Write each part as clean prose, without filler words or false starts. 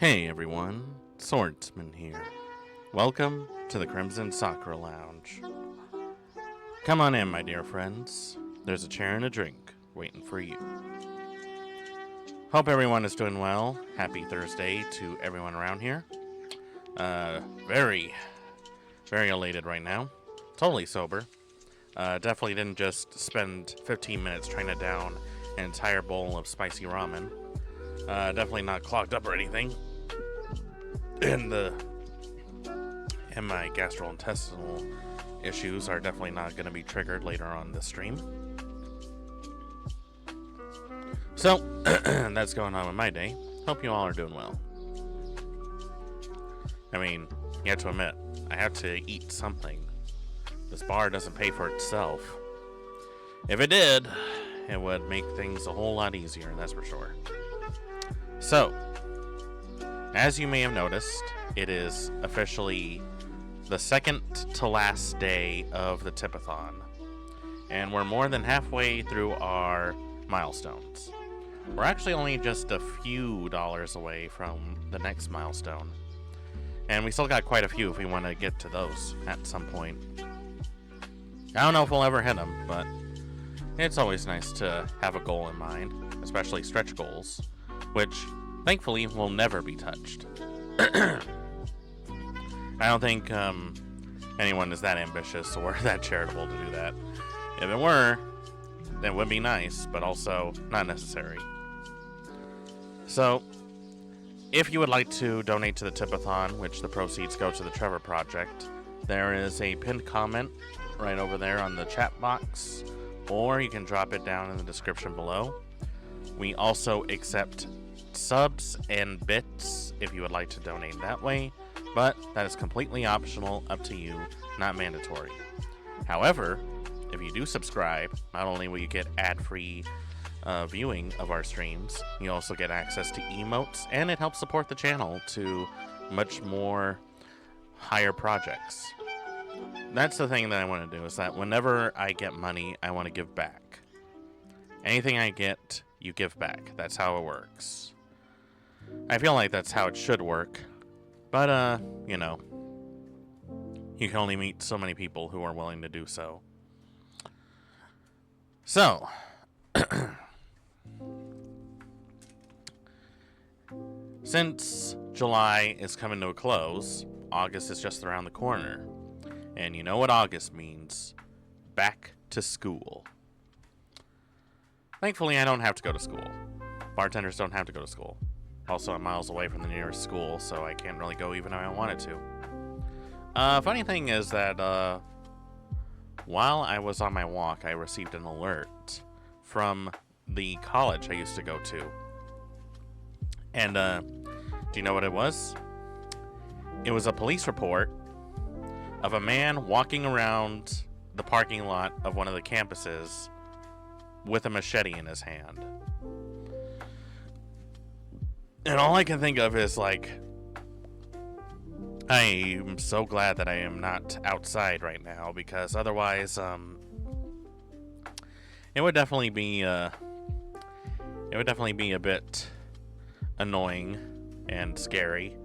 Hey everyone, Swordsman here. Welcome to the Crimson Sakura Lounge. Come on in, my dear friends. There's a chair and a drink waiting for you. Hope everyone is doing well. Happy Thursday to everyone around here. Very elated right now. Totally sober. Definitely didn't just spend 15 minutes trying to down an entire bowl of spicy ramen. Definitely not clogged up or anything. And my gastrointestinal issues are definitely not going to be triggered later on this stream. So, that's going on with my day. Hope you all are doing well. I mean, you have to admit, I have to eat something. This bar doesn't pay for itself. If it did, it would make things a whole lot easier, that's for sure. So, as you may have noticed, it is officially the second to last day of the Tip-A-Thon. And we're more than halfway through our milestones. We're actually only just a few dollars away from the next milestone. And we still got quite a few if we want to get to those at some point. I don't know if we'll ever hit them, but it's always nice to have a goal in mind, especially stretch goals, which thankfully will never be touched. I don't think anyone is that ambitious or that charitable to do that. If it were, that would be nice, but also not necessary. So, if you would like to donate to the Tip-A-Thon, which the proceeds go to the Trevor Project, there is a pinned comment right over there on the chat box, or you can drop it down in the description below. We also accept subs and bits if you would like to donate that way, but that is completely optional, up to you, not mandatory. However, if you do subscribe, not only will you get ad-free viewing of our streams, you also get access to emotes, and it helps support the channel to much more higher projects. That's the thing that I want to do, is that whenever I get money, I want to give back. Anything I get, you give back. That's how it works. I feel like that's how it should work, but, you know, you can only meet so many people who are willing to do so. So, since July is coming to a close, August is just around the corner, and you know what August means: back to school. Thankfully, I don't have to go to school. Bartenders don't have to go to school. Also, I'm miles away from the nearest school, so I can't really go even if I wanted to. Funny thing is that while I was on my walk, I received an alert from the college I used to go to. And do you know what it was? It was a police report of a man walking around the parking lot of one of the campuses with a machete in his hand. And all I can think of is, like, I am so glad that I am not outside right now, because otherwise, it would definitely be a bit annoying and scary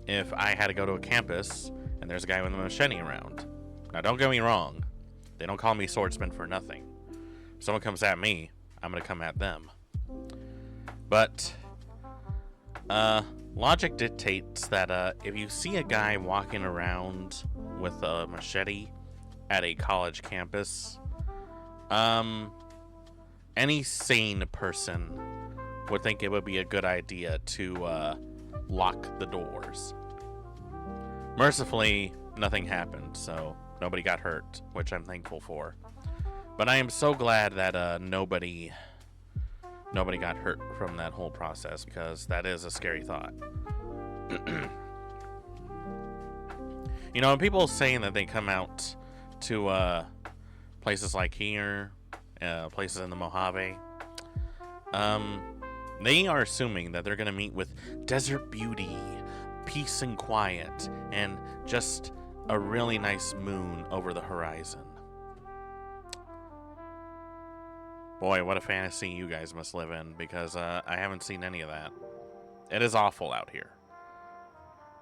if I had to go to a campus and there's a guy with a machete around. Now, don't get me wrong, they don't call me Swordsman for nothing. If someone comes at me, I'm gonna come at them. But logic dictates that if you see a guy walking around with a machete at a college campus, any sane person would think it would be a good idea to lock the doors. Mercifully, nothing happened, so nobody got hurt, which I'm thankful for. But I am so glad that nobody got hurt from that whole process, because that is a scary thought. You know, people saying that they come out to places like here, places in the Mojave, they are assuming that they're going to meet with desert beauty, peace and quiet, and just a really nice moon over the horizon. Boy, what a fantasy you guys must live in, because I haven't seen any of that. It is awful out here.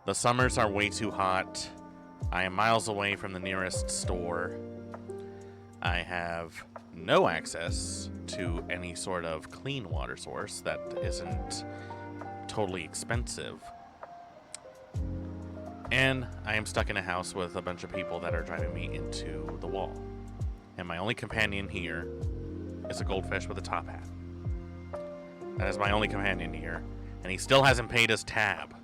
The summers are way too hot. I am miles away from the nearest store. I have no access to any sort of clean water source that isn't totally expensive. And I am stuck in a house with a bunch of people that are driving me into the wall. And my only companion here is a goldfish with a top hat. That is my only companion here. And he still hasn't paid his tab.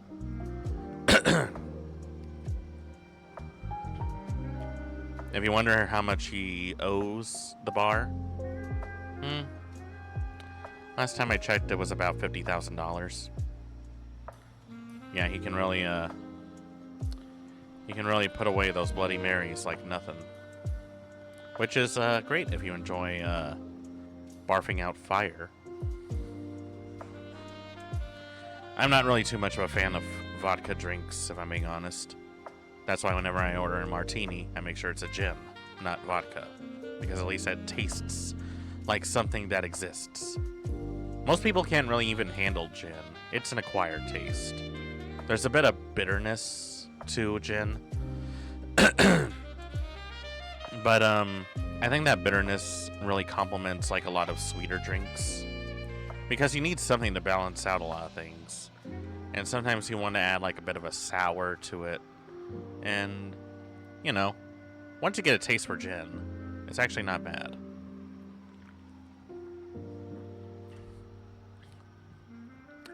If you wonder how much he owes the bar, last time I checked, it was about $50,000. Yeah, he can really put away those Bloody Marys like nothing. Which is great if you enjoy barfing out fire. I'm not really too much of a fan of vodka drinks, if I'm being honest. That's why whenever I order a martini, I make sure it's a gin, not vodka. Because at least it tastes like something that exists. Most people can't really even handle gin. It's an acquired taste. There's a bit of bitterness to gin. But I think that bitterness really complements like a lot of sweeter drinks. Because you need something to balance out a lot of things. And sometimes you want to add like a bit of a sour to it. And, you know, once you get a taste for gin, it's actually not bad.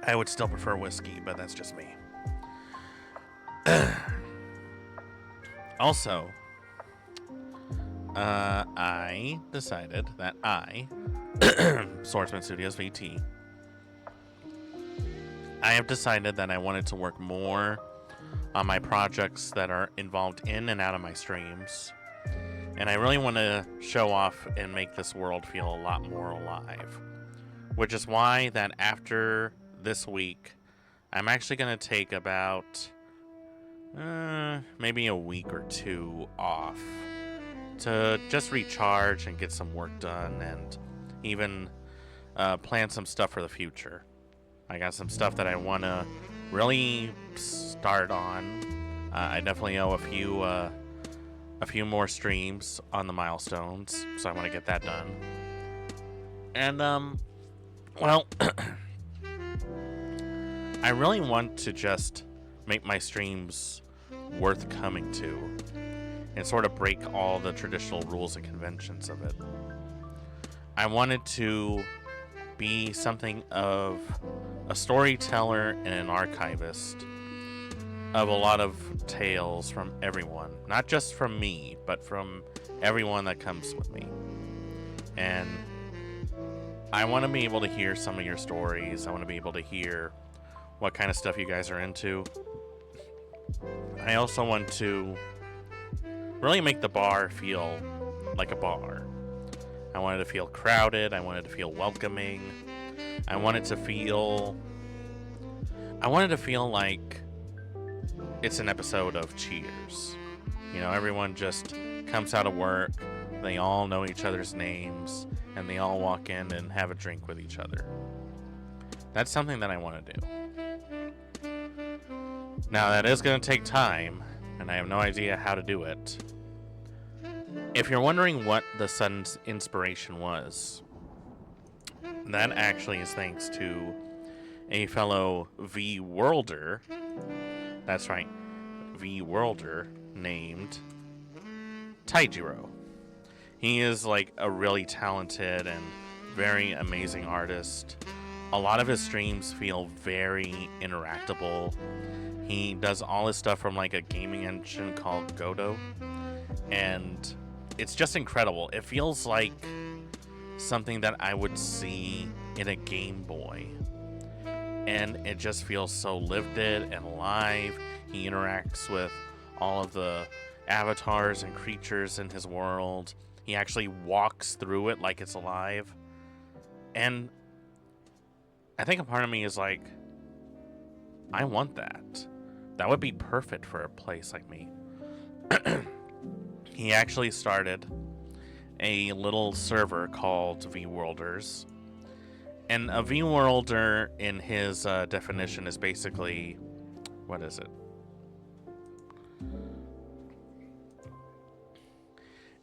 I would still prefer whiskey, but that's just me. Also, I decided that Swordsman Studios VT, I have decided that I wanted to work more on my projects that are involved in and out of my streams. And I really want to show off and make this world feel a lot more alive. Which is why that after this week, I'm actually going to take about maybe a week or two off to just recharge and get some work done and even plan some stuff for the future. I got some stuff that I want to really start on. I definitely owe a few more streams on the milestones, so I want to get that done. And well, I really want to just make my streams worth coming to and sort of break all the traditional rules and conventions of it. I wanted to be something of a storyteller and an archivist of a lot of tales from everyone. Not just from me, but from everyone that comes with me. And I want to be able to hear some of your stories. I want to be able to hear what kind of stuff you guys are into. I also want to really make the bar feel like a bar. I want it to feel crowded. I want it to feel welcoming. I want it to feel like it's an episode of Cheers. You know, everyone just comes out of work. They all know each other's names. And they all walk in and have a drink with each other. That's something that I want to do. Now, that is going to take time, and I have no idea how to do it. If you're wondering what the sudden inspiration was, that actually is thanks to a fellow V-Worlder. That's right, V-Worlder named Taijiro. He is like a really talented and very amazing artist. A lot of his streams feel very interactable. He does all his stuff from like a gaming engine called Godot. And it's just incredible. It feels like something that I would see in a Game Boy. And it just feels so lived in and alive. He interacts with all of the avatars and creatures in his world. He actually walks through it like it's alive. And I think a part of me is like, I want that. That would be perfect for a place like me. He actually started a little server called V-Worlders. And a V-Worlder, in his definition, is basically, what is it?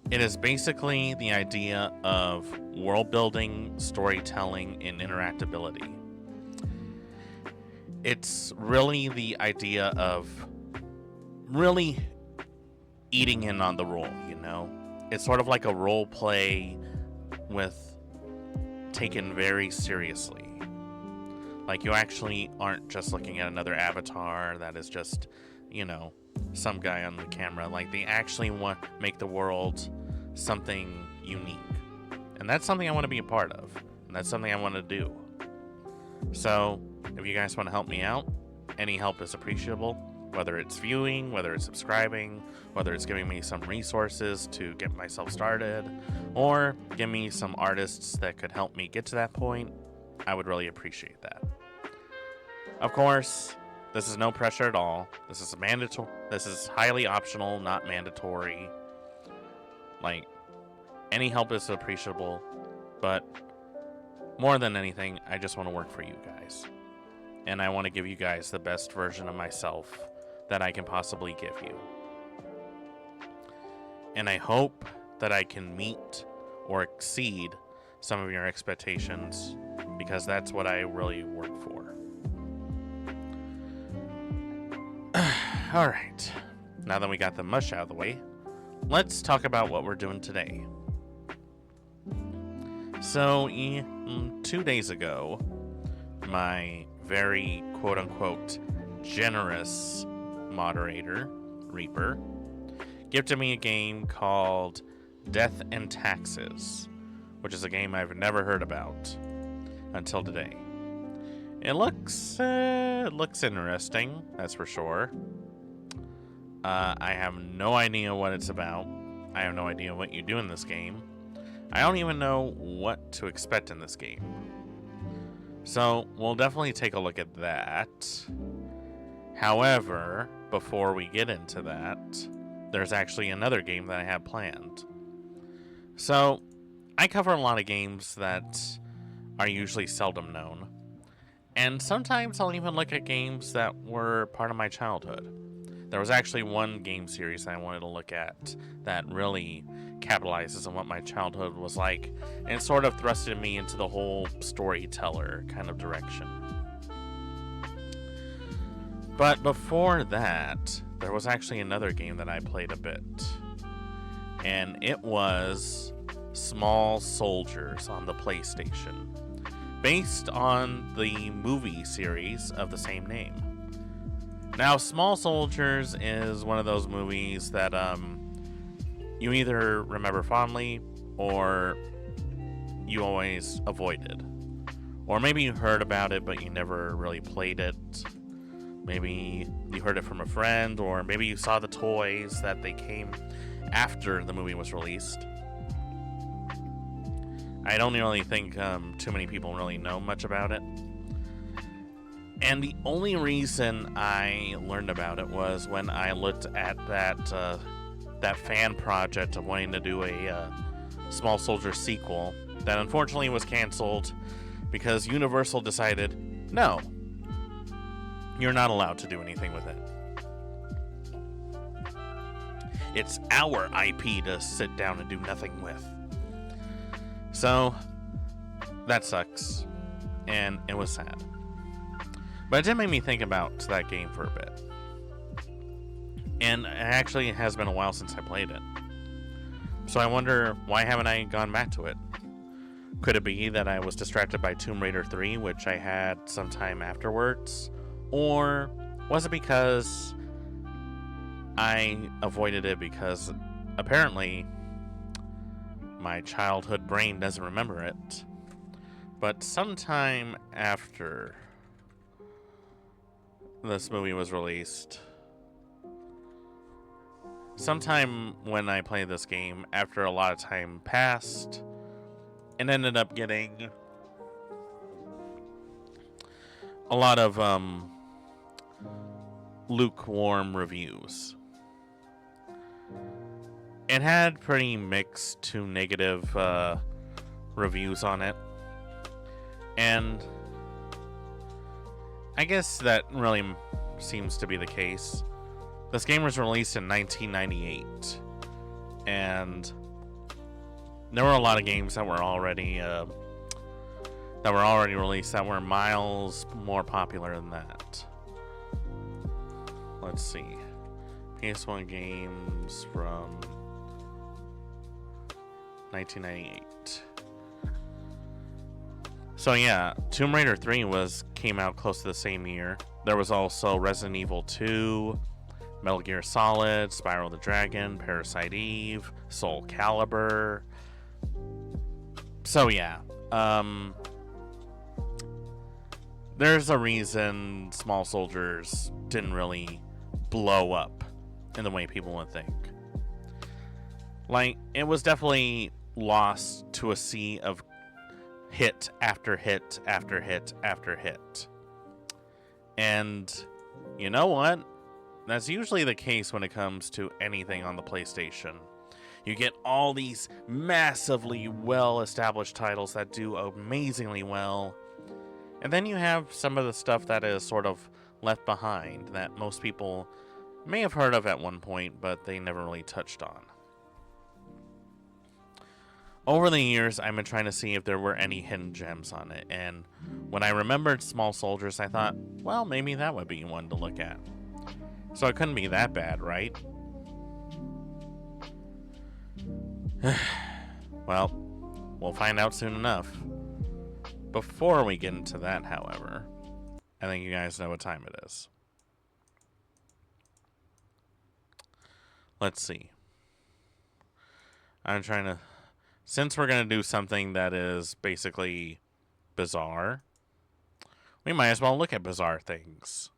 It is basically the idea of world building, storytelling, and interactability. It's really the idea of really eating in on the role, you know? It's sort of like a role play with taken very seriously. Like, you actually aren't just looking at another avatar that is just, you know, some guy on the camera. Like, they actually want to make the world something unique. And that's something I want to be a part of. And that's something I want to do. So, if you guys want to help me out, any help is appreciable. Whether it's viewing, whether it's subscribing, whether it's giving me some resources to get myself started, or give me some artists that could help me get to that point, I would really appreciate that. Of course, this is no pressure at all. This is mandatory. This is highly optional, not mandatory. Like, any help is appreciable, but more than anything, I just want to work for you guys. And I want to give you guys the best version of myself that I can possibly give you. And I hope that I can meet or exceed some of your expectations, because that's what I really work for. Alright, now that we got the mush out of the way, let's talk about what we're doing today. So, 2 days ago, my very quote-unquote generous moderator, Reaper, gifted me a game called Death and Taxes, which is a game I've never heard about until today. It looks interesting, that's for sure. I have no idea what it's about. I have no idea what you do in this game. I don't even know what to expect in this game. So, we'll definitely take a look at that. However, before we get into that, there's actually another game that I have planned. So, I cover a lot of games that are usually seldom known. And sometimes I'll even look at games that were part of my childhood. There was actually one game series I wanted to look at that really capitalizes on what my childhood was like, and sort of thrusted me into the whole storyteller kind of direction. But before that, there was actually another game that I played a bit, and it was Small Soldiers on the PlayStation, based on the movie series of the same name. Now, Small Soldiers is one of those movies that you either remember fondly or you always avoided. Or maybe you heard about it, but you never really played it. Maybe you heard it from a friend, or maybe you saw the toys that they came after the movie was released. I don't really think too many people really know much about it. And the only reason I learned about it was when I looked at that fan project of wanting to do a Small Soldier sequel that unfortunately was canceled because Universal decided, no, you're not allowed to do anything with it. It's our IP to sit down and do nothing with. So, that sucks. And it was sad. But it did make me think about that game for a bit. And it actually has been a while since I played it. So I wonder, why haven't I gone back to it? Could it be that I was distracted by Tomb Raider 3, which I had sometime afterwards? Or was it because I avoided it because apparently my childhood brain doesn't remember it? But sometime after this movie was released, sometime when I played this game, after a lot of time passed, and ended up getting a lot of lukewarm reviews. It had pretty mixed to negative reviews on it, and I guess that really seems to be the case. This game was released in 1998, and there were a lot of games that were already released that were miles more popular than that. Let's see. PS1 games from 1998. So yeah, Tomb Raider 3 came out close to the same year. There was also Resident Evil 2, Metal Gear Solid, Spyro the Dragon, Parasite Eve, Soul Calibur. So yeah, there's a reason Small Soldiers didn't really blow up in the way people would think. Like, it was definitely lost to a sea of hit after hit after hit after hit. And you know what? That's usually the case when it comes to anything on the PlayStation. You get all these massively well-established titles that do amazingly well, and then you have some of the stuff that is sort of left behind that most people may have heard of at one point, but they never really touched on. Over the years, I've been trying to see if there were any hidden gems on it, and when I remembered Small Soldiers, I thought, well, maybe that would be one to look at. So it couldn't be that bad, right? Well, we'll find out soon enough. Before we get into that, however, I think you guys know what time it is. Let's see. I'm trying to... Since we're going to do something that is basically bizarre, we might as well look at bizarre things.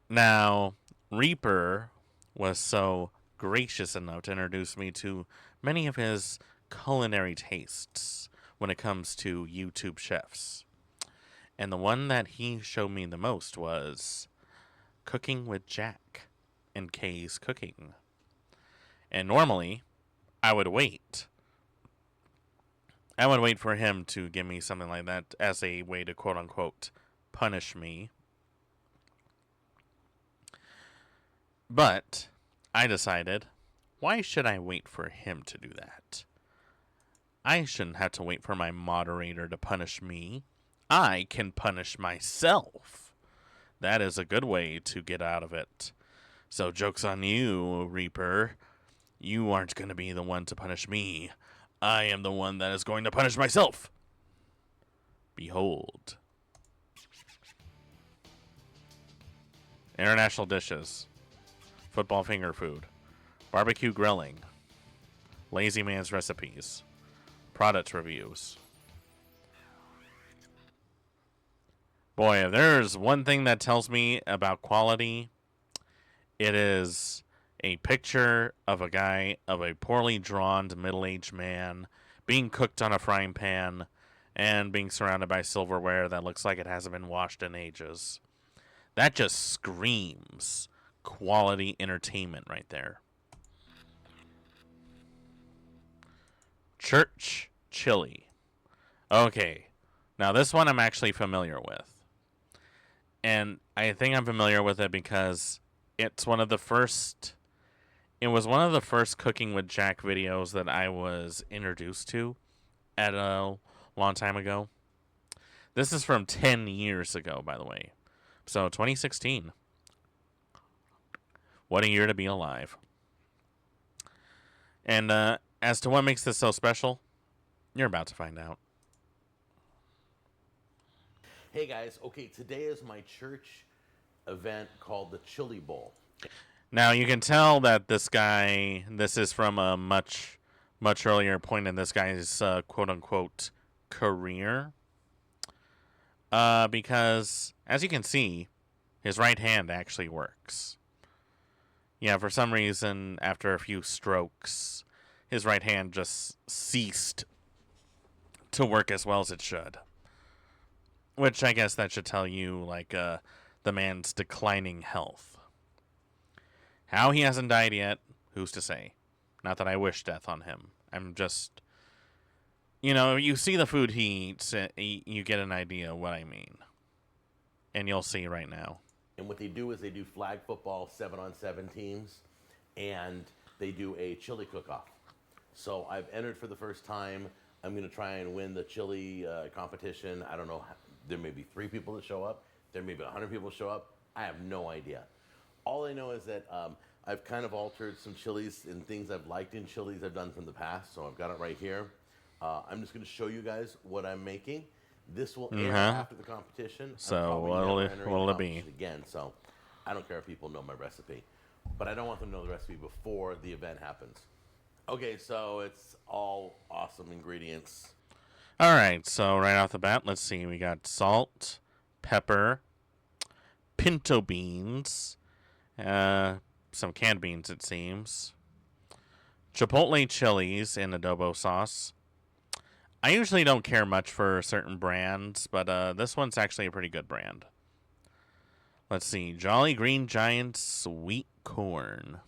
Now, Reaper was so gracious enough to introduce me to many of his culinary tastes when it comes to YouTube chefs. And the one that he showed me the most was Cooking with Jack and Kay's Cooking. And normally, I would wait. I would wait for him to give me something like that as a way to quote-unquote punish me. But I decided, why should I wait for him to do that? I shouldn't have to wait for my moderator to punish me. I can punish myself. That is a good way to get out of it. So joke's on you, Reaper. You aren't going to be the one to punish me. I am the one that is going to punish myself. Behold. International dishes. Football finger food. Barbecue grilling. Lazy man's recipes. Product reviews. Boy, if there's one thing that tells me about quality, it is a picture of a poorly drawn middle-aged man being cooked on a frying pan and being surrounded by silverware that looks like it hasn't been washed in ages. That just screams quality entertainment right there. Church chili. Okay, now this one I'm actually familiar with. And I think I'm familiar with it because it was one of the first Cooking with Jack videos that I was introduced to at a long time ago. This is from 10 years ago, by the way. So 2016. What a year to be alive. And as to what makes this so special, you're about to find out. Hey guys, okay, today is my church event called the Chili Bowl. Now you can tell that this is from a much earlier point in this guy's quote-unquote career. Because, as you can see, his right hand actually works. Yeah, for some reason, after a few strokes, his right hand just ceased to work as well as it should. Which I guess that should tell you, like, the man's declining health. How he hasn't died yet, who's to say? Not that I wish death on him. I'm just... you see the food he eats, you get an idea of what I mean. And you'll see right now. And what they do is they do flag football 7-on-7 teams. And they do a chili cook-off. So I've entered for the first time. I'm going to try and win the chili competition. I don't know. There may be 3 people that show up. There may be 100 people show up. I have no idea. All I know is that I've kind of altered some chilies and things I've liked in chilies I've done from the past. So I've got it right here. I'm just going to show you guys what I'm making. This will air after the competition. So what'll it be? Again, so I don't care if people know my recipe. But I don't want them to know the recipe before the event happens. Okay, so it's all awesome ingredients. All right, so right off the bat, let's see. We got salt, pepper, pinto beans, some canned beans, it seems, chipotle chilies in adobo sauce. I usually don't care much for certain brands, but this one's actually a pretty good brand. Let's see. Jolly Green Giant sweet corn.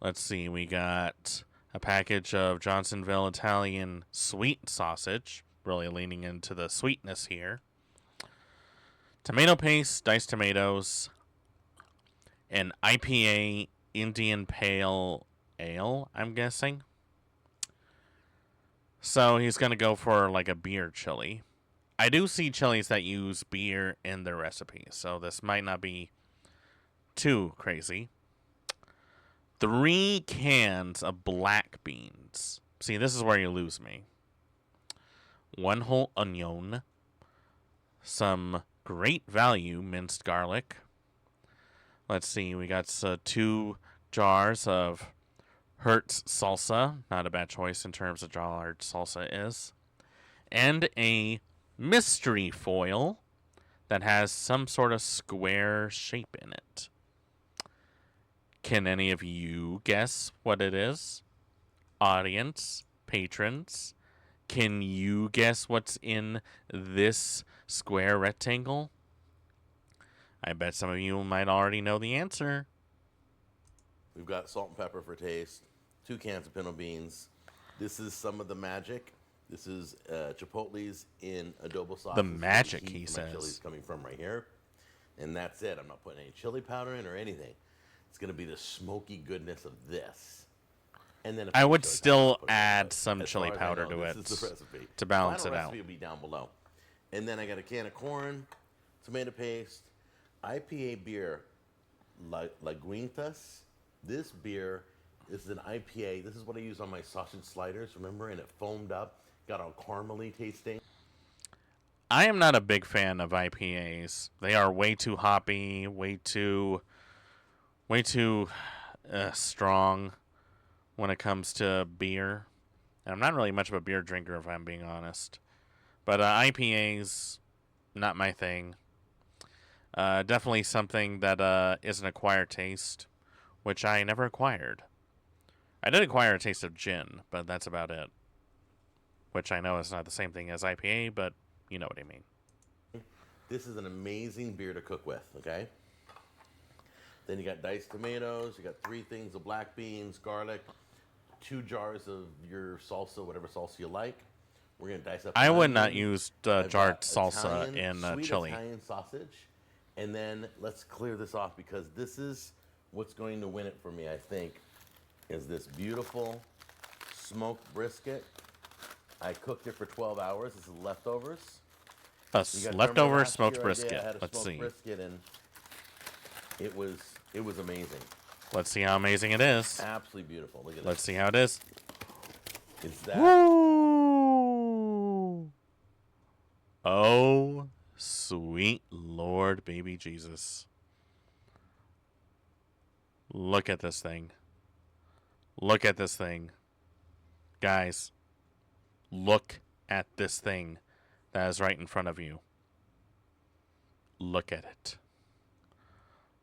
Let's see. We got a package of Johnsonville Italian sweet sausage. Really leaning into the sweetness here. Tomato paste, diced tomatoes, an IPA Indian Pale Ale, I'm guessing. So he's going to go for like a beer chili. I do see chilies that use beer in their recipes, so this might not be too crazy. 3 cans of black beans. See, this is where you lose me. 1 whole onion. Some great value minced garlic. Let's see, we got 2 jars of Hertz salsa. Not a bad choice in terms of jarred salsa is. And a mystery foil that has some sort of square shape in it. Can any of you guess what it is? Audience, patrons, can you guess what's in this square rectangle? I bet some of you might already know the answer. We've got salt and pepper for taste, 2 cans of pinto beans. This is some of the magic. This is chipotles in adobo sauce. The magic, he my says. Chili's coming from right here. And that's it. I'm not putting any chili powder in or anything. It's going to be the smoky goodness of this. And then I would still add some chili powder to it this is the recipe. to balance it Final out. recipe will be down below. And then I got a can of corn, tomato paste, IPA beer, Laguintas. This beer is an IPA. This is what I use on my sausage sliders, remember? And it foamed up, got all caramely tasting. I am not a big fan of IPAs. They are way too hoppy, way too strong when it comes to beer. And I'm not really much of a beer drinker, if I'm being honest. But IPAs, not my thing. Definitely something that is an acquired taste, which I never acquired. I did acquire a taste of gin, but that's about it. Which I know is not the same thing as IPA, but you know what I mean. This is an amazing beer to cook with, okay? Then you got diced tomatoes. You got 3 things of black beans, garlic, 2 jars of your salsa, whatever salsa you like. We're going to dice up I would onion. not use jarred salsa Italian, in sweet chili. Italian sausage. And then let's clear this off because this is what's going to win it for me, I think, is this beautiful smoked brisket. I cooked it for 12 hours. This is leftovers. Leftover smoked brisket. I had a Let's smoked see. brisket and it was amazing. Let's see how amazing it is. Absolutely beautiful. Look at Let's this. see how it is. Is that Woo! Oh, sweet Lord, baby Jesus. Look at this thing. Look at this thing. Guys, look at this thing that is right in front of you. Look at it.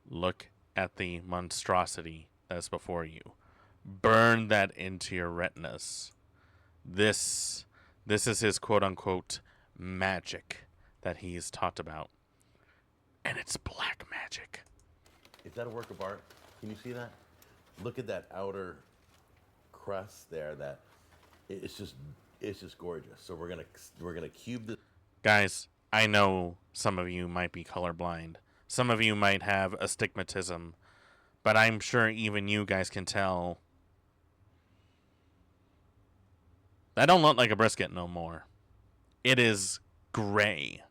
Look at the monstrosity that is before you. Burn that into your retinas. This is his quote-unquote magic that he's talked about. And it's black magic. Is that a work of art? Can you see that? Look at that outer crust there. That it's just gorgeous. So we're gonna cube this. Guys, I know some of you might be colorblind. Some of you might have astigmatism. But I'm sure even you guys can tell that don't look like a brisket no more. It is gray.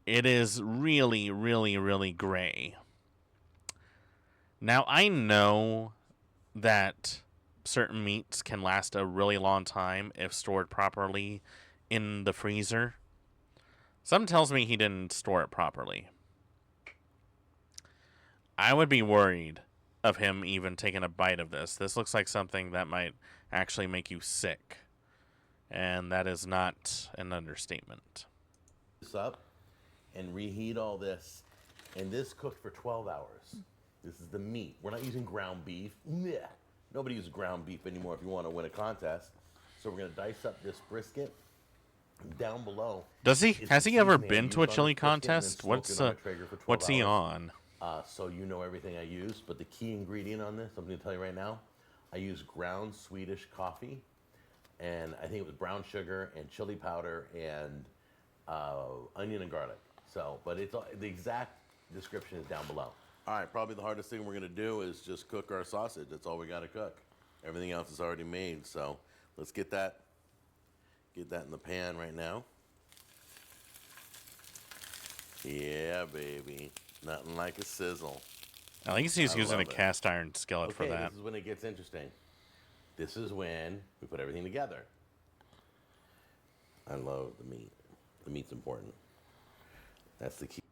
It is really, really, really gray. Now, I know that certain meats can last a really long time if stored properly in the freezer. Something tells me he didn't store it properly. I would be worried of him even taking a bite of this. This looks like something that might actually make you sick. And that is not an understatement. This up and reheat all this. And this cooked for 12 hours. This is the meat. We're not using ground beef. Blech. Nobody uses ground beef anymore if you want to win a contest. So we're going to dice up this brisket. Down below. Does he? Has he ever seasoning I been to a used on chili this brisket and then contest? smoked it on my Traeger for 12 What's he hours. on? So you know everything I use, but the key ingredient on this, I'm going to tell you right now, I use ground Swedish coffee, and I think it was brown sugar and chili powder and onion and garlic. So, but it's the exact description is down below. All right, probably the hardest thing we're going to do is just cook our sausage. That's all we got to cook. Everything else is already made. So let's get that in the pan right now. Yeah, baby. Nothing like a sizzle. At least he's I using a love it. cast iron skillet for that. This is when it gets interesting. This is when we put everything together. I love the meat. The meat's important. That's the key.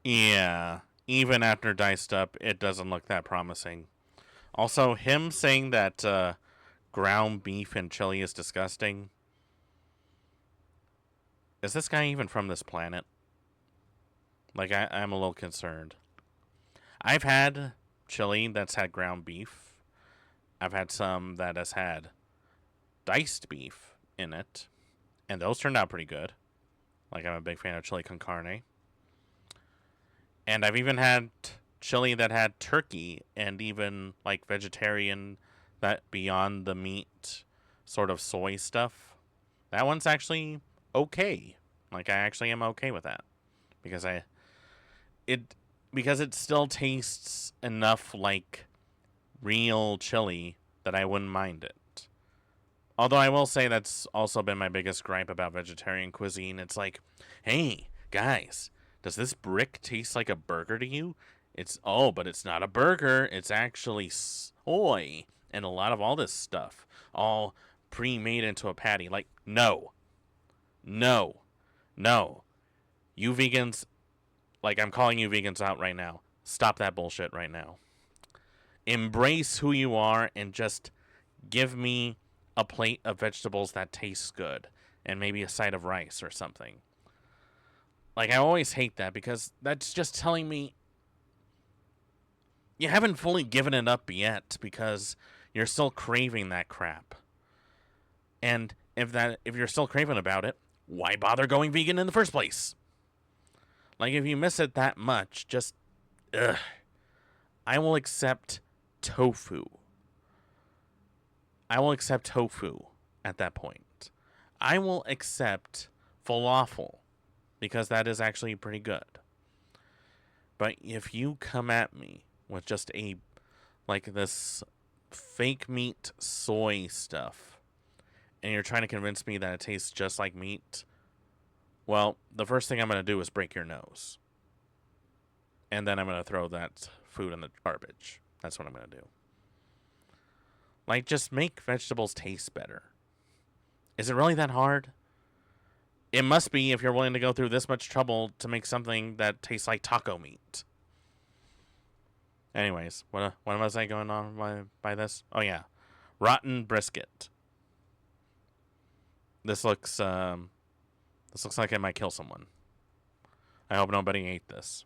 Yeah, even after diced up, it doesn't look that promising. Also, him saying that ground beef and chili is disgusting. Is this guy even from this planet? Like, I'm a little concerned. I've had chili that's had ground beef. I've had some that has had diced beef in it. And those turned out pretty good. Like, I'm a big fan of chili con carne. And I've even had chili that had turkey and even, like, vegetarian, that beyond the meat sort of soy stuff. That one's actually okay. Like, I actually am okay with that. Because it still tastes enough like real chili that I wouldn't mind it. Although I will say that's also been my biggest gripe about vegetarian cuisine. It's like, hey, guys, does this brick taste like a burger to you? But it's not a burger. It's actually soy and a lot of all this stuff. All pre-made into a patty. Like, no. You vegans, like, I'm calling you vegans out right now. Stop that bullshit right now. Embrace who you are and just give me a plate of vegetables that tastes good and maybe a side of rice or something. Like, I always hate that because that's just telling me you haven't fully given it up yet because you're still craving that crap. And if you're still craving about it, why bother going vegan in the first place? Like, if you miss it that much, just, I will accept tofu. I will accept tofu at that point. I will accept falafel because that is actually pretty good. But if you come at me with just this fake meat soy stuff and you're trying to convince me that it tastes just like meat, well, the first thing I'm going to do is break your nose. And then I'm going to throw that food in the garbage. That's what I'm going to do. Like, just make vegetables taste better. Is it really that hard? It must be if you're willing to go through this much trouble to make something that tastes like taco meat. Anyways, what was I going on by this? Oh, yeah. Rotten brisket. This looks like it might kill someone. I hope nobody ate this.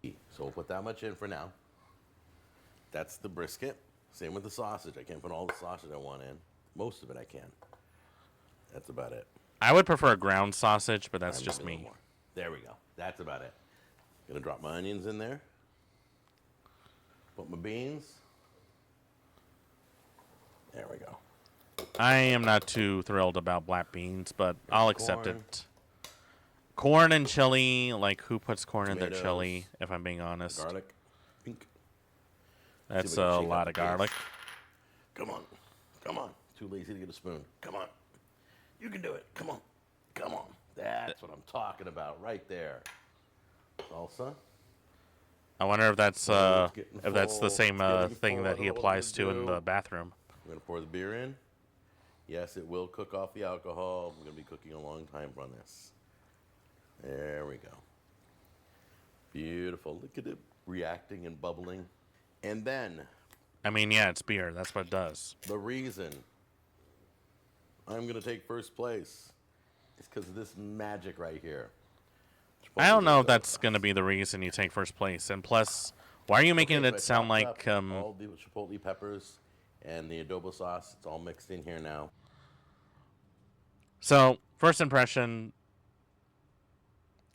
So we'll put that much in for now. That's the brisket. Same with the sausage. I can't put all the sausage I want in. Most of it I can. That's about it. I would prefer ground sausage, but that's just me. More. There we go. That's about it. Gonna drop my onions in there. Put my beans. There we go. I am not too thrilled about black beans, but I'll accept it. Corn and chili, like, who puts corn in their chili, if I'm being honest? Garlic. Pink. That's See if I a can shake lot out of the base. garlic. Come on. Come on. Too lazy to get a spoon. Come on. You can do it. Come on. Come on. That's what I'm talking about right there. Salsa. I wonder if that's Oh, it's getting the full. same It's getting thing full. I that don't he know what I'm applies to gonna in do. the bathroom. I'm going to pour the beer in. Yes, it will cook off the alcohol. We're going to be cooking a long time on this. There we go. Beautiful. Look at it reacting and bubbling. And then I mean, yeah, it's beer. That's what it does. the reason I'm going to take first place is because of this magic right here. I don't know if Chipotle that's sauce. going to be the reason you take first place. And plus, why are you making Okay, so I it sound chopped like up all the chipotle peppers and the adobo sauce. It's all mixed in here now. So, first impression,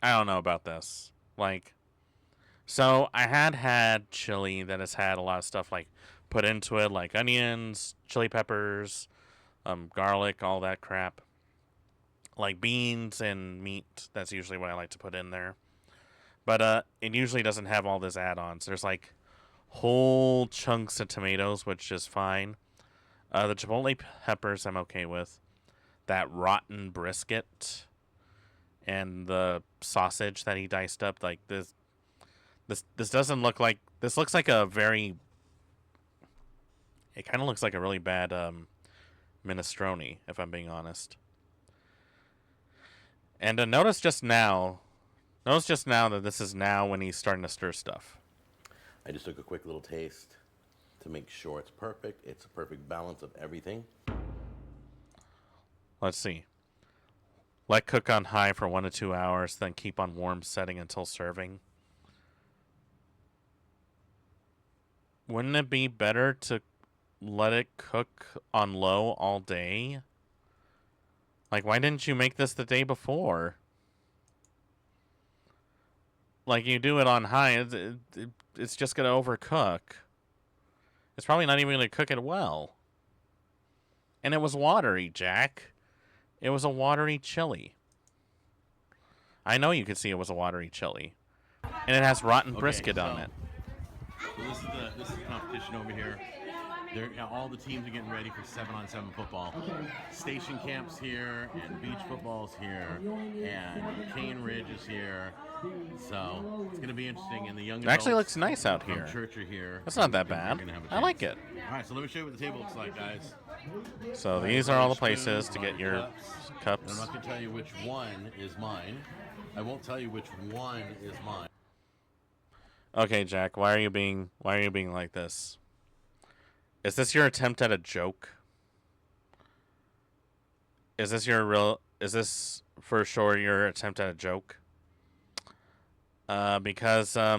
I don't know about this. Like, so I had chili that has had a lot of stuff like put into it, like onions, chili peppers, garlic, all that crap. Like beans and meat. That's usually what I like to put in there. But it usually doesn't have all this add-ons. There's like whole chunks of tomatoes, which is fine. The chipotle peppers I'm okay with. That rotten brisket and the sausage that he diced up, like this doesn't look like, this looks like a very, it kind of looks like a really bad minestrone, if I'm being honest. And notice just now that this is now when he's starting to stir stuff. I just took a quick little taste to make sure it's perfect. It's a perfect balance of everything. Let's see. Let cook on high for 1 to 2 hours, then keep on warm setting until serving. Wouldn't it be better to let it cook on low all day? Like, why didn't you make this the day before? Like, you do it on high, it's just going to overcook. It's probably not even going to cook it well. And it was watery, Jack. It was a watery chili. I know you could see it was a watery chili. And it has rotten brisket on it. So this is the competition over here. All the teams are getting ready for 7-on-7 football. Station camps here, and beach football's here, and Cane Ridge is here. So it's going to be interesting. And the young It actually adults looks nice out from here. church are here. That's not that and they're bad. gonna have a I like chance. it. All right, so let me show you what the table looks like, guys. So these are all the places Spoons, to get your And I'm cups. not going to tell you which one is mine. I won't tell you which one is mine. Okay, Jack, why are you being like this? Is this your attempt at a joke? Is this for sure your attempt at a joke? Because I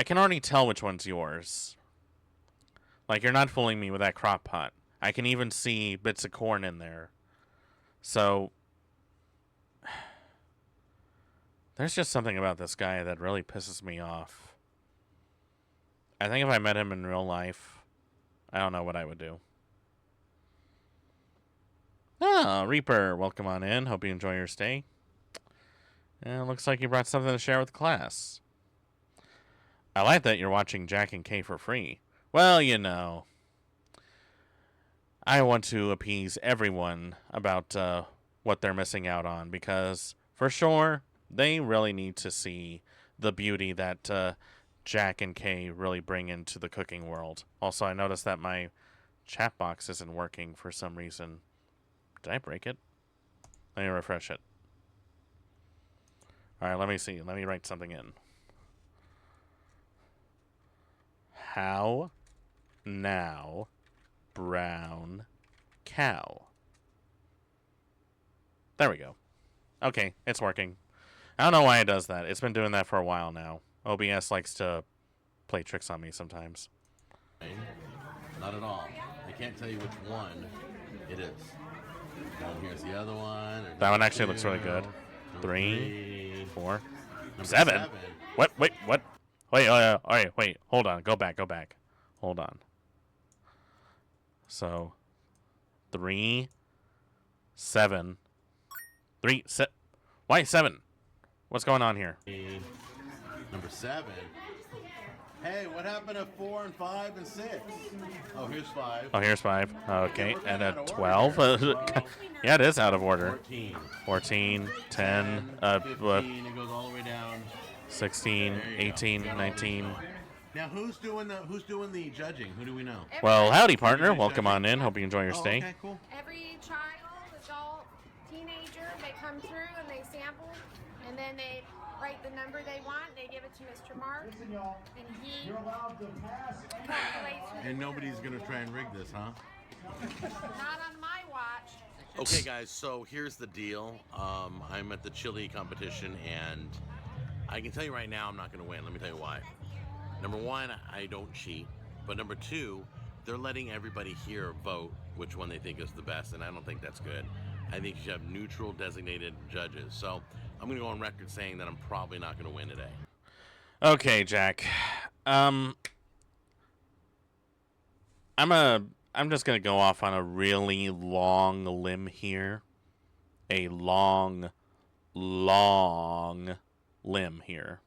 can already tell which one's yours. Like, you're not fooling me with that crock pot. I can even see bits of corn in there. So there's just something about this guy that really pisses me off. I think if I met him in real life, I don't know what I would do. Ah, Reaper, welcome on in. Hope you enjoy your stay. And it looks like you brought something to share with the class. I like that you're watching Jack and Kay for free. Well, you know, I want to appease everyone about what they're missing out on, because for sure they really need to see the beauty that Jack and Kay really bring into the cooking world. Also, I noticed that my chat box isn't working for some reason. Did I break it? Let me refresh it. Alright, let me see. Let me write something in. How now, brown cow. There we go. Okay, it's working. I don't know why it does that. It's been doing that for a while now. OBS likes to play tricks on me sometimes. Not at all. I can't tell you which one it is. And here's the other one. That one actually looks really good. Number 3, 4, Number 7. What? Wait, what? Wait, all right, wait. Hold on. Go back. Hold on. So, 3, 7. 3, 7. Why 7? What's going on here? Number 7 Hey, what happened to 4 and 5 and 6? Oh, here's 5. Oh, here's 5. Okay, we're and kinda a out of 12. order here. Yeah, it is out of order. 14. 14, 10, 15, it goes all the way down. 16, There you go. 18, 19. Now who's doing the judging? Who do we know? Well, howdy, partner. Everybody's Welcome on judging? in. Hope you enjoy your Oh, stay. okay, cool. Every child, adult, teenager, they come through and they sample, and then they write the number they want. They give it to Mr. Mark, and he calculates. And nobody's gonna try and rig this, huh? Not on my watch. Okay, guys, so here's the deal. I'm at the chili competition, and I can tell you right now I'm not going to win. Let me tell you why. Number one, I don't cheat. But number two, they're letting everybody here vote which one they think is the best, and I don't think that's good. I think you should have neutral designated judges. So I'm going to go on record saying that I'm probably not going to win today. Okay, Jack. I'm just gonna go off on a really long limb here. A long limb here.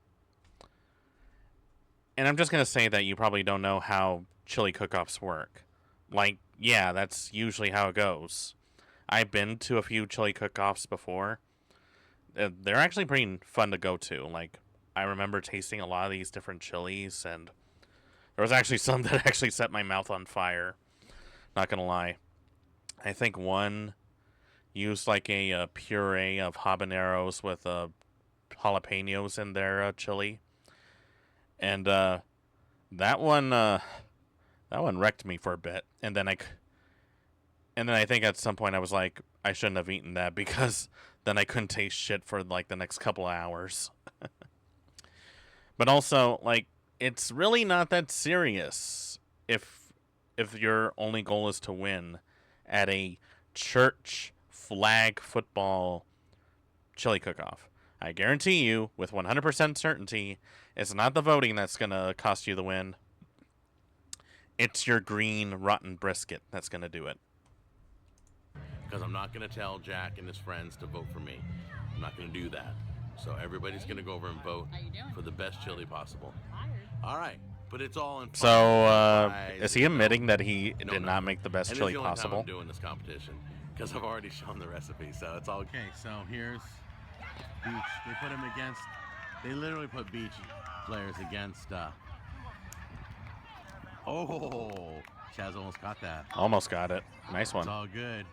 And I'm just gonna say that you probably don't know how chili cook-offs work. Like, yeah, that's usually how it goes. I've been to a few chili cook-offs before. They're actually pretty fun to go to. Like, I remember tasting a lot of these different chilies, and there was actually some that actually set my mouth on fire. Not gonna lie. I think one used like a puree of habaneros with jalapenos in their chili, and that one wrecked me for a bit. And then I think at some point I was like, I shouldn't have eaten that, because then I couldn't taste shit for like the next couple of hours. But also, like, it's really not that serious if your only goal is to win at a church flag football chili cook-off. I guarantee you, with 100% certainty, it's not the voting that's going to cost you the win. It's your green, rotten brisket that's going to do it. Because I'm not going to tell Jack and his friends to vote for me. I'm not going to do that. So everybody's going to go over and vote for the best chili possible. All right. But it's all in fun. So, is he admitting that he did not make the best and chili this is the only possible? time I'm doing this competition, because I've already shown the recipe, so it's all Okay, so here's Beach. They put him against. They literally put Beach players against. Oh, Chaz almost got that. Almost got it. Nice It's one. all good.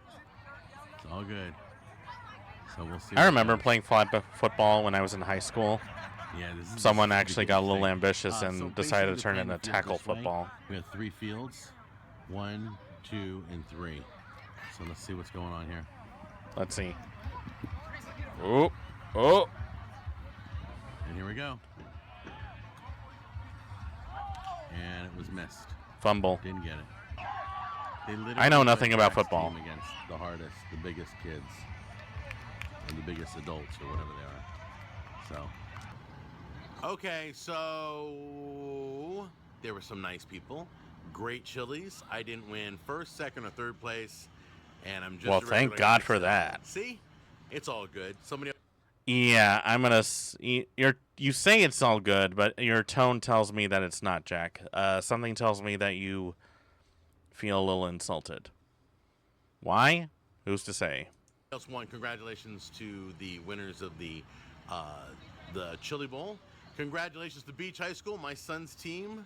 It's all good. So we'll see. I remember playing flag football when I was in high school. Yeah, this is Someone this is actually the got a biggest little thing. ambitious So and decided to basically turn it playing into the field tackle this way. football. We have 3 fields. 1, 2, and 3. So let's see what's going on here. Let's see. Oh, oh. And here we go. And it was missed. Fumble. Didn't get it. They literally I know put nothing about Jack's football. team against the hardest, the biggest kids, and the biggest adults, or whatever they are. So. Okay, so there were some nice people. Great chilies. I didn't win first, second, or third place, and I'm just Well, a thank regular God guy, for so- that. See, it's all good. Somebody. Yeah, I'm gonna. You say it's all good, but your tone tells me that it's not, Jack. Something tells me that you feel a little insulted. Why? Who's to say? else won. Congratulations to the winners of the Chili Bowl. Congratulations to Beach High School, my son's team.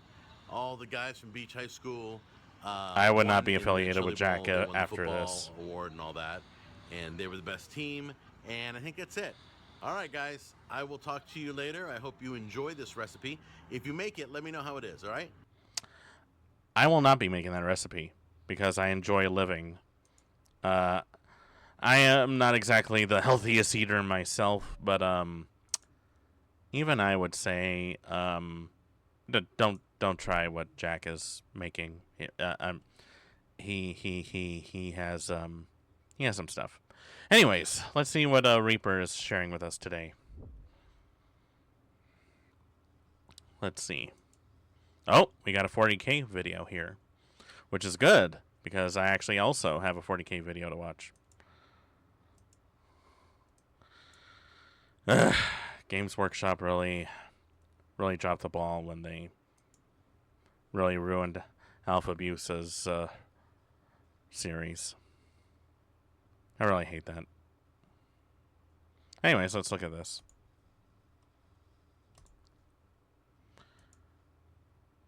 All the guys from Beach High School. I would not won be in the affiliated Chili with Jack Bowl. They won the after football this. award and all that, and they were the best team. And I think that's it. All right, guys. I will talk to you later. I hope you enjoy this recipe. If you make it, let me know how it is. All right. I will not be making that recipe because I enjoy living. I am not exactly the healthiest eater myself, but even I would say don't try what Jack is making. He has some stuff. Anyways, let's see what Reaper is sharing with us today. Let's see. Oh, we got a 40K video here, which is good because I actually also have a 40K video to watch. Games Workshop really dropped the ball when they really ruined Alpha Busa's series. I really hate that. Anyways, let's look at this.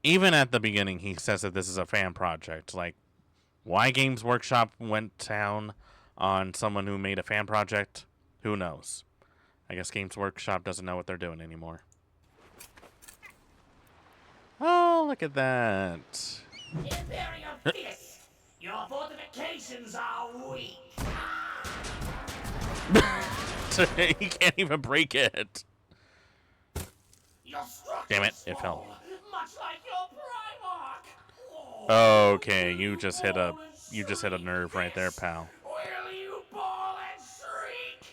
Even at the beginning, he says that this is a fan project. Like, why Games Workshop went down on someone who made a fan project, who knows? I guess Games Workshop doesn't know what they're doing anymore. Oh, look at that. Imperial Fist, your fortifications are weak. He can't even break it. Your Damn it, structures it fell. fall, much like your Primarch. Okay, you just hit a nerve right there, pal. Will you bawl and shriek?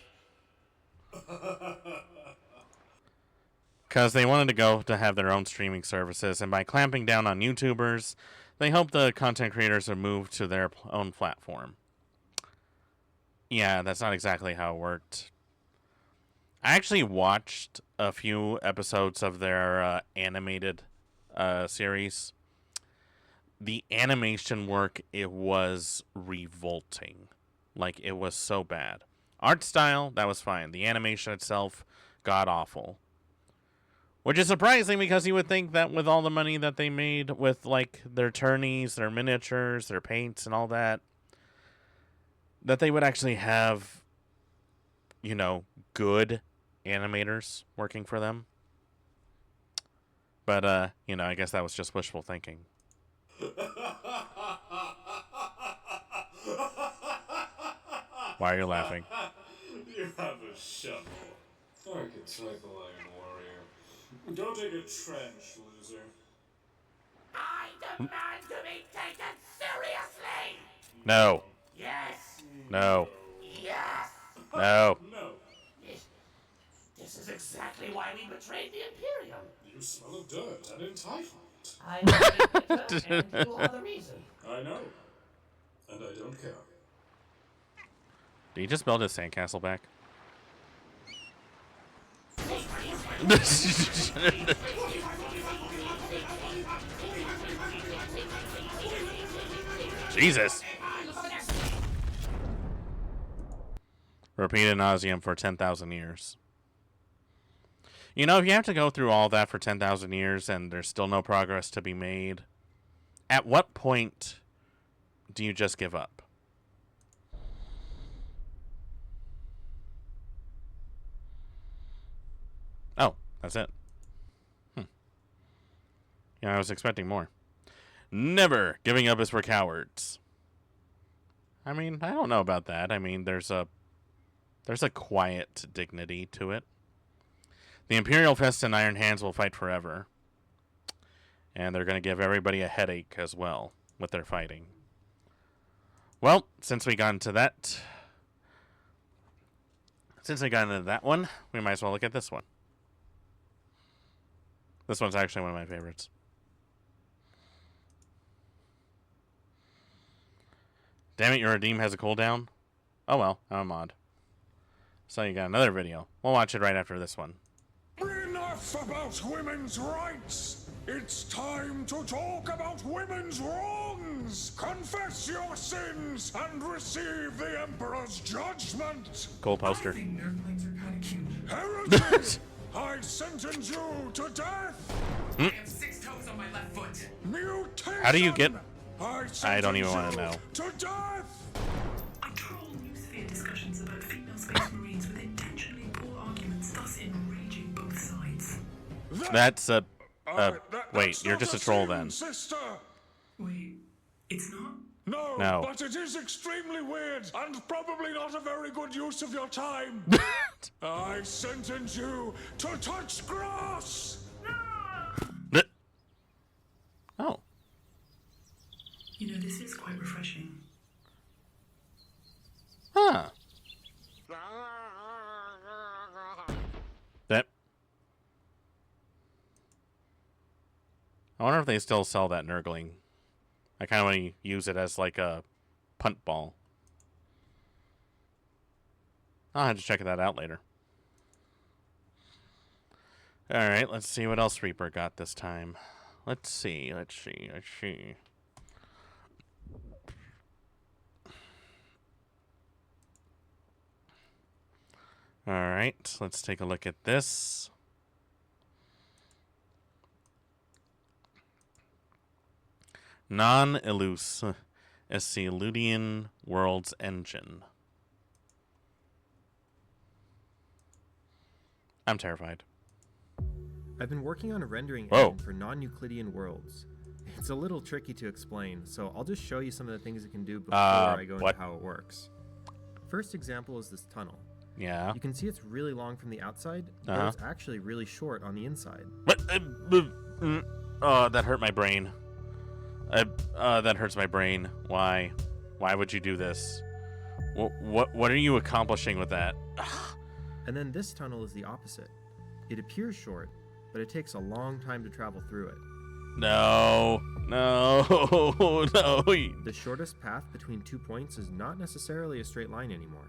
Because they wanted to have their own streaming services, and by clamping down on YouTubers, they hope the content creators would move to their own platform. Yeah, that's not exactly how it worked. I actually watched a few episodes of their animated series. The animation work, it was revolting. Like, it was so bad. Art style, that was fine. The animation itself, god-awful. Which is surprising because you would think that with all the money that they made with, like, their tourneys, their miniatures, their paints, and all that, that they would actually have, you know, good animators working for them. But, you know, I guess that was just wishful thinking. Why are you laughing? You have a shovel. Archetypal Iron Warrior. Go dig a trench, loser. I demand to be taken seriously. No. Yes. No. Yes. No. No. This is exactly why we betrayed the Imperium. You smell of dirt and entitlement. I know the and you are the reason. I know. And I don't care. Did he just build his sandcastle back? Jesus. Repeat ad nauseum for 10,000 years. You know, if you have to go through all that for 10,000 years and there's still no progress to be made, at what point do you just give up? Oh, that's it. Yeah, I was expecting more. Never giving up is for cowards. I mean, I don't know about that. I mean, there's a quiet dignity to it. The Imperial Fist and Iron Hands will fight forever. And they're going to give everybody a headache as well with their fighting. Well, since we got into that one, we might as well look at this one. This one's actually one of my favorites. Damn it, your redeem has a cooldown? Oh well, I'm a mod. So you got another video. We'll watch it right after this one. Enough about women's rights! It's time to talk about women's wrongs! Confess your sins and receive the Emperor's judgment! Cool poster. I think nerdlings are kind of cute. Heretic! I sentence you to death! I have 6 toes on my left foot. Mutation! How do you get... I don't even want wanna know. To death! I troll newsphere discussions about female space marines with intentionally poor arguments, thus enraging both sides. That's a... That's wait, you're not just a troll sin, then. Sister. Wait, it's not? No, but it is extremely weird and probably not a very good use of your time. I sentence you to touch grass! Oh. You know, this is quite refreshing. Huh. That... I wonder if they still sell that Nurgling. I kind of want to use it as like a punt ball. I'll have to check that out later. Alright, let's see what else Reaper got this time. let's see. Let's see. Let's see. All right, let's take a look at this. Non-Eluse Esiludian Worlds Engine. I'm terrified. I've been working on a rendering Whoa. engine for non-Euclidean worlds. It's a little tricky to explain, so I'll just show you some of the things it can do before I go what? into how it works. First example is this tunnel. Yeah. You can see it's really long from the outside, but it's actually really short on the inside. Oh, that hurt my brain. That hurts my brain. Why? Why would you do this? What are you accomplishing with that? And then this tunnel is the opposite. It appears short, but it takes a long time to travel through it. No. No. No. The shortest path between 2 points is not necessarily a straight line anymore.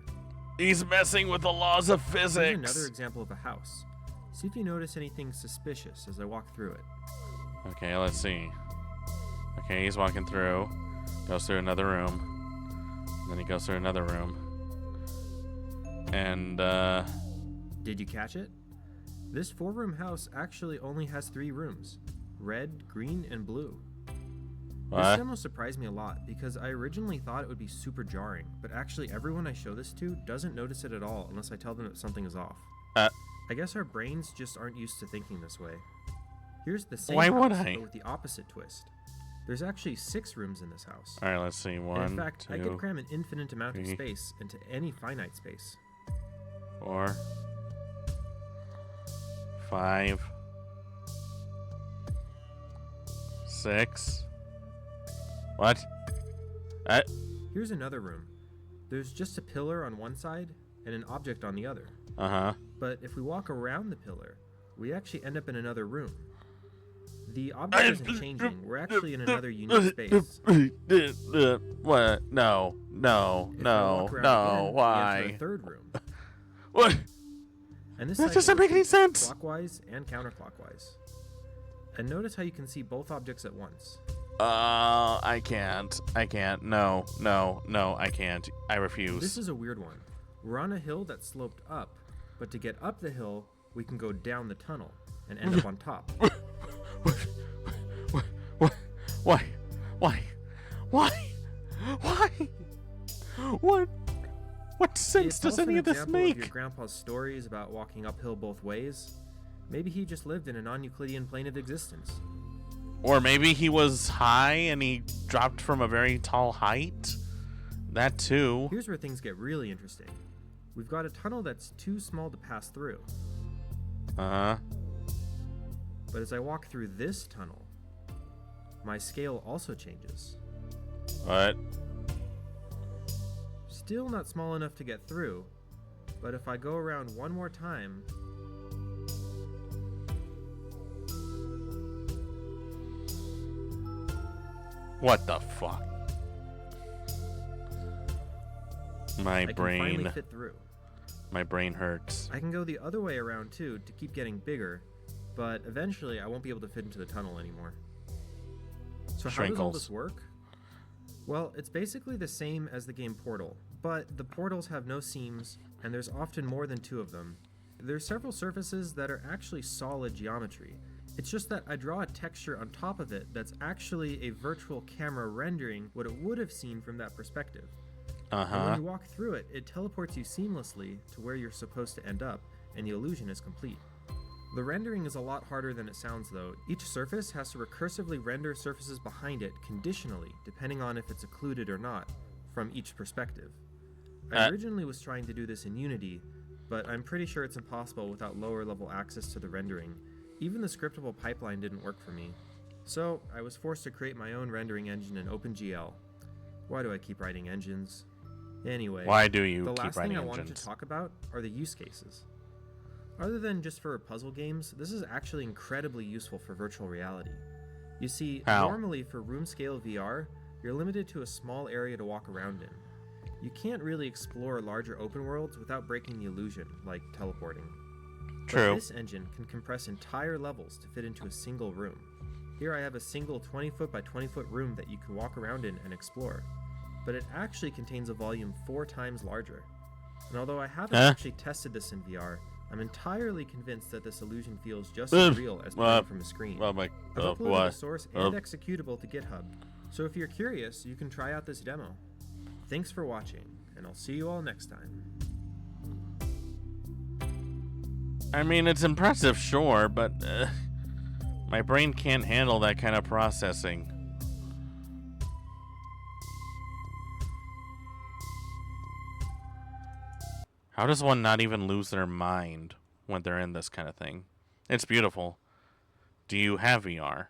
He's messing with the laws of Here's physics. another example of a house. See if you notice anything suspicious as I walk through it. Okay, let's see. Okay, he's walking through. Goes through another room. Then he goes through another room. And, Did you catch it? This 4-room house actually only has 3 rooms. Red, green, and blue. This what? demo surprised me a lot because I originally thought it would be super jarring, but actually everyone I show this to doesn't notice it at all unless I tell them that something is off. I guess our brains just aren't used to thinking this way. Here's the same Why would house, I? but with the opposite twist. There's actually 6 rooms in this house. Alright, let's see. And One, in fact, I two, could cram an infinite amount of three. space into any finite space. 4, 5, 6. What? Here's another room. There's just a pillar on one side and an object on the other. Uh-huh. But if we walk around the pillar, we actually end up in another room. The object isn't changing. We're actually in another unique space. What? No. No. If I No. walk around No. again, we Why? enter a third room. What? And this That cycle doesn't make any repeats sense. Clockwise and counterclockwise. And notice how you can see both objects at once. I can't. I can't. No. No. No, I can't. I refuse. This is a weird one. We're on a hill that sloped up, but to get up the hill, we can go down the tunnel and end up on top. Why? Why? Why? Why? What sense It's does also any an of this example of your make? grandpa's stories about walking uphill both ways. Maybe he just lived in a non-Euclidean plane of existence. Or maybe he was high and he dropped from a very tall height. That too. Here's where things get really interesting. We've got a tunnel that's too small to pass through. Uh-huh. But as I walk through this tunnel, my scale also changes. What? Still not small enough to get through, but if I go around one more time, What the fuck? My I can finally brain. fit through. My brain hurts. I can go the other way around too to keep getting bigger, but eventually I won't be able to fit into the tunnel anymore. So how does all Shrinkles. this work? Well, it's basically the same as the game Portal, but the portals have no seams, and there's often more than 2 of them. There's several surfaces that are actually solid geometry. It's just that I draw a texture on top of it that's actually a virtual camera rendering what it would have seen from that perspective. And when Uh-huh. you walk through it, it teleports you seamlessly to where you're supposed to end up, and the illusion is complete. The rendering is a lot harder than it sounds though. Each surface has to recursively render surfaces behind it conditionally, depending on if it's occluded or not, from each perspective. I originally was trying to do this in Unity, but I'm pretty sure it's impossible without lower level access to the rendering. Even the scriptable pipeline didn't work for me. So I was forced to create my own rendering engine in OpenGL. Why do I keep writing engines? Anyway, Why do you the keep last writing thing I wanted engines? to talk about are the use cases. Other than just for puzzle games, this is actually incredibly useful for virtual reality. You see, How? normally for room scale VR, you're limited to a small area to walk around in. You can't really explore larger open worlds without breaking the illusion, like teleporting. True. But this engine can compress entire levels to fit into a single room. Here I have a single 20 foot by 20 foot room that you can walk around in and explore, but it actually contains a volume 4 times larger. And although I haven't actually tested this in VR, I'm entirely convinced that this illusion feels just as real as playing from a screen. I've uploaded the source and executable to GitHub, so if you're curious, you can try out this demo. Thanks for watching, and I'll see you all next time. I mean, it's impressive, sure, but my brain can't handle that kind of processing. How does one not even lose their mind when they're in this kind of thing? It's beautiful. Do you have VR?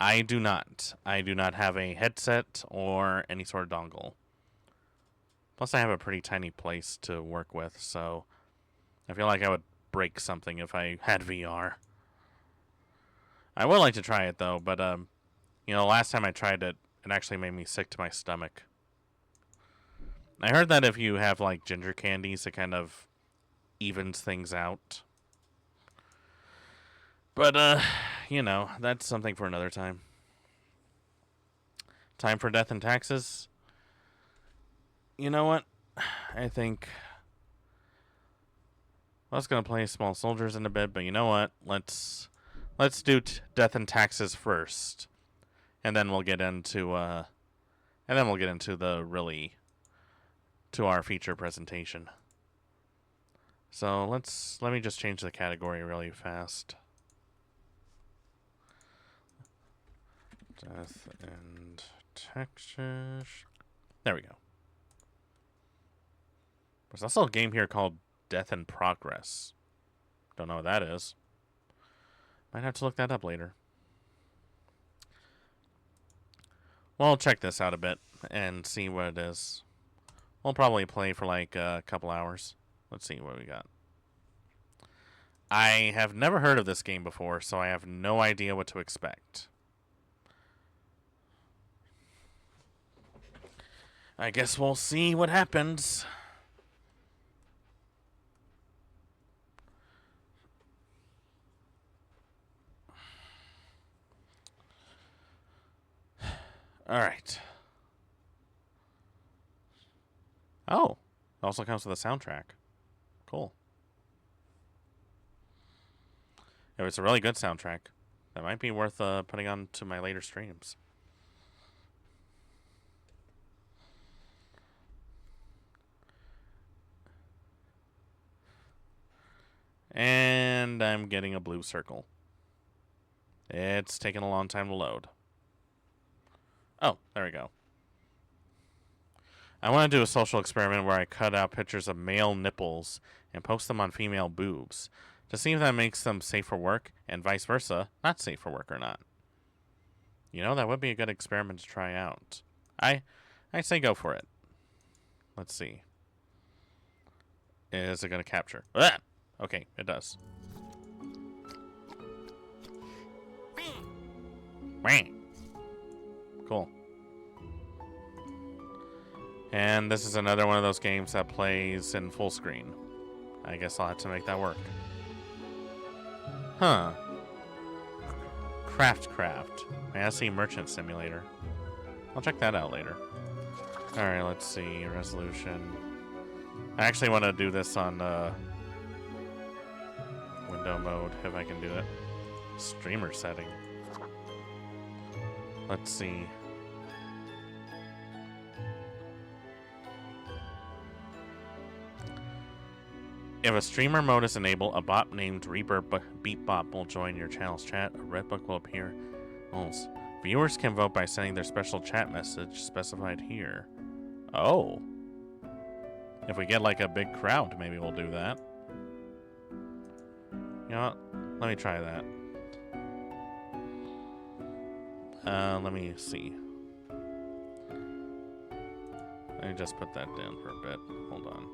I do not. I do not have a headset or any sort of dongle. Plus, I have a pretty tiny place to work with, so I feel like I would break something if I had VR. I would like to try it, though, but, last time I tried it, it actually made me sick to my stomach. I heard that if you have, like, ginger candies, it kind of evens things out. But, that's something for another time. Time for Death and Taxes. You know what? I think I was going to play Small Soldiers in a bit, but you know what? Let's do Death and Taxes first. And then we'll get into to our feature presentation. So let me just change the category really fast. Death and Taxes. There we go. There's also a game here called Death in Progress. Don't know what that is. Might have to look that up later. Well, I'll check this out a bit and see what it is. We'll probably play for like a couple hours. Let's see what we got. I have never heard of this game before, so I have no idea what to expect. I guess we'll see what happens. All right. Oh, it also comes with a soundtrack. Cool. If it's a really good soundtrack, that might be worth putting on to my later streams. And I'm getting a blue circle. It's taking a long time to load. Oh, there we go. I want to do a social experiment where I cut out pictures of male nipples and post them on female boobs to see if that makes them safe for work and vice versa, not safe for work or not. That would be a good experiment to try out. I say go for it. Let's see. Is it going to capture? Ah! Okay, it does. Cool. And this is another one of those games that plays in full screen. I guess I'll have to make that work. Huh. Craft. Fantasy Merchant Simulator. I'll check that out later. Alright, let's see. Resolution. I actually want to do this on window mode, if I can do it. Streamer setting. Let's see. If a streamer mode is enabled, a bot named Reaper Beatbot will join your channel's chat. A red book will appear. Viewers can vote by sending their special chat message specified here. Oh. If we get like a big crowd, maybe we'll do that. You know what? Let me try that. Let me see. Let me just put that down for a bit. Hold on.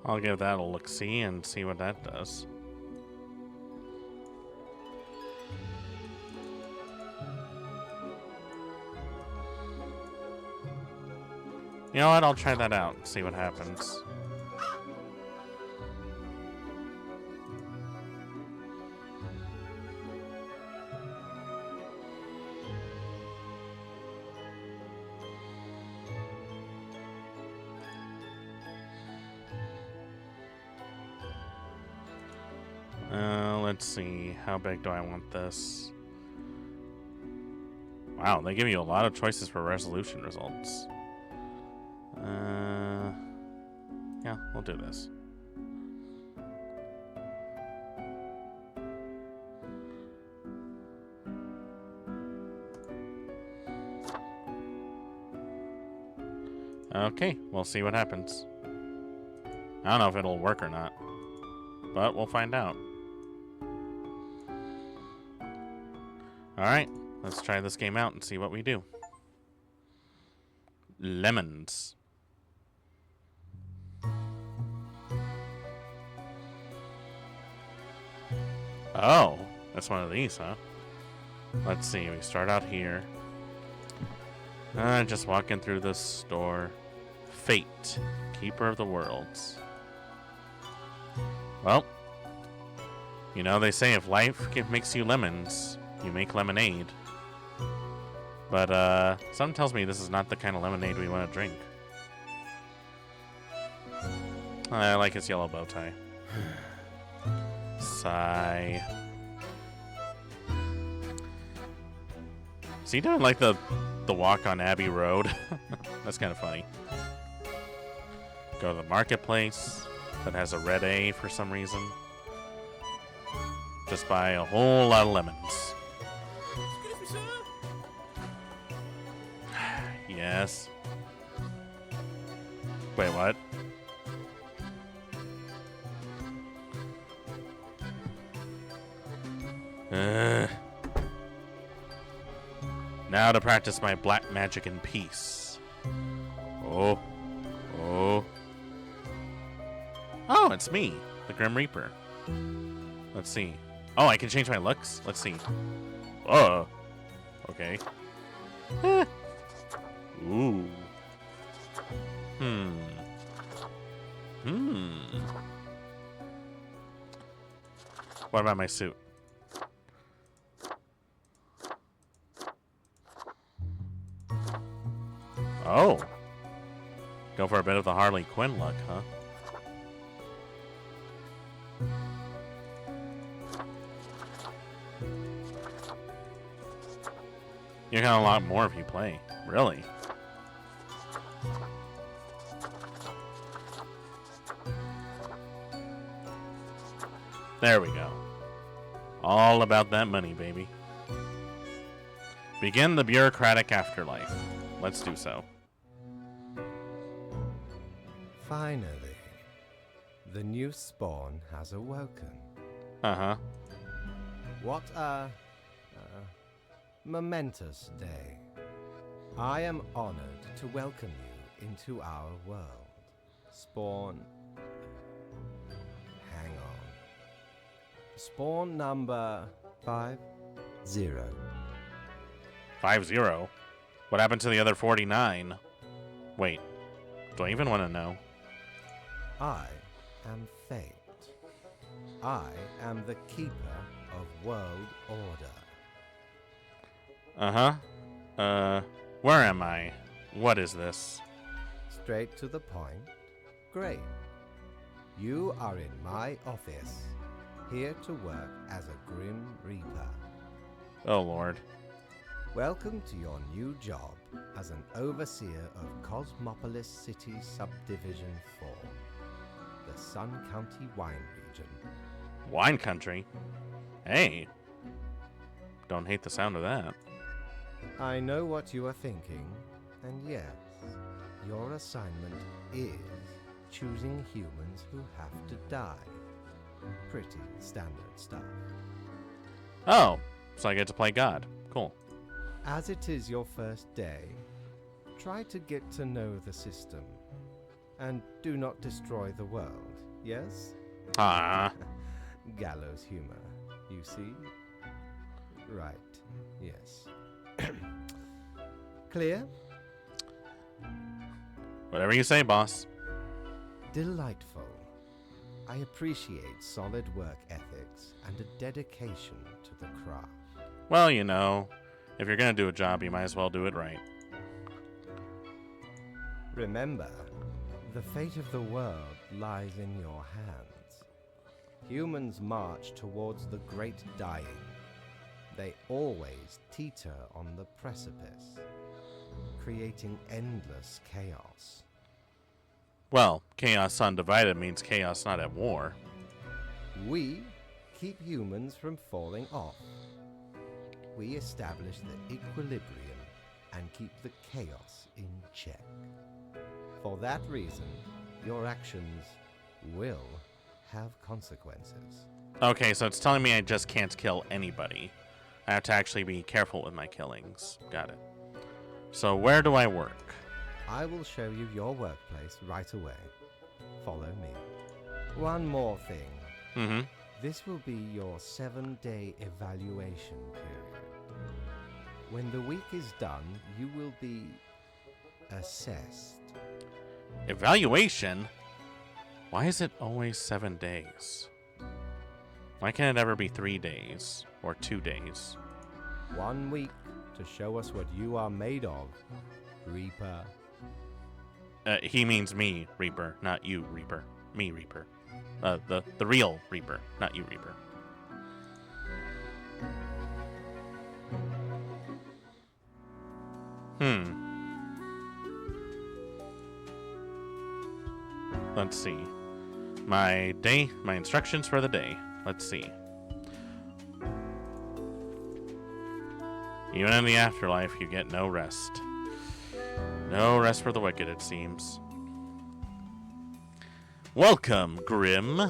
I'll give that a look-see and see what that does. You know what? I'll try that out and see what happens. Let's see. How big do I want this? Wow, they give you a lot of choices for resolution results. Yeah, we'll do this. Okay, we'll see what happens. I don't know if it'll work or not, but we'll find out. Alright, let's try this game out and see what we do. Lemons. Oh, that's one of these, huh? Let's see, we start out here. Just walking through this store. Fate, Keeper of the Worlds. Well, you know, they say if life makes you lemons, you make lemonade. But, something tells me this is not the kind of lemonade we want to drink. I like his yellow bow tie. Sigh. Is he doing like the walk on Abbey Road? That's kind of funny. Go to the marketplace that has a red A for some reason. Just buy a whole lot of lemons. Excuse me, sir. Yes. Wait, what? Now to practice my black magic in peace. Oh. Oh. Oh, it's me, the Grim Reaper. Let's see. Oh, I can change my looks? Let's see. Oh. Okay. Ooh. What about my suit? Oh. Go for a bit of the Harley Quinn look, huh? You got a lot more if you play. Really? There we go. All about that money, baby. Begin the bureaucratic afterlife. Let's do so. Finally, the new spawn has awoken. Uh-huh. What a momentous day. I am honored to welcome you into our world. Spawn... Hang on. Spawn number 50. 50? What happened to the other 49? Wait, do I even want to know? I am Fate. I am the keeper of world order. Uh-huh. Where am I? What is this? Straight to the point. Great. You are in my office, here to work as a Grim Reaper. Oh, Lord. Welcome to your new job as an overseer of Cosmopolis City Subdivision 4, the Sun County Wine Region. Wine country? Hey. Don't hate the sound of that. I know what you are thinking, and yes, your assignment is choosing humans who have to die. Pretty standard stuff. Oh, so I get to play God. Cool. As it is your first day, try to get to know the system, and do not destroy the world. yes? Ah. Gallows humor, you see? Right, yes. Clear? Whatever you say, boss. Delightful. I appreciate solid work ethics and a dedication to the craft. Well, you know, if you're gonna do a job, you might as well do it right. Remember, the fate of the world lies in your hands. Humans march towards the great dying. They always teeter on the precipice, creating endless chaos. Well, chaos undivided means chaos not at war. We keep humans from falling off. We establish the equilibrium and keep the chaos in check. For that reason, your actions will have consequences. Okay, so it's telling me I just can't kill anybody. I have to actually be careful with my killings. Got it. So where do I work? I will show you your workplace right away. Follow me. One more thing. Mm-hmm. This will be your 7-day evaluation period. When the week is done, you will be assessed. Evaluation? Why is it always 7 days? Why can't it ever be 3 days? Or 2 days? 1 week to show us what you are made of, Reaper. He means me, Reaper, not you, Reaper. Me, Reaper. The real Reaper, not you, Reaper. Let's see. My instructions for the day. Let's see. Even in the afterlife, you get no rest. No rest for the wicked, it seems. Welcome, Grim.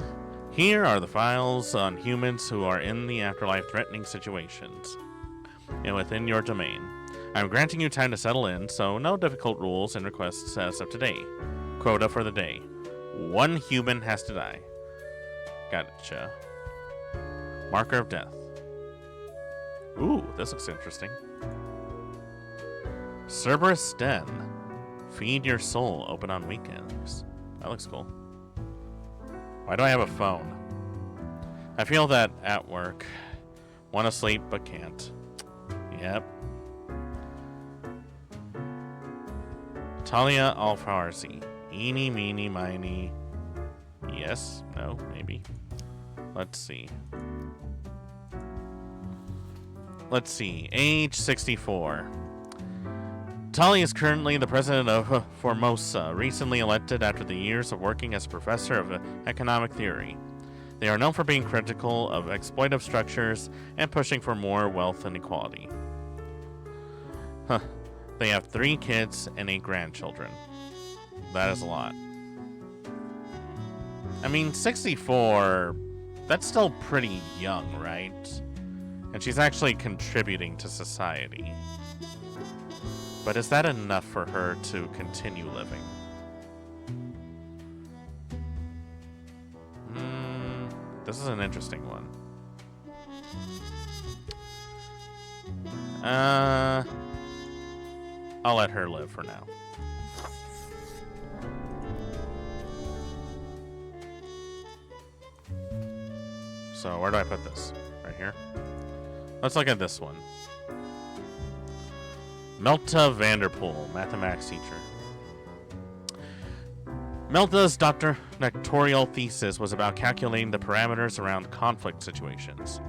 Here are the files on humans who are in the afterlife threatening situations and within your domain. I'm granting you time to settle in, so no difficult rules and requests as of today. Quota for the day. 1 human has to die. Gotcha. Marker of death. Ooh, this looks interesting. Cerberus Den. Feed your soul, open on weekends. That looks cool. Why do I have a phone? I feel that at work. Want to sleep, but can't. Yep. Talia Alfarsi. Eeny, meeny, miny. Yes? No? Maybe? Let's see. Let's see. Age 64. Talia is currently the president of Formosa, recently elected after the years of working as professor of economic theory. They are known for being critical of exploitive structures and pushing for more wealth and equality. Huh. They have 3 kids and 8 grandchildren. That is a lot. I mean, 64, that's still pretty young, right? And she's actually contributing to society. But is that enough for her to continue living? This is an interesting one. I'll let her live for now. So where do I put this? Right here? Let's look at this one. Melta Vanderpool, mathematics teacher. Melta's doctoral thesis was about calculating the parameters around conflict situations.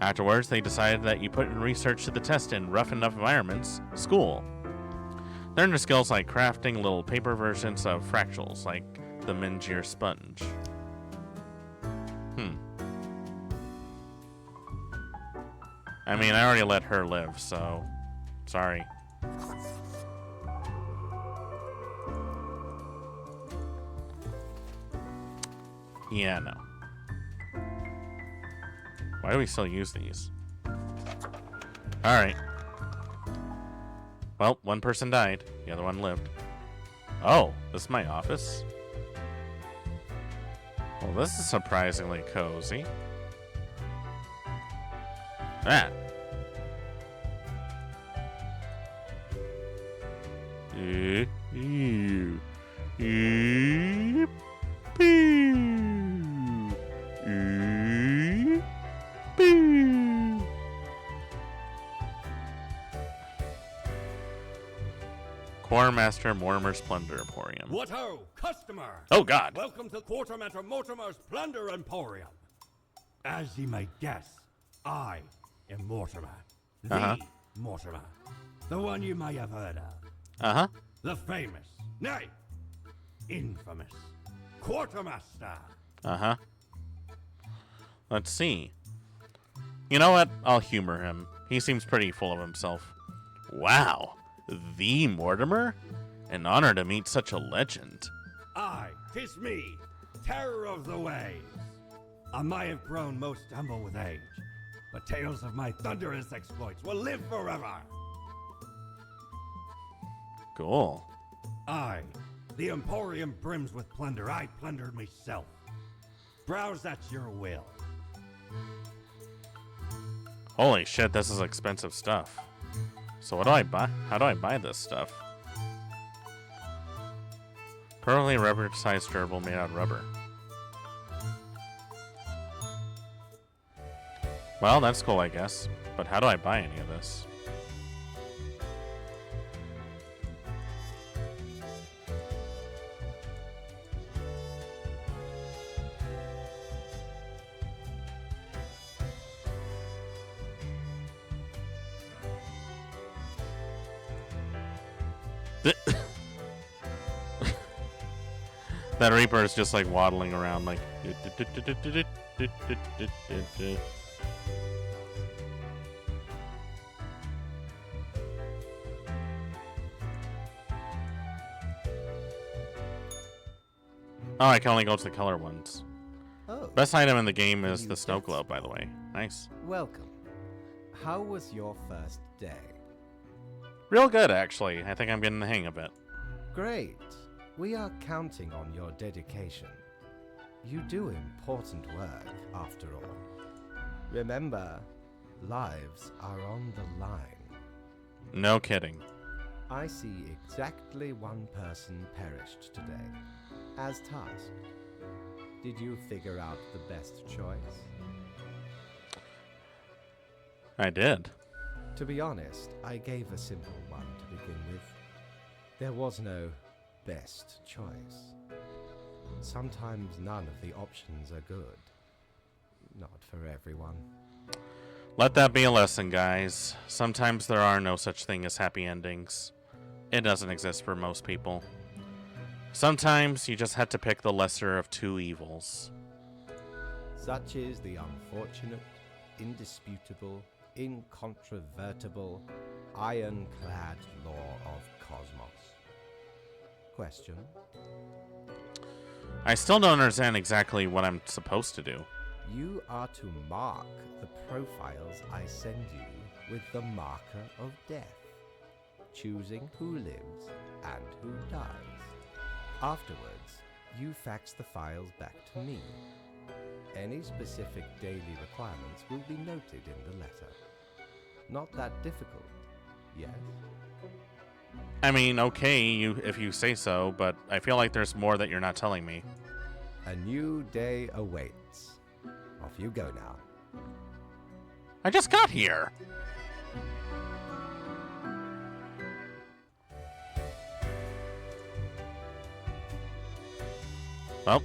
Afterwards, they decided that you put in research to the test in rough enough environments, school. Learn the skills like crafting little paper versions of fractals, like the Mengier sponge. I mean, I already let her live, so... Sorry. Yeah, no. Why do we still use these? Alright. Well, one person died. The other one lived. Oh, this is my office? Well, this is surprisingly cozy. Ah. Quartermaster Mortimer's Plunder Emporium. What ho, customer! Oh God! Welcome to Quartermaster Mortimer's Plunder Emporium. As ye may guess, I am Mortimer. The Mortimer. The one you may have heard of. The famous, nay, infamous Quartermaster. Let's see. You know what? I'll humor him. He seems pretty full of himself. Wow. The Mortimer? An honor to meet such a legend. Aye, 'tis me, terror of the waves. I may have grown most humble with age, but tales of my thunderous exploits will live forever. Cool. Aye, the Emporium brims with plunder. I plundered myself. Browse at your will. Holy shit, this is expensive stuff. So what do I buy? How do I buy this stuff? Perfectly rubber-sized durable made out of rubber. Well, that's cool, I guess. But how do I buy any of this? That Reaper is just like waddling around like Oh, I can only go to the color ones. Oh. Best item in the game is the snow globe, by the way. Nice. Welcome. How was your first day? Real good, actually. I think I'm getting the hang of it. Great. We are counting on your dedication. You do important work, after all. Remember, lives are on the line. No kidding. I see exactly one person perished today, as tasked. Did you figure out the best choice? I did. To be honest, I gave a simple one to begin with. There was no best choice. Sometimes none of the options are good. Not for everyone. Let that be a lesson, guys. Sometimes there are no such thing as happy endings. It doesn't exist for most people. Sometimes you just have to pick the lesser of two evils. Such is the unfortunate, indisputable, incontrovertible, ironclad law of cosmos. Question? I still don't understand exactly what I'm supposed to do. You are to mark the profiles I send you with the marker of death, choosing who lives and who dies. Afterwards, you fax the files back to me. Any specific daily requirements will be noted in the letter. Not that difficult, yes? I mean, okay, if you say so, but I feel like there's more that you're not telling me. A new day awaits. Off you go now. I just got here! Well,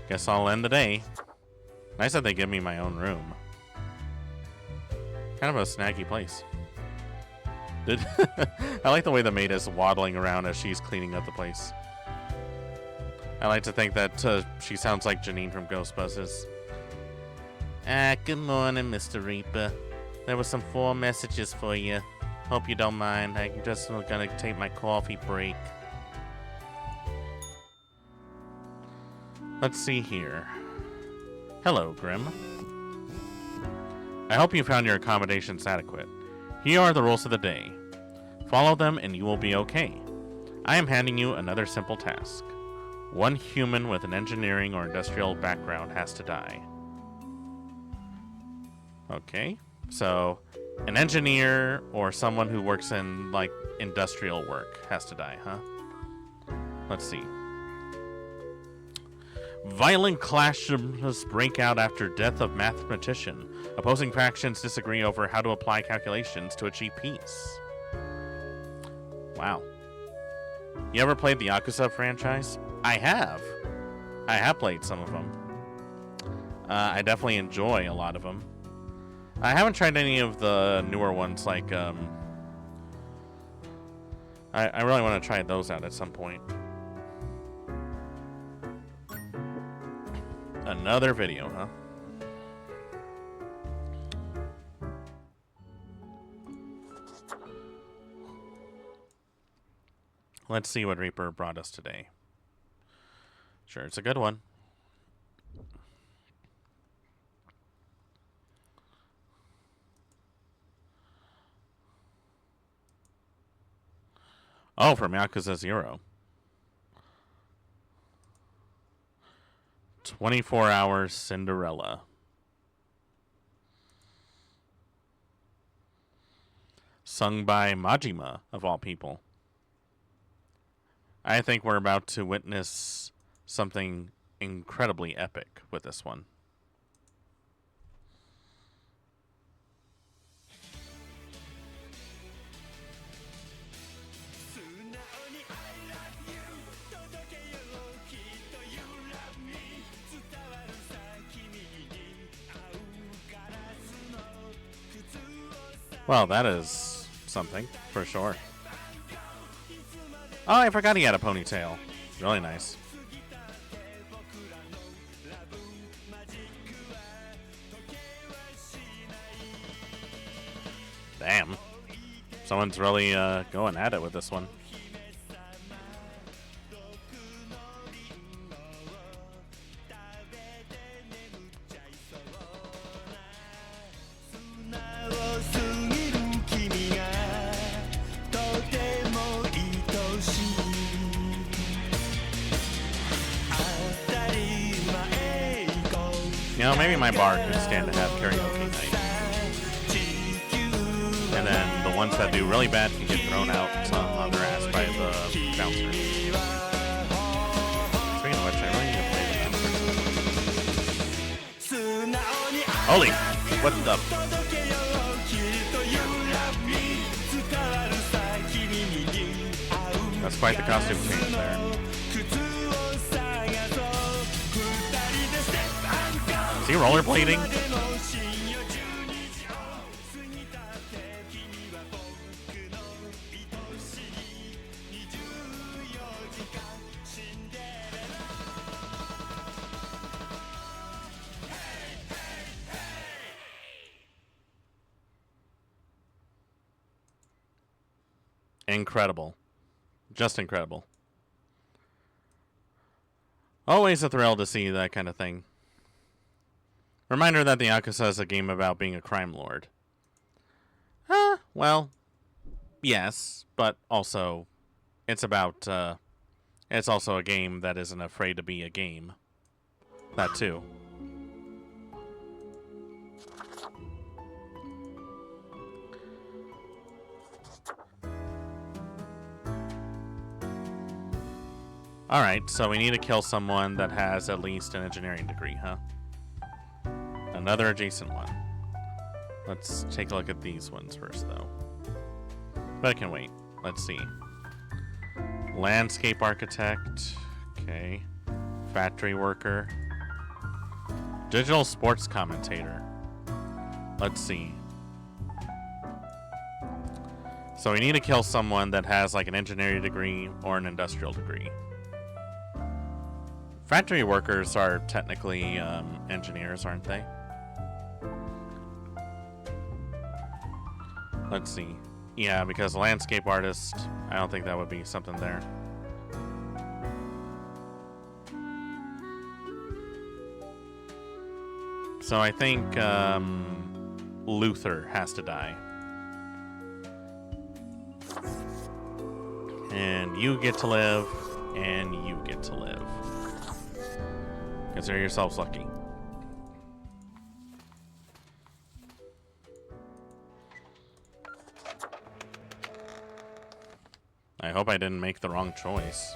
guess I'll end the day. Nice that they give me my own room. Kind of a snaggy place. I like the way the maid is waddling around as she's cleaning up the place. I like to think that she sounds like Janine from Ghostbusters. Good morning, Mr. Reaper. There were some 4 messages for you. Hope you don't mind. I'm just gonna take my coffee break. Let's see here. Hello, Grim. I hope you found your accommodations adequate. Here are the rules of the day. Follow them and you will be okay. I am handing you another simple task. One human with an engineering or industrial background has to die. Okay, so an engineer or someone who works in, like, industrial work has to die, huh? Let's see. Violent clashes break out after death of mathematician. Opposing factions disagree over how to apply calculations to achieve peace. Wow. You ever played the Yakuza franchise? I have. I have played some of them. I definitely enjoy a lot of them. I haven't tried any of the newer ones, like, I really want to try those out at some point. Another video, huh? Let's see what Reaper brought us today. Sure, it's a good one. Oh, from Yakuza 0. 24 Hours Cinderella. Sung by Majima, of all people. I think we're about to witness something incredibly epic with this one. Well, that is something, for sure. Oh, I forgot he had a ponytail. Really nice. Damn. Someone's really going at it with this one. You know, maybe my bar could stand to have karaoke night. And then the ones that do really bad can get thrown out on their ass by the bouncer. Speaking of which, I really need to play the bouncer. Holy! What the? That's quite the costume change there. Is he rollerblading? Incredible. Just incredible. Always a thrill to see that kind of thing. Reminder that the Yakuza is a game about being a crime lord. Well, yes, but also it's about, it's also a game that isn't afraid to be a game. That too. Alright, so we need to kill someone that has at least an engineering degree, huh? Another adjacent one. Let's take a look at these ones first, though. But I can wait. Let's see. Landscape architect. Okay. Factory worker. Digital sports commentator. Let's see. So we need to kill someone that has like an engineering degree or an industrial degree. Factory workers are technically engineers, aren't they? Let's see. Yeah, because landscape artist, I don't think that would be something there. So I think Luther has to die. And you get to live, and you get to live. Consider yourselves lucky. I hope I didn't make the wrong choice.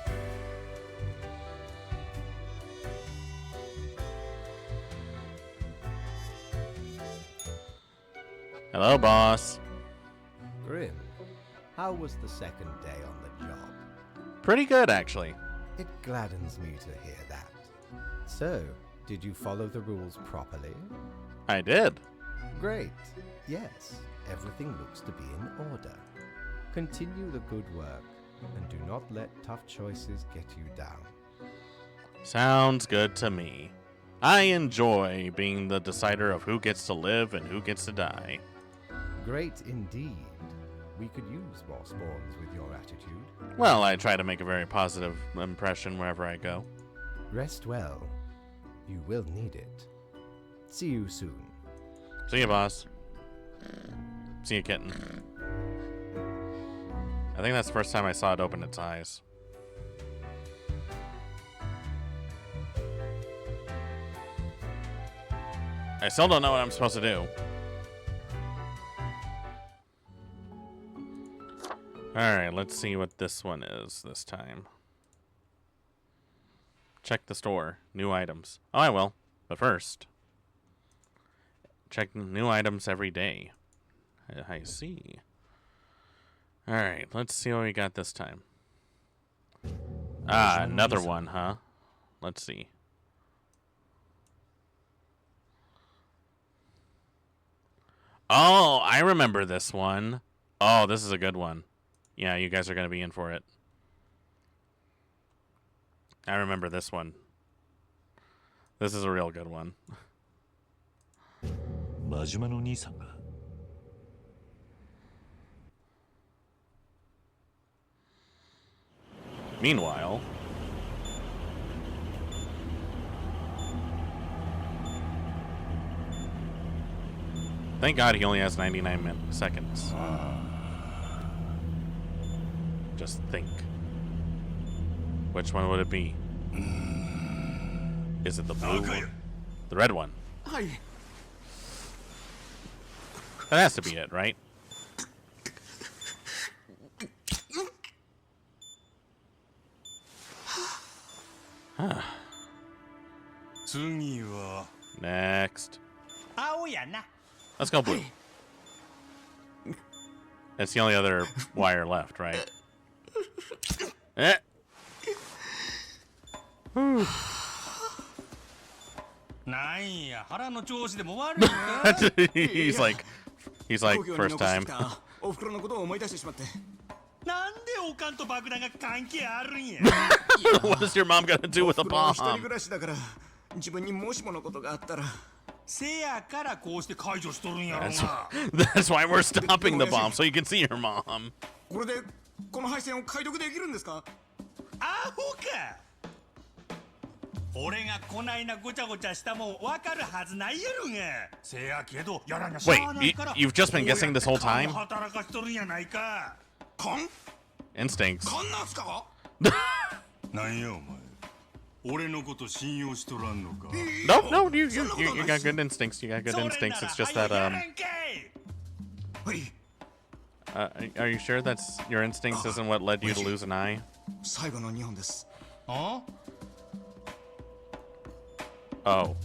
Hello, boss. Grim, how was the second day on the job? Pretty good, actually. It gladdens me to hear that. So, did you follow the rules properly? I did. Great. Yes, everything looks to be in order. Continue the good work, and do not let tough choices get you down. Sounds good to me. I enjoy being the decider of who gets to live and who gets to die. Great indeed. We could use more spawns with your attitude. Well, I try to make a very positive impression wherever I go. Rest well. You will need it. See you soon. See you, boss. See you, kitten. I think that's the first time I saw it open its eyes. I still don't know what I'm supposed to do. Alright, let's see what this one is this time. Check the store. New items. Oh, I will. But first, check new items every day. I see. Alright, let's see what we got this time. Ah, another one, huh? Let's see. Oh, I remember this one. Oh, this is a good one. Yeah, you guys are going to be in for it. I remember this one. This is a real good one. Meanwhile, thank God he only has 99 seconds. Just think. Which one would it be? Is it the blue one? The red one? That has to be it, right? Next. Let's go blue. That's the only other wire left, right? Eh. he's like first time. What is your mom gonna do with a bomb? That's why we're stopping the bomb, so you can see your mom. Wait, you've just been guessing this whole time? Instincts. No, you got good instincts. You got good instincts. It's just that are you sure that's your instincts isn't what led you to lose an eye? Oh.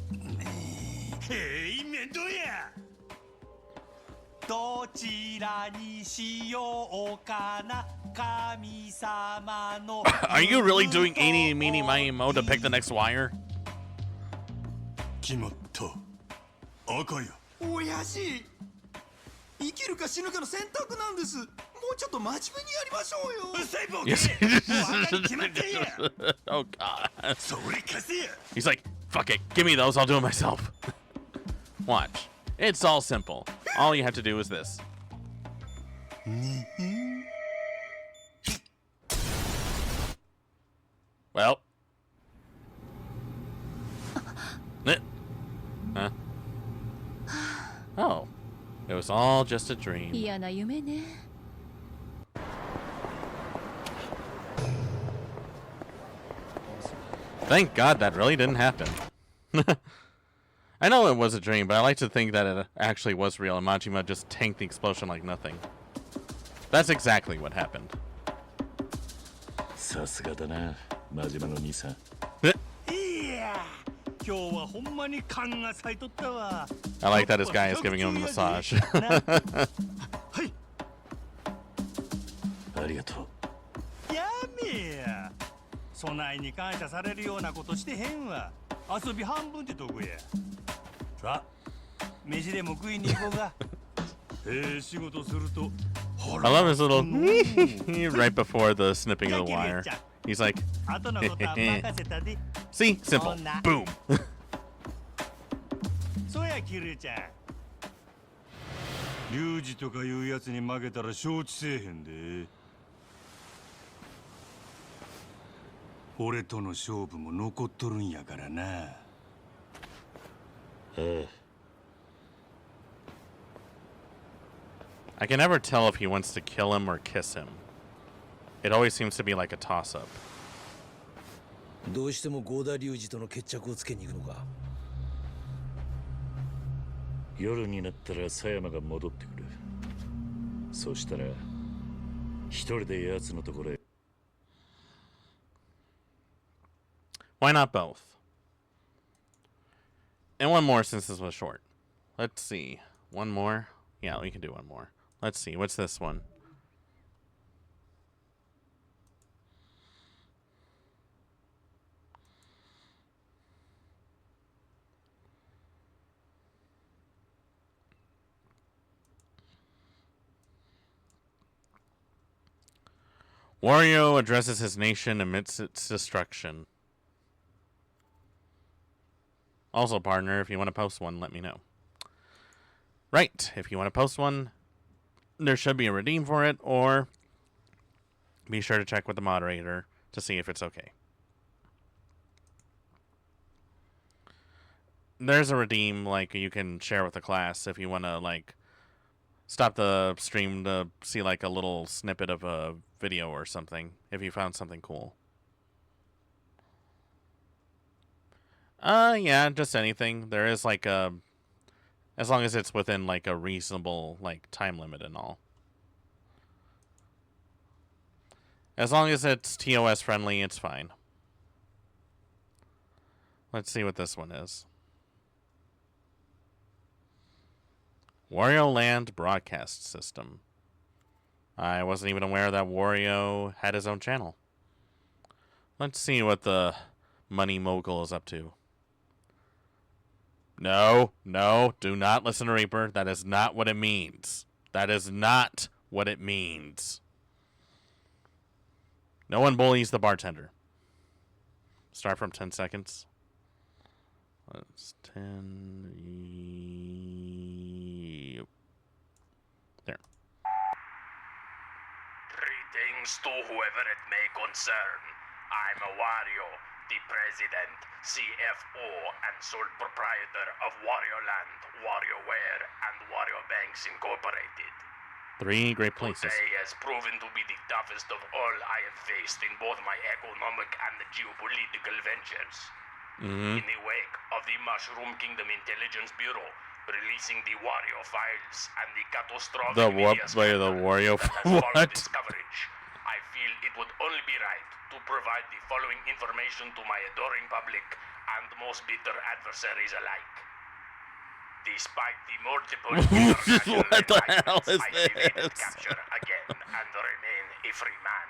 Are you really doing eeny, meeny, miny, mo to pick the next wire? Oh God. He's like, fuck it, give me those, I'll do it myself. Watch. It's all simple. All you have to do is this. Well. Huh? Oh. It was all just a dream. Thank God that really didn't happen. I know it was a dream, but I like to think that it actually was real and Majima just tanked the explosion like nothing. That's exactly what happened. I like that his guy is giving him a massage. 備えに感謝されるようなことしてへんわ。遊び半分ってとこや。さあ、飯でも食いに行こうが。仕事すると。I love his little right before the snipping of the wire. He's like, see, simple, boom. そうや、キルちゃん。リュウジとかいうやつに負けたら承知せえへんで。俺との勝負も残っとるんやからな。I can never tell if he wants to kill him or kiss him. It always seems to be like a toss-up. どうしてもゴーダ龍二との決着をつけに行くのか。夜になったら佐山が戻ってくる。そしたら一人で奴のところへ。Why not both? And one more since this was short. Let's see. One more? Yeah, we can do one more. Let's see. What's this one? Wario addresses his nation amidst its destruction. Also, partner, if you want to post one, let me know. Right, if you want to post one, there should be a redeem for it, or be sure to check with the moderator to see if it's okay. There's a redeem, like, you can share with the class if you want to, like, stop the stream to see, like, a little snippet of a video or something, if you found something cool. Yeah, just anything. There is, like, as long as it's within, like, a reasonable, like, time limit and all. As long as it's TOS friendly, it's fine. Let's see what this one is. Wario Land Broadcast System. I wasn't even aware that Wario had his own channel. Let's see what the money mogul is up to. No, do not listen to Reaper. That is not what it means. That is not what it means. No one bullies the bartender. Start from 10 seconds. That's 10. There. Greetings to whoever it may concern. I'm a Wario, the president, CFO, and sole proprietor of Wario Land, WarioWare, and Wario Banks Incorporated. 3 great places. Today has proven to be the toughest of all I have faced in both my economic and geopolitical ventures. In the wake of the Mushroom Kingdom Intelligence Bureau releasing the Wario files and the catastrophic The Wario what? This coverage, I feel it would only be right to provide the following information to my adoring public and most bitter adversaries alike. Despite the multiple what the hell is I evaded this? capture again and remain a free man.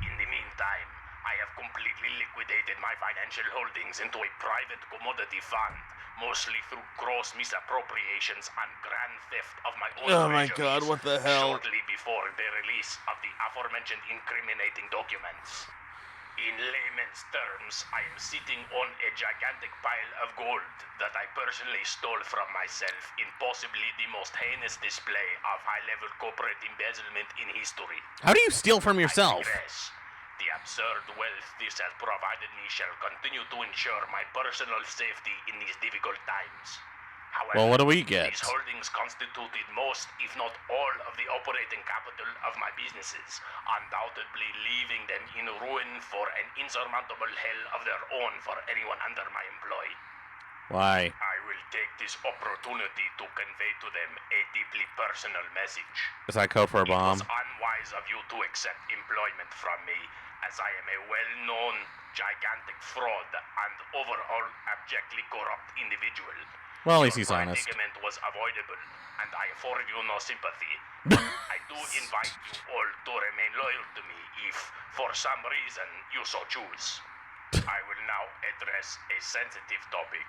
In the meantime, I have completely liquidated my financial holdings into a private commodity fund, mostly through gross misappropriations and grand theft of my own Oh my treasuries, God, what the hell? shortly before the release of the aforementioned incriminating documents. In layman's terms, I am sitting on a gigantic pile of gold that I personally stole from myself in possibly the most heinous display of high-level corporate embezzlement in history. How do you steal from yourself? I digress. The absurd wealth this has provided me shall continue to ensure my personal safety in these difficult times. However, Well, what do we get? these holdings constituted most, if not all, of the operating capital of my businesses, undoubtedly leaving them in ruin for an insurmountable hell of their own for anyone under my employ. Why? I will take this opportunity to convey to them a deeply personal message. Is that code for a bomb? It was unwise of you to accept employment from me, as I am a well-known, gigantic fraud and overall abjectly corrupt individual. Well, at least Your he's honest. predicament was avoidable, and I afford you no sympathy. I do invite you all to remain loyal to me if, for some reason, you so choose. I will now address a sensitive topic.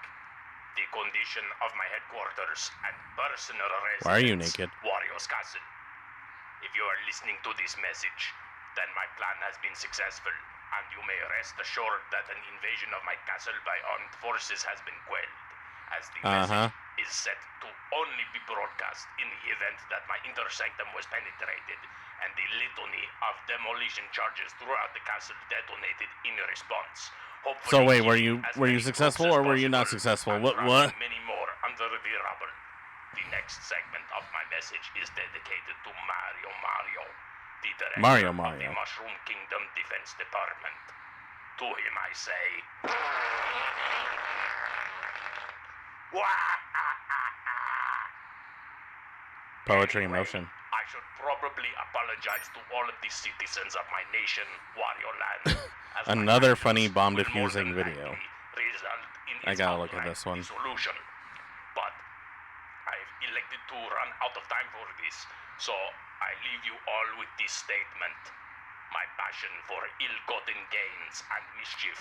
The condition of my headquarters and personal residence, Why are you naked? Wario's Castle. If you are listening to this message, then my plan has been successful, and you may rest assured that an invasion of my castle by armed forces has been quelled, as the message is set to only be broadcast in the event that my inner sanctum was penetrated, and the litany of demolition charges throughout the castle detonated in response. Hopefully, So wait, were killing you as many successful troops or as were you not possible successful? and What? drowning many more under the rubble. The next segment of my message is dedicated to Mario, the director Mario. of the Mushroom Kingdom Defense Department. To him I say, Poetry in motion. I should probably apologize to all of the citizens of my nation, Wario Land. as my Another actions funny bomb will more diffusing than video. likely result in I its gotta look at outright this one. dissolution. But I've elected to run out of time for this, so I leave you all with this statement. My passion for ill-gotten gains and mischief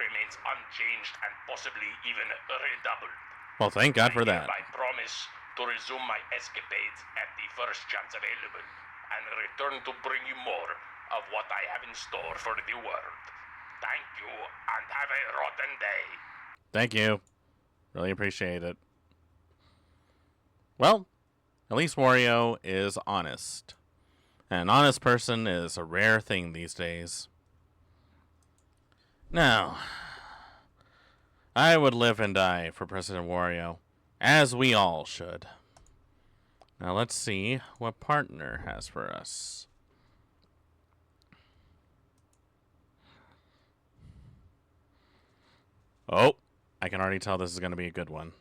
remains unchanged and possibly even redoubled. Well, thank God for that. I promise to resume my escapades at the first chance available and return to bring you more of what I have in store for the world. Thank you and have a rotten day. Thank you. Really appreciate it. Well, at least Wario is honest. An honest person is a rare thing these days. Now, I would live and die for President Wario, as we all should. Now let's see what partner has for us. Oh, I can already tell this is going to be a good one.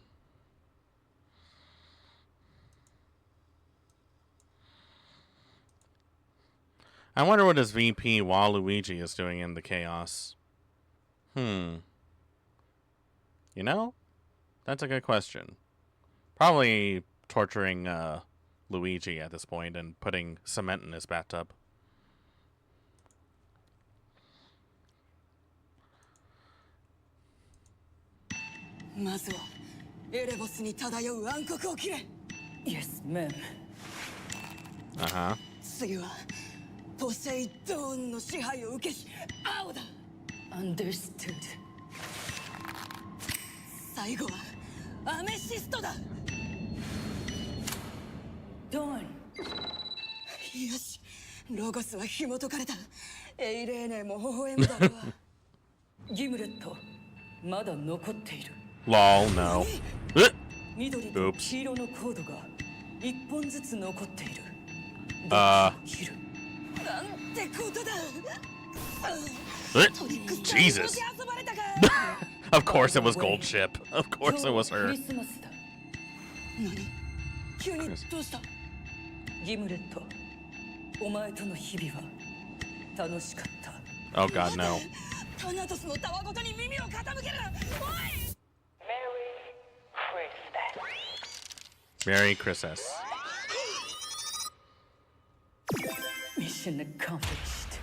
I wonder what his VP Waluigi is doing in the chaos. You know? That's a good question. Probably torturing Luigi at this point and putting cement in his bathtub. Yes, ma'am. Uh-huh. 次はポセイドーンの支配を受けし青だ Understood 最後はアメシストだドーンよしロゴスは紐解かれたエイレーネも微笑むだろうギムレットまだ残っている Lol, no. 緑と黄色のコードが一本ずつ残っている Jesus. Of course it was Gold Ship. Of course it was her. 急にどうしたギムレットお前との日々は楽しかった Oh god, no. タナトスのたわごとに耳を傾けるなおい Merry Christmas. Mission accomplished.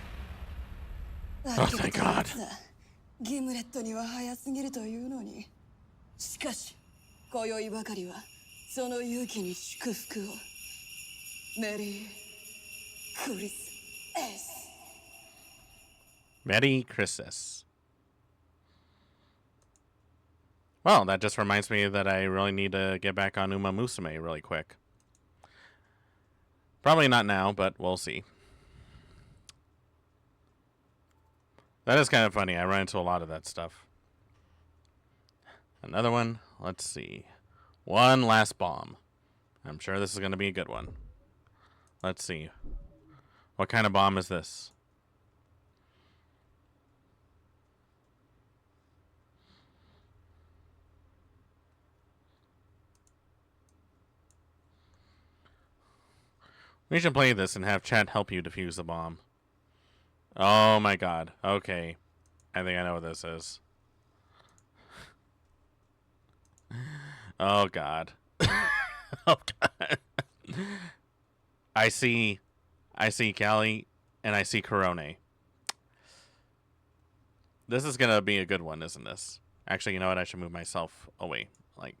Oh, thank God. ギムレットには早すぎるというのに。しかし、今宵ばかりはその勇気に祝福を。メリークリスエス。Merry Christmas. Well, that just reminds me that I really need to get back on Uma Musume really quick. Probably not now, but we'll see. That is kind of funny. I run into a lot of that stuff. Another one. Let's see. One last bomb. I'm sure this is going to be a good one. Let's see. What kind of bomb is this? We should play this and have chat help you defuse the bomb. Oh my god. Okay. I think I know what this is. Oh god. Oh god. I see Callie and I see Corone. This is gonna be a good one, isn't this? Actually, you know what? I should move myself away. Like,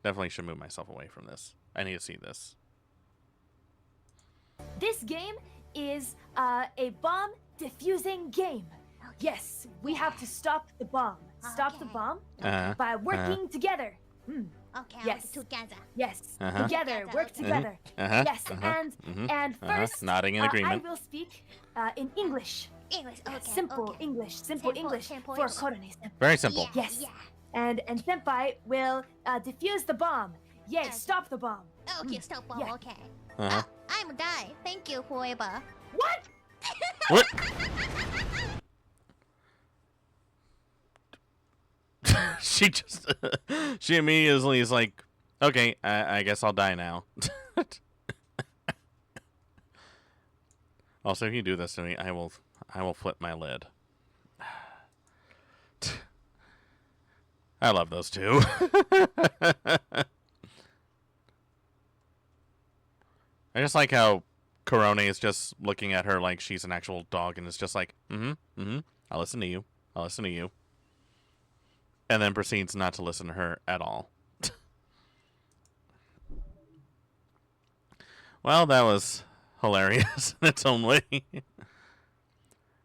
definitely should move myself away from this. I need to see this. This game is a bomb diffusing game. Yes, we have to stop the bomb. Stop the bomb by working together. Okay, yes. together. Yes, together, work together. Yes, and first, nodding in agreement. I will speak in English. English, okay. Simple English, simple English for Korone. Very simple. Yes. And Senpai will defuse the bomb. Yay, stop the bomb. Okay, stop bomb, okay. I'm die. Thank you, forever. What? What? She just she immediately is like, okay, I guess I'll die now. Also, if you do this to me, I will flip my lid. I love those two. I just like how Corone is just looking at her like she's an actual dog, and it's just like, I'll listen to you. I'll listen to you. And then proceeds not to listen to her at all. Well, that was hilarious in its own way.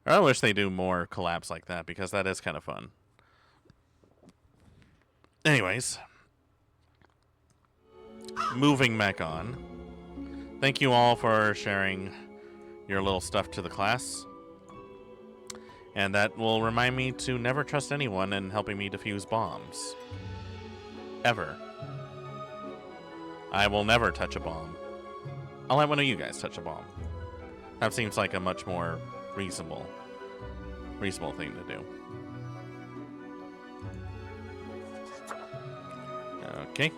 I wish they do more collabs like that, because that is kind of fun. Anyways. Moving back on. Thank you all for sharing your little stuff to the class. And that will remind me to never trust anyone in helping me defuse bombs. Ever. I will never touch a bomb. I'll let one of you guys touch a bomb. That seems like a much more reasonable thing to do. Okay.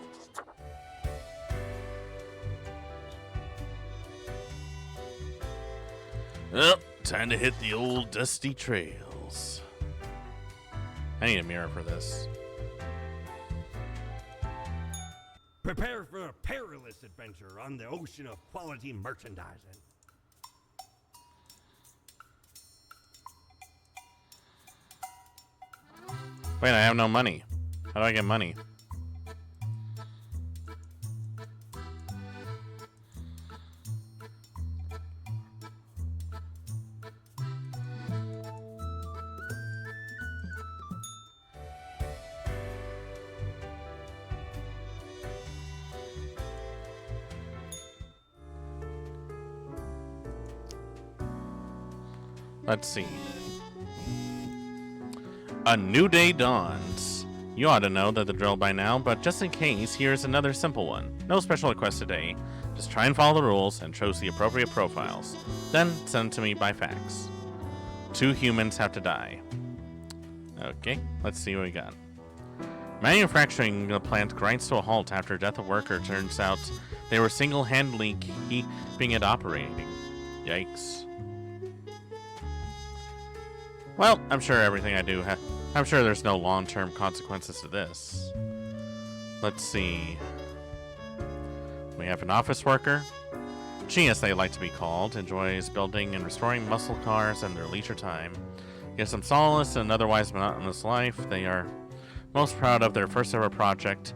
Well, time to hit the old dusty trails. I need a mirror for this. Prepare for a perilous adventure on the ocean of quality merchandising. Wait, I have no money. How do I get money? Let's see. A new day dawns. You ought to know the drill by now, but just in case, here's another simple one. No special request today. Just try and follow the rules and choose the appropriate profiles. Then send to me by fax. 2 humans have to die. Okay, let's see what we got. Manufacturing the plant grinds to a halt after a death of worker. Turns out they were single-handedly keeping it operating. Yikes. Well, I'm sure everything I do I'm sure there's no long-term consequences to this. Let's see. We have an office worker. She, as they like to be called, enjoys building and restoring muscle cars in their leisure time. Gives them solace in an otherwise monotonous life. They are most proud of their first ever project,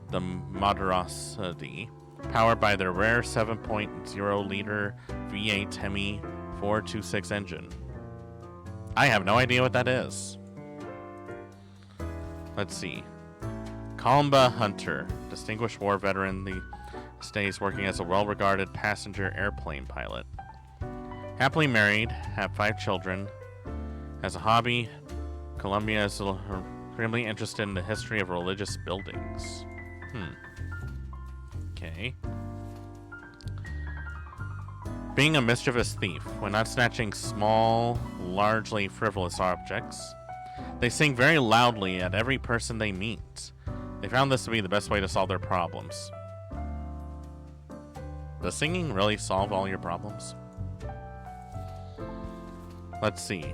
the Moderosity, powered by their rare 7.0-liter V8 Hemi 426 engine. I have no idea what that is. Let's see. Kalmba Hunter, distinguished war veteran, stays working as a well-regarded passenger airplane pilot. Happily married, have 5 children. As a hobby, Colombia is her extremely interested in the history of religious buildings. Okay. Being a mischievous thief, when not snatching small, largely frivolous objects, they sing very loudly at every person they meet. They found this to be the best way to solve their problems. Does singing really solve all your problems? Let's see.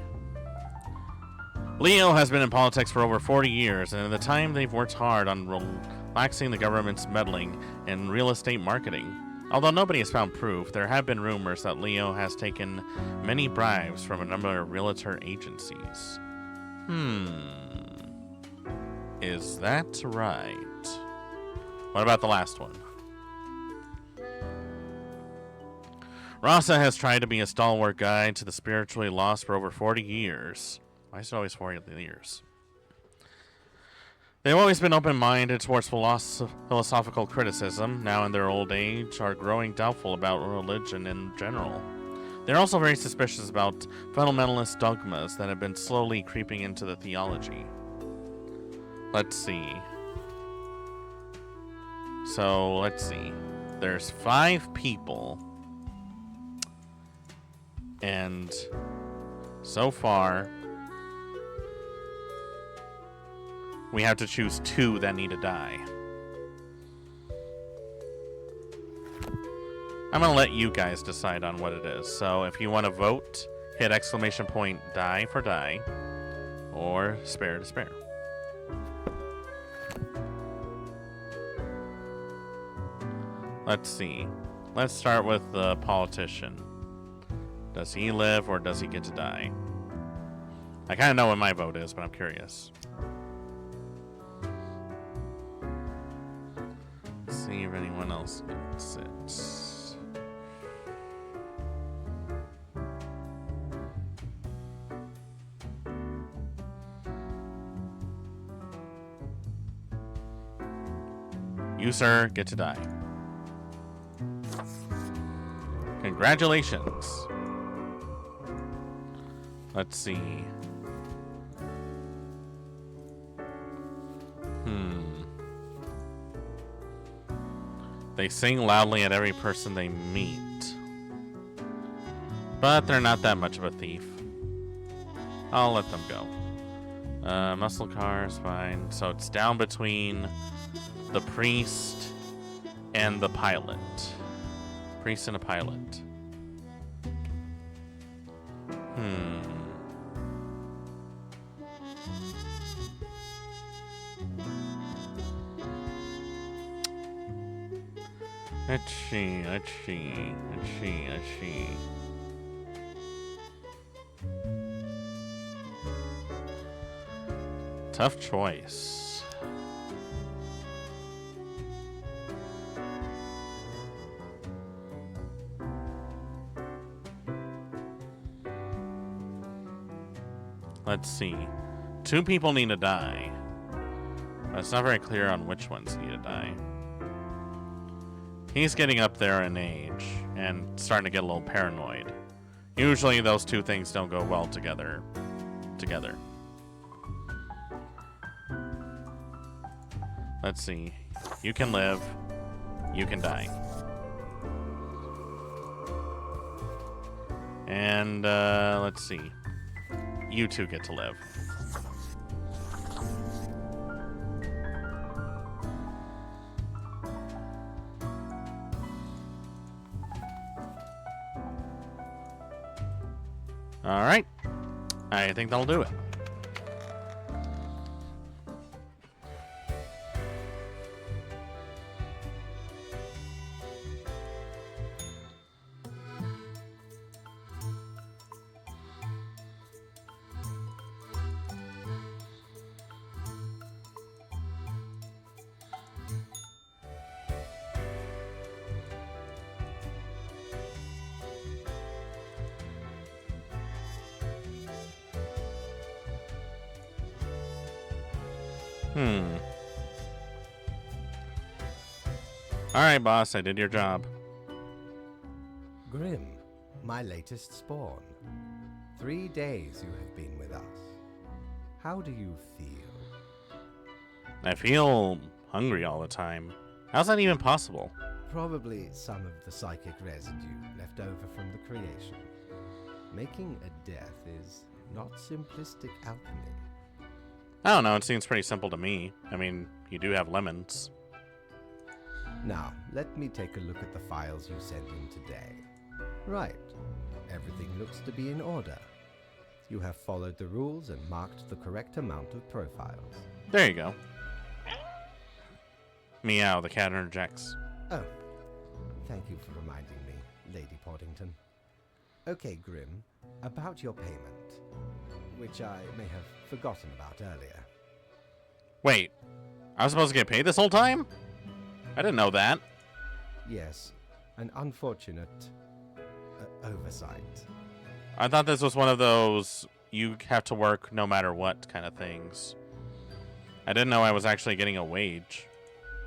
Leo has been in politics for over 40 years, and in the time they've worked hard on relaxing the government's meddling in real estate marketing. Although nobody has found proof, there have been rumors that Leo has taken many bribes from a number of realtor agencies. Is that right? What about the last one? Rasa has tried to be a stalwart guide to the spiritually lost for over 40 years. Why is it always 40 years? They've always been open-minded towards philosophical criticism. Now in their old age, are growing doubtful about religion in general. They're also very suspicious about fundamentalist dogmas that have been slowly creeping into the theology. Let's see. So, let's see. There's 5 people. And so far, we have to choose 2 that need to die. I'm going to let you guys decide on what it is. So if you want to vote, hit exclamation point die for die, or spare to spare. Let's see. Let's start with the politician. Does he live or does he get to die? I kind of know what my vote is, but I'm curious. Let's see if anyone else gets it. You, sir, get to die. Congratulations. Let's see. They sing loudly at every person they meet. But they're not that much of a thief. I'll let them go. Muscle cars, fine. So it's down between the priest and the pilot. Priest and a pilot. Let's see. Tough choice. Let's see. 2 people need to die. But it's not very clear on which ones need to die. He's getting up there in age and starting to get a little paranoid. Usually those 2 things don't go well together. Let's see. You can live. You can die. And let's see. You 2 get to live. All right. I think that'll do it. Alright, boss, I did your job. Grim, my latest spawn. 3 days you have been with us. How do you feel? I feel hungry all the time. How's that even possible? Probably some of the psychic residue left over from the creation. Making a death is not simplistic alchemy. I don't know, it seems pretty simple to me. I mean, you do have lemons. Now, let me take a look at the files you sent in today. Right. Everything looks to be in order. You have followed the rules and marked the correct amount of profiles. There you go. Meow, the cat interjects. Oh, thank you for reminding me, Lady Poddington. Okay, Grim, about your payment, which I may have forgotten about earlier. Wait, I was supposed to get paid this whole time? I didn't know that. Yes, an unfortunate oversight. I thought this was one of those you have to work no matter what kind of things. I didn't know I was actually getting a wage.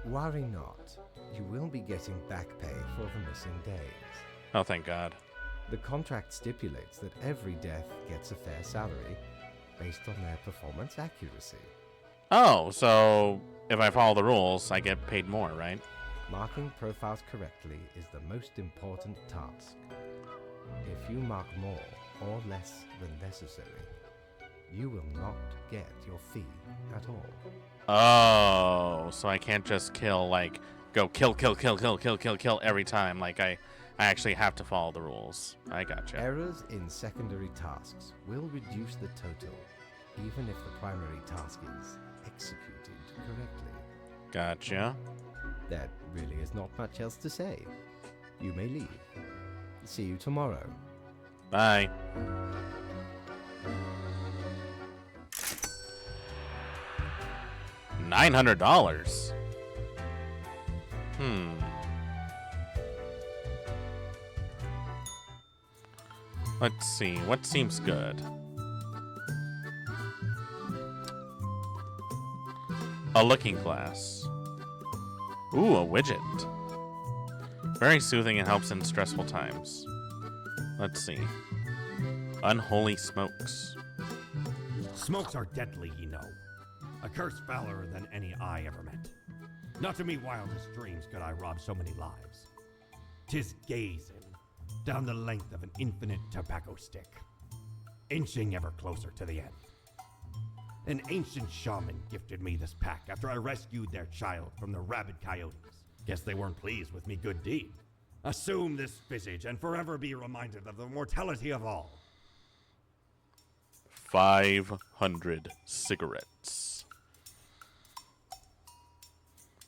Worry not. You will be getting back pay for the missing days. Oh, thank God. The contract stipulates that every death gets a fair salary based on their performance accuracy. Oh, so if I follow the rules, I get paid more, right? Marking profiles correctly is the most important task. If you mark more or less than necessary, you will not get your fee at all. Oh, so I can't just kill, like, go kill every time. Like, I actually have to follow the rules. I gotcha. Errors in secondary tasks will reduce the total, even if the primary task is executed correctly. Gotcha. There really is not much else to say. You may leave. See you tomorrow. Bye. $900. Let's see, what seems good? A looking glass. Ooh, a widget. Very soothing and helps in stressful times. Let's see. Unholy smokes. Smokes are deadly, you know. A curse fouler than any I ever met. Not to me wildest dreams could I rob so many lives. 'Tis gazing down the length of an infinite tobacco stick, inching ever closer to the end. An ancient shaman gifted me this pack after I rescued their child from the rabid coyotes. Guess they weren't pleased with me good deed. Assume this visage and forever be reminded of the mortality of all. 500 cigarettes.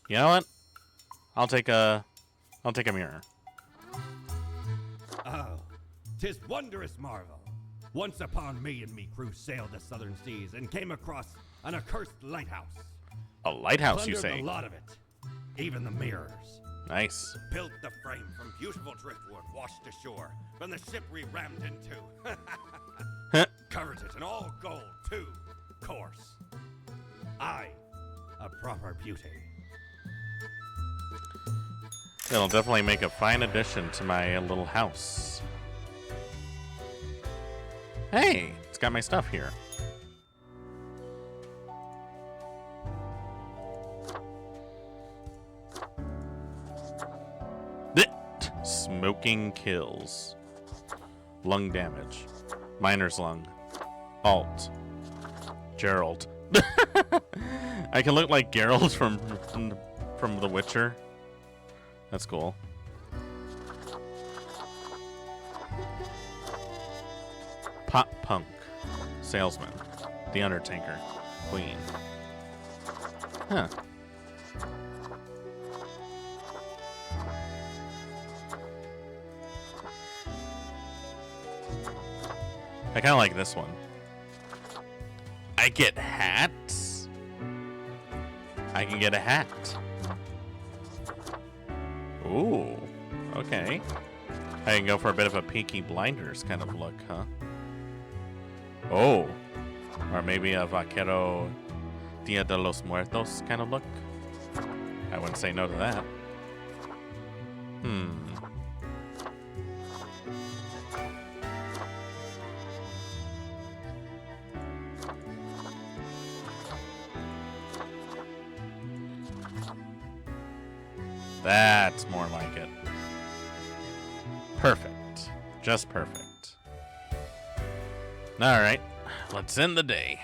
You know what? I'll take a mirror. Oh, 'tis wondrous marvel. Once upon me and me crew sailed the southern seas and came across an accursed lighthouse. A lighthouse, you Plundered say? a lot of it, even the mirrors. Nice. Built the frame from beautiful driftwood washed ashore from the ship we rammed into. Covered it in all gold, too, course. I, a proper beauty. It'll definitely make a fine addition to my little house. Hey, it's got my stuff here. Smoking kills. Lung damage. Miner's lung. Alt. Gerald. I can look like Geralt from The Witcher. That's cool. Pop Punk. Salesman. The Undertaker. Queen. Huh. I kind of like this one. I get hats. I can get a hat. Ooh, okay. I can go for a bit of a Peaky Blinders kind of look, huh? Oh, or maybe a Vaquero Dia de los Muertos kind of look. I wouldn't say no to that. That's more like it. Perfect. Just perfect. Alright, let's end the day.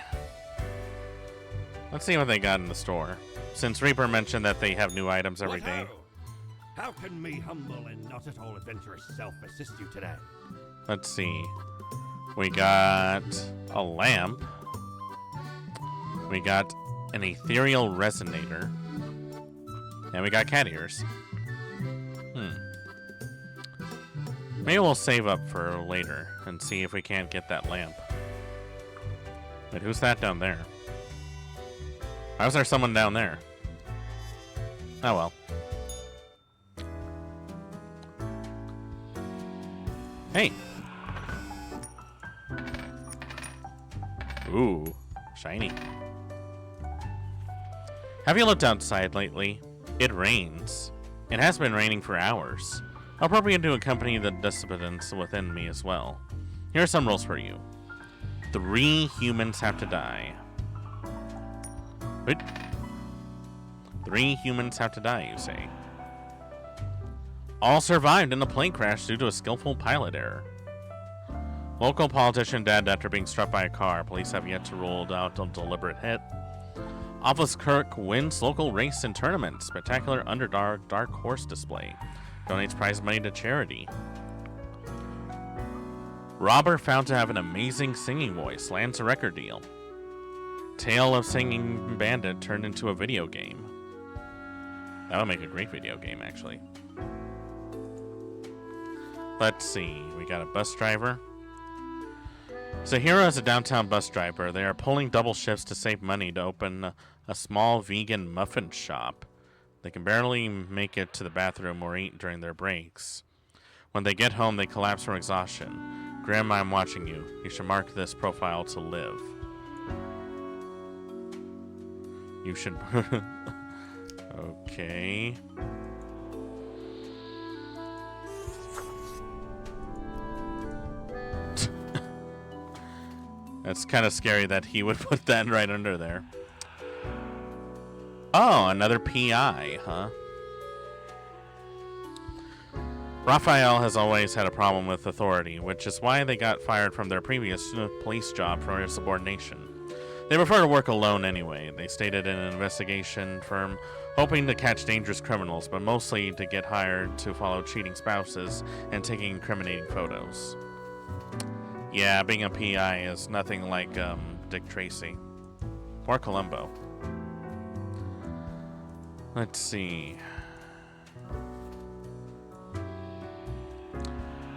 Let's see what they got in the store. Since Reaper mentioned that they have new items every day. How can me humble and not at all adventurous self assist you today? Let's see. We got a lamp. We got an ethereal resonator. And we got cat ears. Maybe we'll save up for later and see if we can't get that lamp. Wait, who's that down there? Why was there someone down there? Oh well. Hey. Ooh, shiny. Have you looked outside lately? It rains. It has been raining for hours. Appropriate to accompany the dissidents within me as well. Here are some rules for you. 3 humans have to die. Wait. 3 humans have to die, you say. All survived in a plane crash due to a skillful pilot error. Local politician dead after being struck by a car. Police have yet to rule out a deliberate hit. Office clerk wins local race and tournament. Spectacular underdog dark horse display. Donates prize money to charity. Robber found to have an amazing singing voice. Lands a record deal. Tale of Singing Bandit turned into a video game. That would make a great video game, actually. Let's see. We got a bus driver. Zahira is a downtown bus driver. They are pulling double shifts to save money to open a small vegan muffin shop. They can barely make it to the bathroom or eat during their breaks. When they get home, they collapse from exhaustion. Grandma, I'm watching you. You should mark this profile to live. You should... Okay. That's kind of scary that he would put that right under there. Oh, another PI, huh? Raphael has always had a problem with authority, which is why they got fired from their previous police job for insubordination. They prefer to work alone anyway. They stated in an investigation firm hoping to catch dangerous criminals, but mostly to get hired to follow cheating spouses and taking incriminating photos. Yeah, being a PI is nothing like Dick Tracy. Or Columbo. Let's see.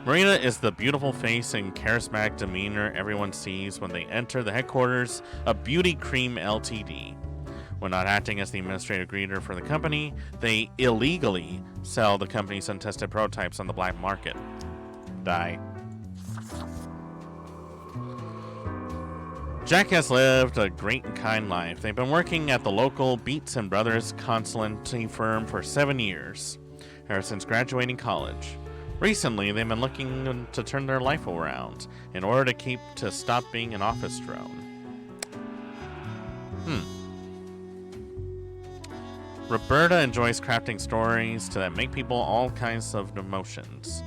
Marina is the beautiful face and charismatic demeanor everyone sees when they enter the headquarters of Beauty Cream Ltd. When not acting as the administrative greeter for the company, they illegally sell the company's untested prototypes on the black market. Die. Jack has lived a great and kind life. They've been working at the local Beats & Brothers consulting firm for 7 years, ever since graduating college. Recently, they've been looking to turn their life around in order to stop being an office drone. Roberta enjoys crafting stories that make people all kinds of emotions.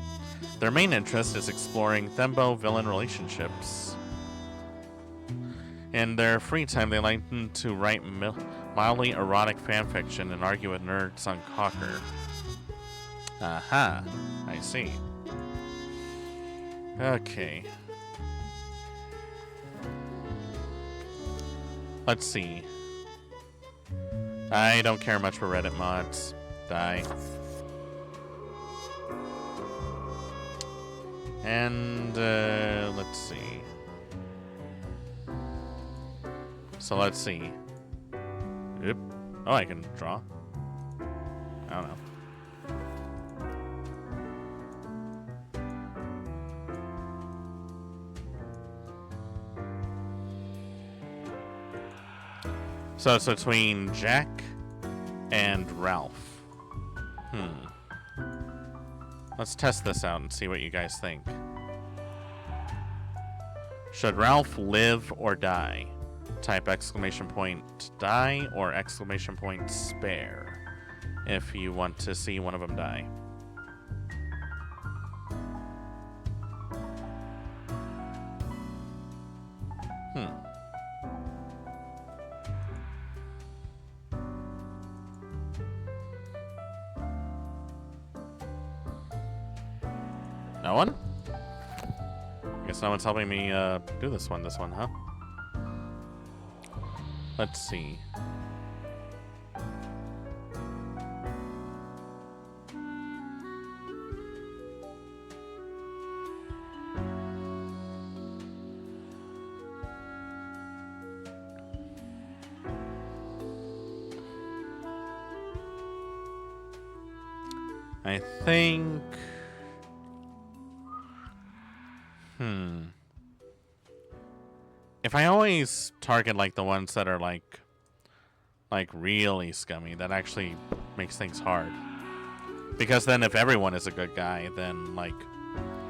Their main interest is exploring Thembo-villain relationships. In their free time, they like to write mildly erotic fanfiction and argue with nerds on Cocker. Aha, I see. Okay. Let's see. I don't care much for Reddit mods. Die. And, let's see. So let's see. Oop. Oh, I can draw. I don't know. So it's between Jack and Ralph. Let's test this out and see what you guys think. Should Ralph live or die? Type ! Die or ! Spare. if you want to see one of them die. No one? I guess no one's helping me do this one, huh? Let's see. I think... If I always target like the ones that are like really scummy, that actually makes things hard. Because then if everyone is a good guy, then like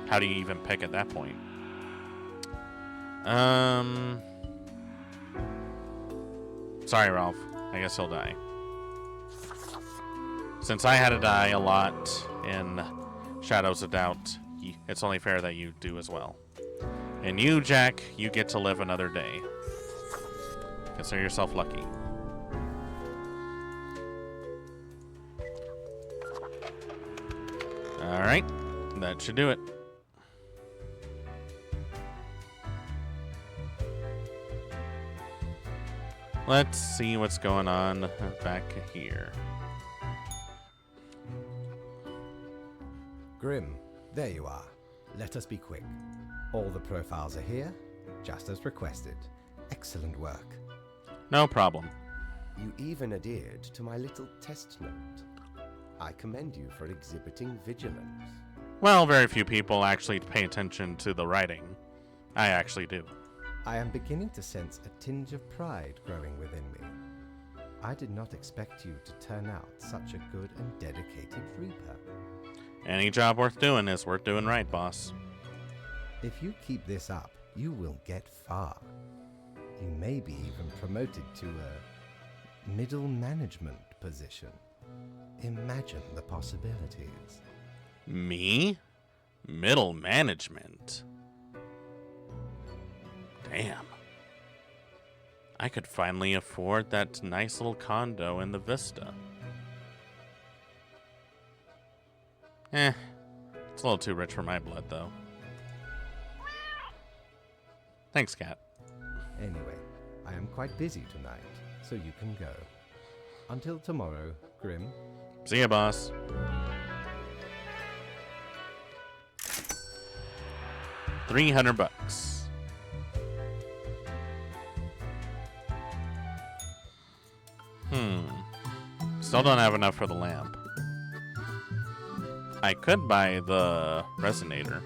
how do you even pick at that point? Sorry, Ralph. I guess he'll die. Since I had to die a lot in Shadows of Doubt, it's only fair that you do as well. And you, Jack, you get to live another day. Consider yourself lucky. Alright, that should do it. Let's see what's going on back here. Grim, there you are. Let us be quick. All the profiles are here, just as requested. Excellent work. No problem. You even adhered to my little test note. I commend you for exhibiting vigilance. Well, very few people actually pay attention to the writing. I actually do. I am beginning to sense a tinge of pride growing within me. I did not expect you to turn out such a good and dedicated Reaper. Any job worth doing is worth doing right, boss. If you keep this up, you will get far. You may be even promoted to a middle management position. Imagine the possibilities. Me? Middle management? Damn. I could finally afford that nice little condo in the Vista. It's a little too rich for my blood, though. Thanks, Cat. Anyway, I am quite busy tonight, so you can go. Until tomorrow, Grim. See ya, boss. $300. Still don't have enough for the lamp. I could buy the resonator.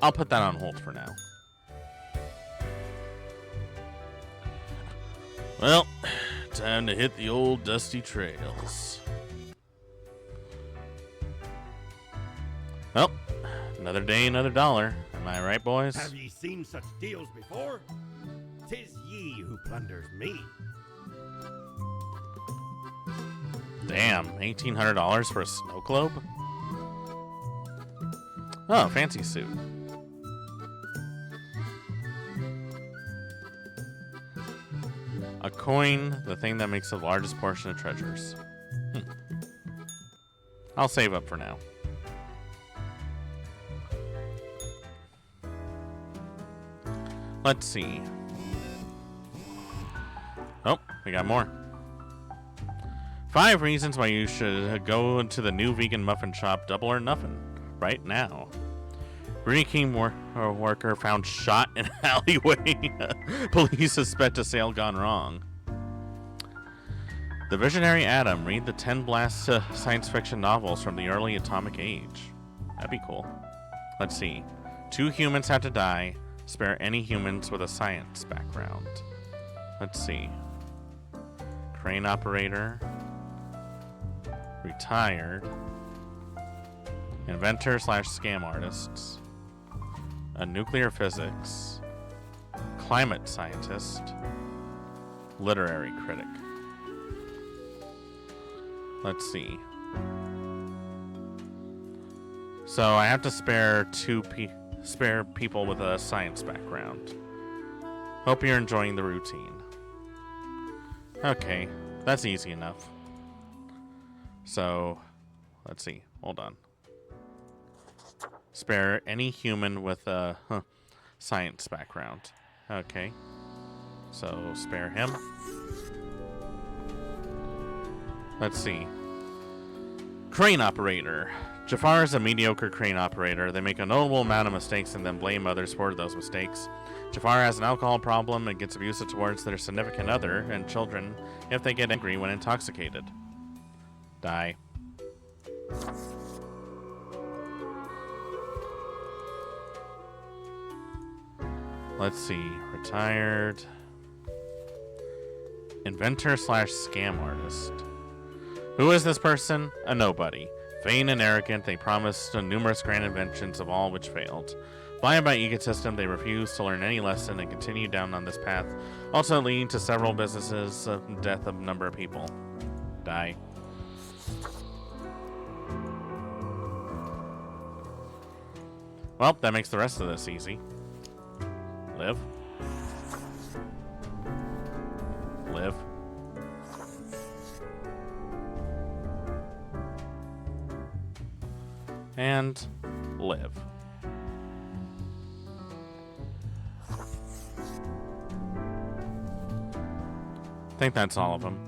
I'll put that on hold for now. Well, time to hit the old dusty trails. Well, another day, another dollar. Am I right, boys? Have ye seen such deals before? 'Tis ye who plunders me. Damn, $1,800 for a snow globe? Oh, fancy suit. A coin, the thing that makes the largest portion of treasures. I'll save up for now. Let's see. Oh, we got more. 5 reasons why you should go to the new vegan muffin shop, Double or Nuffin, right now. Greedy King worker found shot in alleyway. Police suspect a sale gone wrong. The Visionary Atom. Read the 10 blast science fiction novels from the early atomic age. That'd be cool. Let's see. 2 humans have to die. Spare any humans with a science background. Let's see. Crane operator. Retired. inventor/scam artists, a nuclear physics, climate scientist, literary critic. Let's see. So I have to spare spare people with a science background. Hope you're enjoying the routine. Okay, that's easy enough. So, let's see. Hold on. Spare any human with a science background. Okay. So, spare him. Let's see. Crane operator. Jafar is a mediocre crane operator. They make a notable amount of mistakes and then blame others for those mistakes. Jafar has an alcohol problem and gets abusive towards their significant other and children if they get angry when intoxicated. Die. Let's see. Retired. Inventor/scam artist. Who is this person? A nobody. Vain and arrogant, they promised numerous grand inventions, of all which failed. Blinded by egotism, they refused to learn any lesson and continued down on this path, also leading to several businesses, death of a number of people. Die. Well, that makes the rest of this easy. Live. Live. And live. I think that's all of them.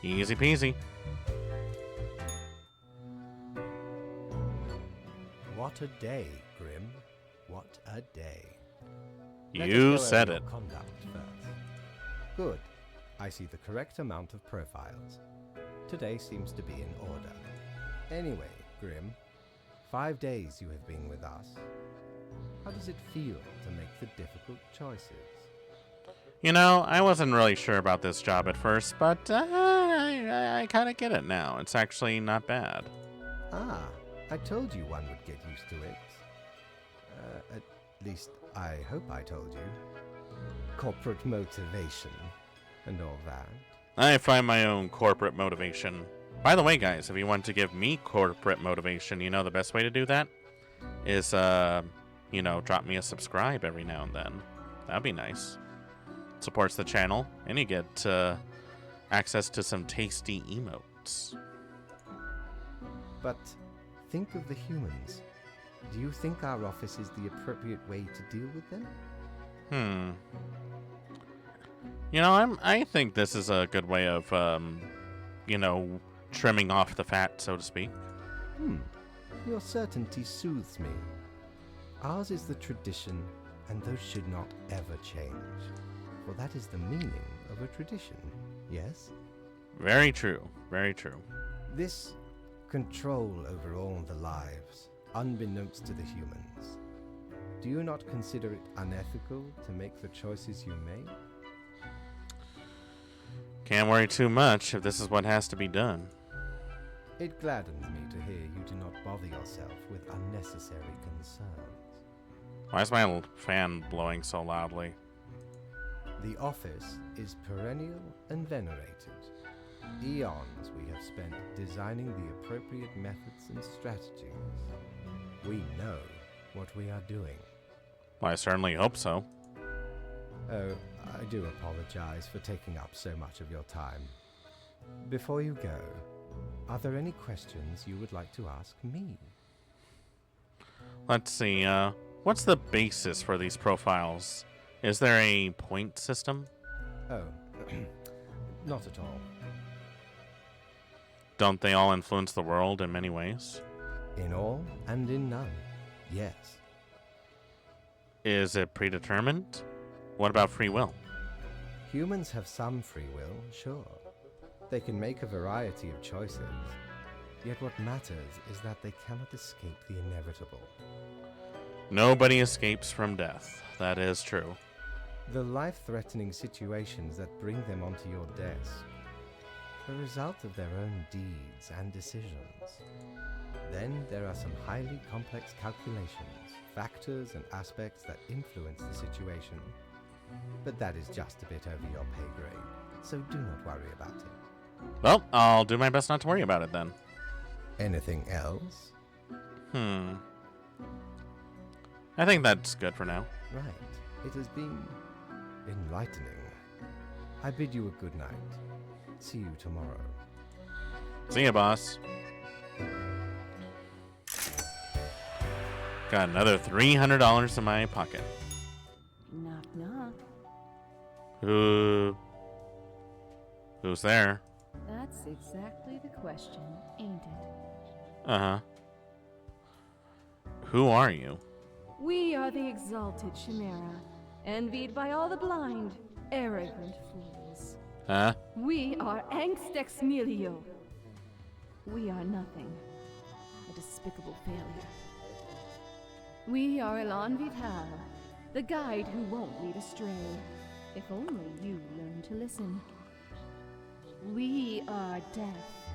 Easy peasy. What a day, Grim. What a day. You said it. Conduct first. Good. I see the correct amount of profiles. Today seems to be in order. Anyway, Grim, 5 days you have been with us. How does it feel to make the difficult choices? You know, I wasn't really sure about this job at first, but I kind of get it now. It's actually not bad. Ah, I told you one would get used to it. At least, I hope I told you. Corporate motivation and all that. I find my own corporate motivation. By the way, guys, if you want to give me corporate motivation, you know the best way to do that is, drop me a subscribe every now and then. That'd be nice. Supports the channel, and you get access to some tasty emotes. But think of the humans. Do you think our office is the appropriate way to deal with them? I think this is a good way of, trimming off the fat, so to speak. Your certainty soothes me. Ours is the tradition, and those should not ever change. For that is the meaning of a tradition, yes? Very true, very true. This control over all the lives, unbeknownst to the humans. Do you not consider it unethical to make the choices you make? Can't worry too much if this is what has to be done. It gladdens me to hear you do not bother yourself with unnecessary concerns. Why is my fan blowing so loudly? The office is perennial and venerated. Eons we have spent designing the appropriate methods and strategies. We know what we are doing. Well, I certainly hope so. Oh, I do apologize for taking up so much of your time. Before you go, are there any questions you would like to ask me? Let's see, what's the basis for these profiles? Is there a point system? Oh, not at all. Don't they all influence the world in many ways? In all and in none, yes. Is it predetermined? What about free will? Humans have some free will, sure. They can make a variety of choices. Yet what matters is that they cannot escape the inevitable. Nobody escapes from death. That is true. The life-threatening situations that bring them onto your desk, a result of their own deeds and decisions. Then there are some highly complex calculations, factors and aspects that influence the situation. But that is just a bit over your pay grade, so do not worry about it. Well, I'll do my best not to worry about it then. Anything else? I think that's good for now. Right. It has been enlightening. I bid you a good night. See you tomorrow. See ya, boss. Got another $300 in my pocket. Knock, knock. Who's there? That's exactly the question, ain't it? Uh-huh. Who are you? We are the exalted Chimera, envied by all the blind, arrogant fools. Huh? We are Angst Ex Nihilo. We are nothing. A despicable failure. We are Elan Vital, the guide who won't lead astray. If only you learn to listen. We are death.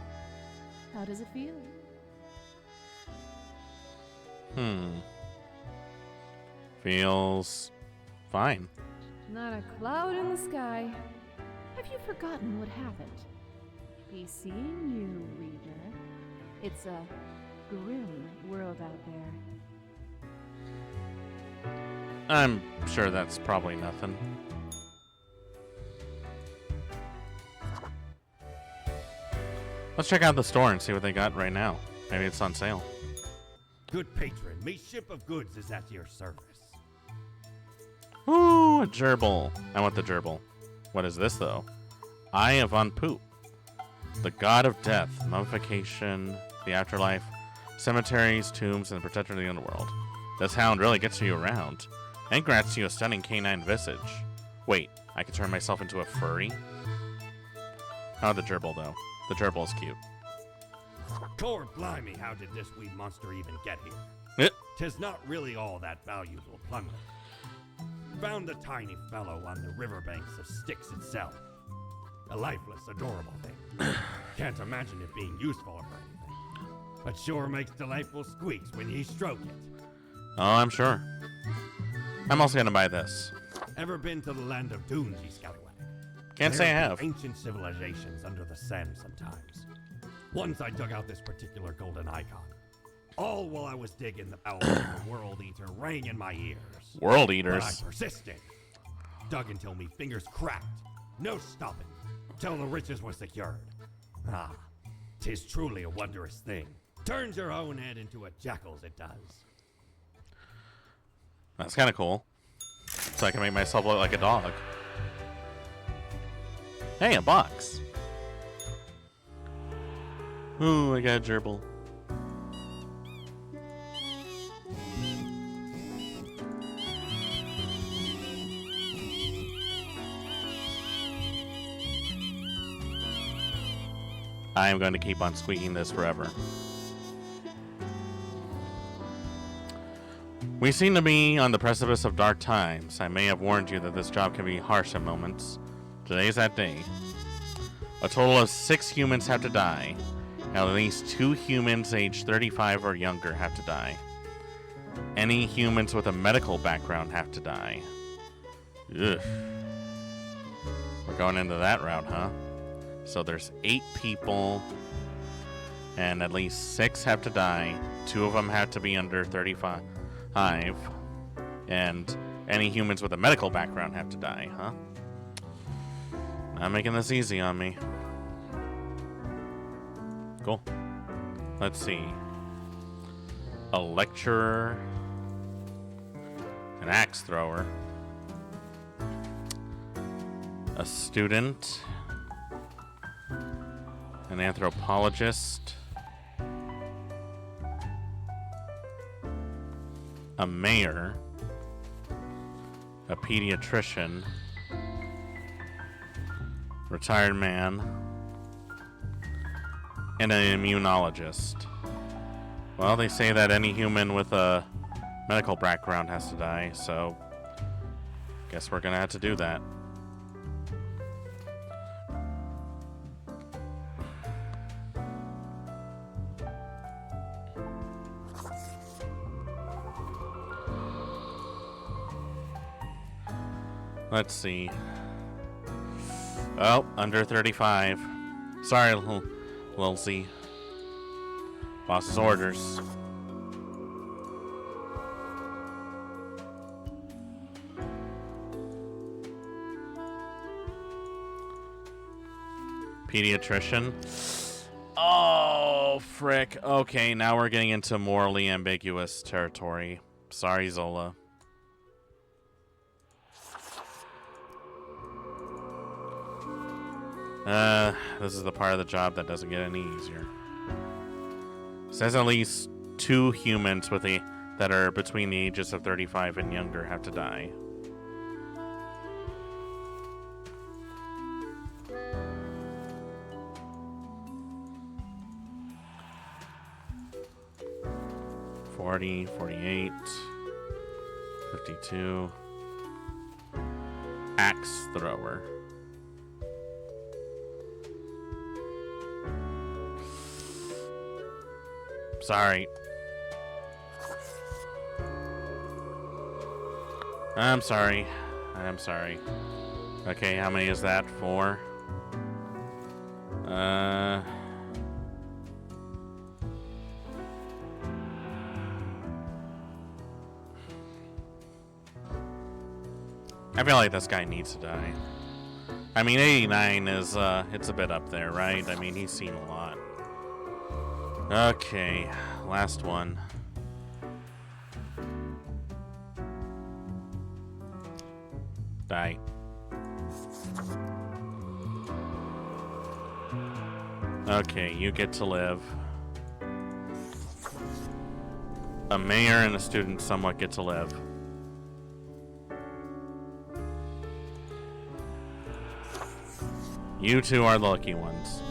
How does it feel? Feels fine. Not a cloud in the sky. Have you forgotten what happened? Be seeing you, reader. It's a grim world out there. I'm sure that's probably nothing. Let's check out the store and see what they got right now. Maybe it's on sale. Good patron, me ship of goods is at your service. Ooh, a gerbil. I want the gerbil. What is this, though? Eye of Anpu. The god of death, mummification, the afterlife, cemeteries, tombs, and the protector of the underworld. This hound really gets you around. And grants you a stunning canine visage. Wait, I could turn myself into a furry? Oh, the gerbil, though. The gerbil is cute. Cord blimey, how did this wee monster even get here? 'Tis not really all that valuable plunder. Found the tiny fellow on the riverbanks of Styx itself. A lifeless, adorable thing. Can't imagine it being useful for anything. But sure makes delightful squeaks when ye stroke it. Oh, I'm sure. I'm also gonna buy this. Ever been to the land of dunes, ye scallywag? Can't say I have. Ancient civilizations under the sand sometimes. Once I dug out this particular golden icon. All while I was digging, the bowels of the World Eater rang in my ears. World Eaters? But I persisted. Dug until me fingers cracked. No stopping. Till the riches were secured. Ah, 'tis truly a wondrous thing. Turns your own head into a jackal's, it does. That's kind of cool. So I can make myself look like a dog. Hey, a box. Ooh, I got a gerbil. I am going to keep on squeaking this forever. We seem to be on the precipice of dark times. I may have warned you that this job can be harsh at moments. Today's that day. A total of 6 humans have to die. At least 2 humans aged 35 or younger have to die. Any humans with a medical background have to die. Ugh. We're going into that route, huh? So there's 8 people, and at least 6 have to die. 2 of them have to be under 35. And any humans with a medical background have to die, huh? Not making this easy on me. Cool. Let's see. A lecturer. An axe thrower. A student. An anthropologist. A mayor. A pediatrician. Retired man. And an immunologist. Well, they say that any human with a medical background has to die, so Guess we're gonna have to do that. Let's see. Oh, under 35. Sorry, Lil Z. Boss's orders. Pediatrician. Oh, frick. Okay, now we're getting into morally ambiguous territory. Sorry, Zola. This is the part of the job that doesn't get any easier. Says at least 2 humans that are between the ages of 35 and younger have to die. $40, $48, $52. Axe thrower. Sorry. I'm sorry. I'm sorry. Okay, how many is that? 4? I feel like this guy needs to die. I mean, 89 is, it's a bit up there, right? I mean, he's seen a lot. Okay, last one. Die. Okay, you get to live. A mayor and a student somewhat get to live. You two are the lucky ones.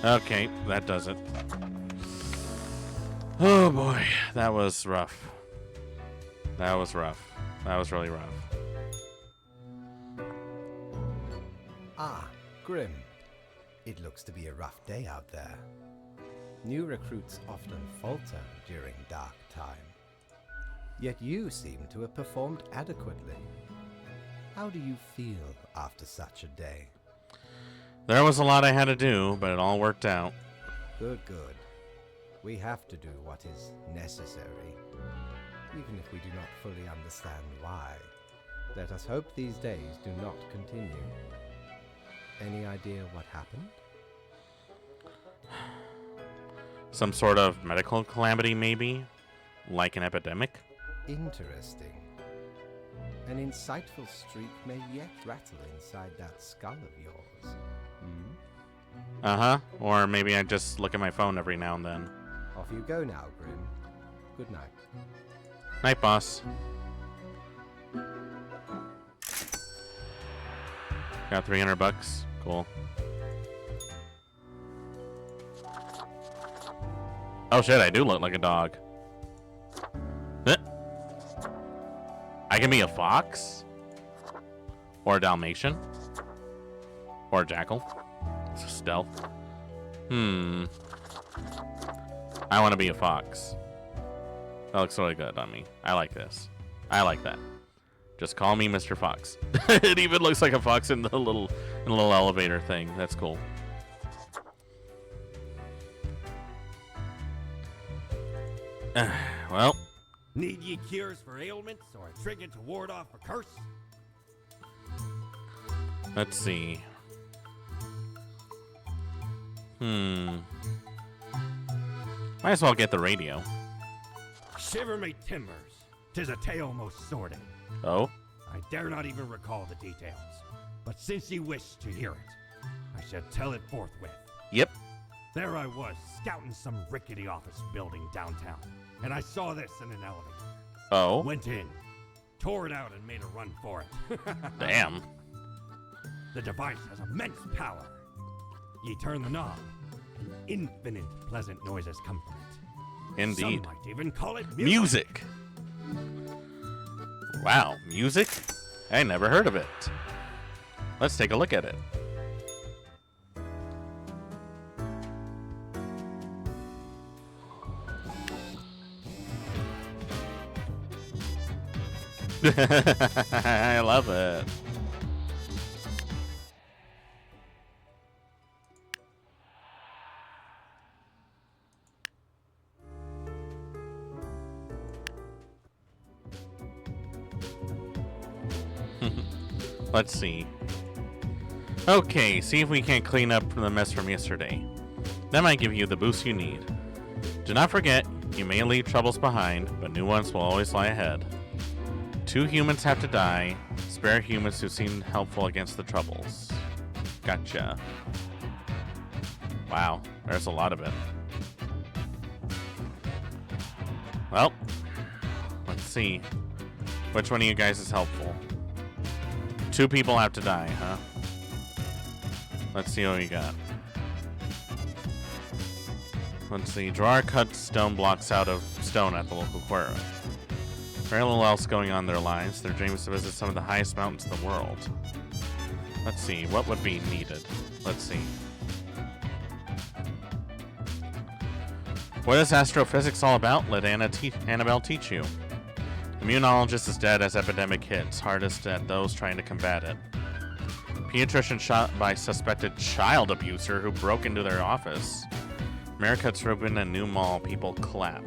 Okay, that does it. Oh boy, that was rough. That was rough. That was really rough. Ah, Grim. It looks to be a rough day out there. New recruits often falter during dark time. Yet you seem to have performed adequately. How do you feel after such a day? There was a lot I had to do, but it all worked out. Good, good. We have to do what is necessary, even if we do not fully understand why. Let us hope these days do not continue. Any idea what happened? Some sort of medical calamity, maybe? Like an epidemic? Interesting. An insightful streak may yet rattle inside that skull of yours. Hmm? Uh-huh. Or maybe I just look at my phone every now and then. Off you go now, Grim. Good night. Night, boss. Got $300. Cool. Oh shit, I do look like a dog. I can be a fox? Or a Dalmatian? Or a jackal? Stealth. I want to be a fox. That looks really good on me. I like this. I like that. Just call me Mr. Fox. It even looks like a fox in the little elevator thing. That's cool. Well. Need ye cures for ailments or a trinket to ward off a curse? Let's see. Might as well get the radio. Shiver me timbers. 'Tis a tale most sordid. Oh? I dare not even recall the details. But since ye wish to hear it, I shall tell it forthwith. Yep. There I was, scouting some rickety office building downtown, and I saw this in an elevator. Oh? Went in, tore it out, and made a run for it. Damn. The device has immense power. Ye turn the knob, and infinite pleasant noises come from it. Indeed. Some might even call it Music. Wow, music? I never heard of it. Let's take a look at it. I love it. Let's see. Okay, see if we can't clean up the mess from yesterday. That might give you the boost you need. Do not forget, you may leave troubles behind, but new ones will always lie ahead. 2 humans have to die. Spare humans who seem helpful against the troubles. Gotcha. Wow, there's a lot of it. Well, let's see. Which one of you guys is helpful? 2 people have to die, huh? Let's see what we got. Let's see. Drawer cut stone blocks out of stone at the local quarry. Very little else going on in their lives. Their dream is to visit some of the highest mountains in the world. Let's see. What would be needed? Let's see. What is astrophysics all about? Let Annabelle teach you. Immunologist is dead as epidemic hits, hardest at those trying to combat it. Pediatrician shot by suspected child abuser who broke into their office. Mayor cuts ribbon and new mall, people clap.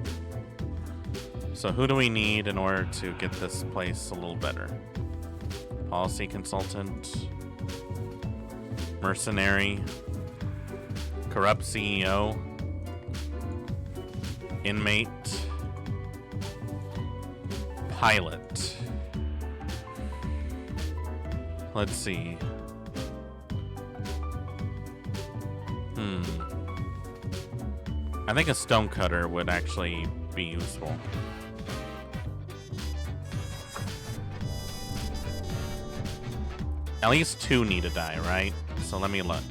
So who do we need in order to get this place a little better? Policy consultant, mercenary, corrupt CEO, inmate, pilot. Let's see. I think a stonecutter would actually be useful. At least 2 need to die, right? So let me look.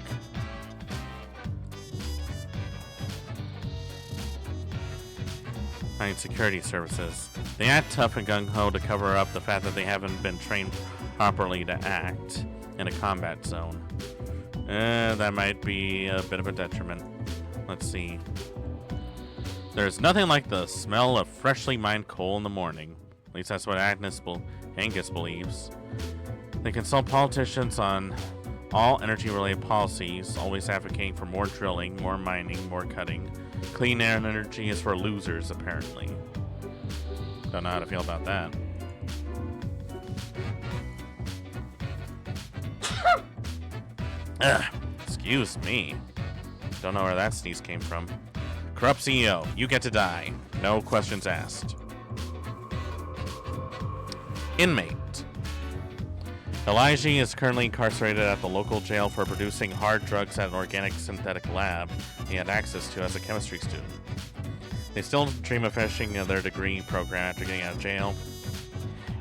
Fine, security services. They act tough and gung-ho to cover up the fact that they haven't been trained properly to act in a combat zone. That might be a bit of a detriment. Let's see. There's nothing like the smell of freshly mined coal in the morning. At least that's what Angus believes. They consult politicians on all energy-related policies, always advocating for more drilling, more mining, more cutting. Clean energy is for losers, apparently. Don't know how to feel about that. Excuse me. Don't know where that sneeze came from. Corrupt CEO, you get to die. No questions asked. Inmate. Elijah is currently incarcerated at the local jail for producing hard drugs at an organic synthetic lab he had access to as a chemistry student. They still dream of finishing their degree program after getting out of jail.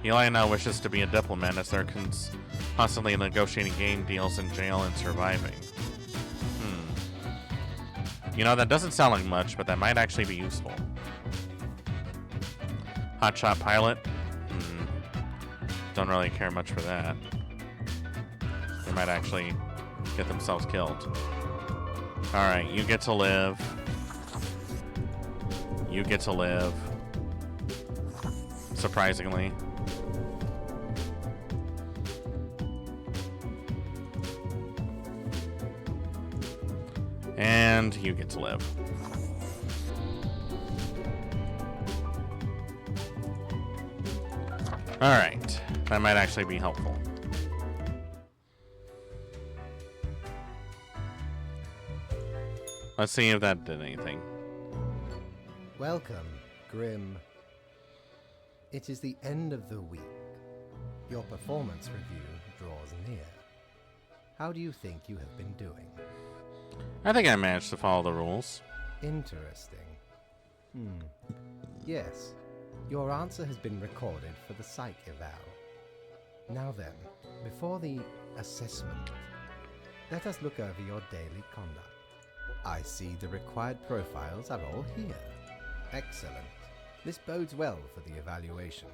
Eli now wishes to be a diplomat as they're constantly negotiating game deals in jail and surviving. You know, that doesn't sound like much, but that might actually be useful. Hotshot pilot? Don't really care much for that. They might actually get themselves killed. Alright, you get to live. You get to live. Surprisingly. And you get to live. Alright, that might actually be helpful. Let's see if that did anything. Welcome, Grim. It is the end of the week. Your performance review draws near. How do you think you have been doing? I think I managed to follow the rules. Interesting. Yes, your answer has been recorded for the psych eval. Now then, before the assessment, let us look over your daily conduct. I see the required profiles are all here. Excellent. This bodes well for the evaluation.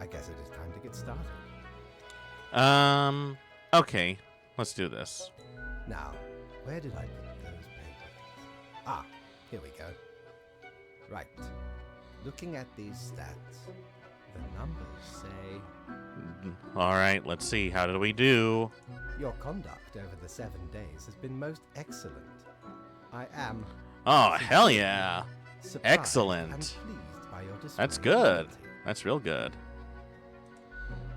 I guess it is time to get started. Okay. Let's do this. Now, where did I put those papers? Ah, here we go. Right. Looking at these stats, the numbers say... All right, let's see. How did we do? Your conduct over the 7 days has been most excellent. I am... Oh, hell yeah. surprised Excellent. and pleased by your display That's of good. loyalty. That's real good.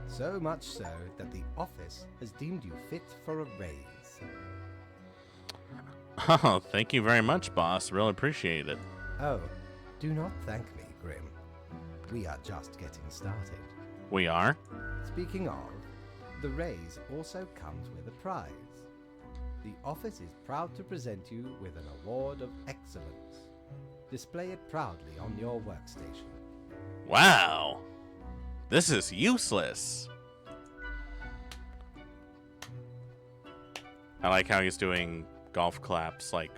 So much so that the office has deemed you fit for a raise. Oh, thank you very much, boss. Really appreciate it. Oh, do not thank me, Grim. We are just getting started. We are? Speaking of, the raise also comes with a prize. The office is proud to present you with an award of excellence. Display it proudly on your workstation. Wow. This is useless. I like how he's doing golf claps, like...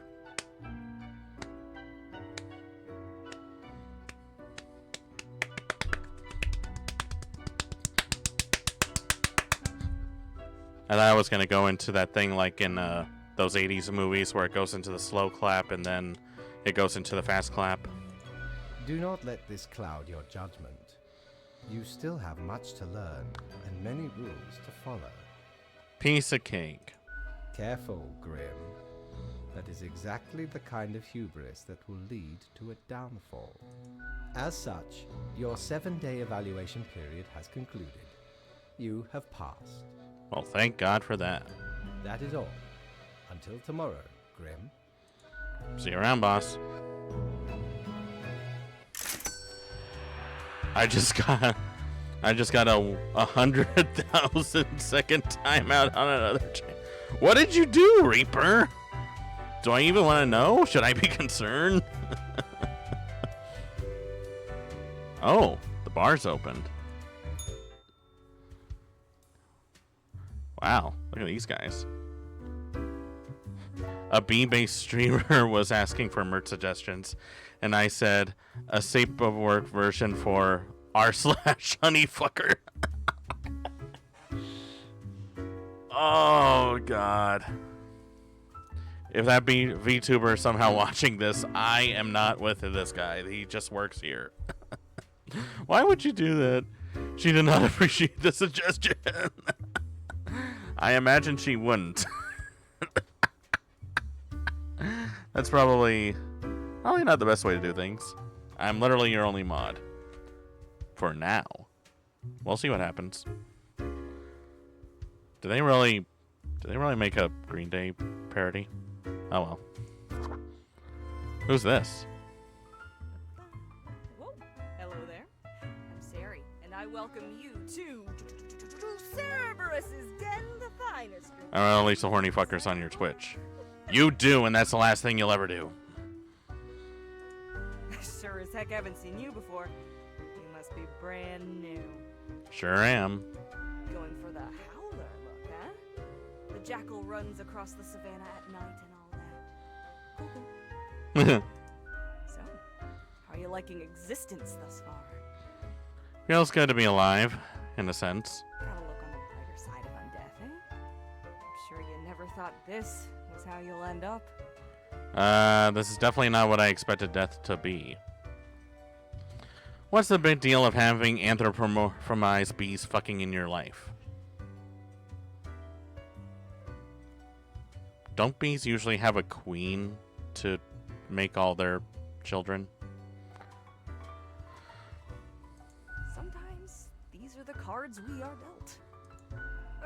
I thought I was going to go into that thing like in those 80s movies where it goes into the slow clap and then it goes into the fast clap. Do not let this cloud your judgment. You still have much to learn and many rules to follow. Piece of cake. Careful, Grim. That is exactly the kind of hubris that will lead to a downfall. As such, your 7-day evaluation period has concluded. You have passed. Well, thank God for that. That is all. Until tomorrow, Grim. See you around, boss. I just got a 100,000 second timeout on another channel. What did you do, Reaper? Do I even want to know? Should I be concerned? Oh, the bar's opened. Wow, look at these guys. A bee-based streamer was asking for merch suggestions, and I said a safe of work version for r/honeyfucker. Oh God. If that be VTuber somehow watching this, I am not with this guy. He just works here. Why would you do that? She did not appreciate the suggestion. I imagine she wouldn't. That's probably not the best way to do things. I'm literally your only mod. For now. We'll see what happens. Do they really make a Green Day parody? Oh well. Who's this? Whoa. Hello there. I'm Sari, and I welcome you to Cerberus's Den, the finest. I want to release the horny fuckers on your Twitch. You do, and that's the last thing you'll ever do. Sure as heck haven't seen you before. You must be brand new. Sure am. Going for the howler look, huh? The jackal runs across the savannah at night and all that. So, how are you liking existence thus far? Feels good to be alive, in a sense. Gotta look on the brighter side of undeath, eh? I'm sure you never thought this was how you'll end up. This is definitely not what I expected death to be. What's the big deal of having anthropomorphized bees fucking in your life? Don't bees usually have a queen to make all their children? Sometimes these are the cards we are dealt.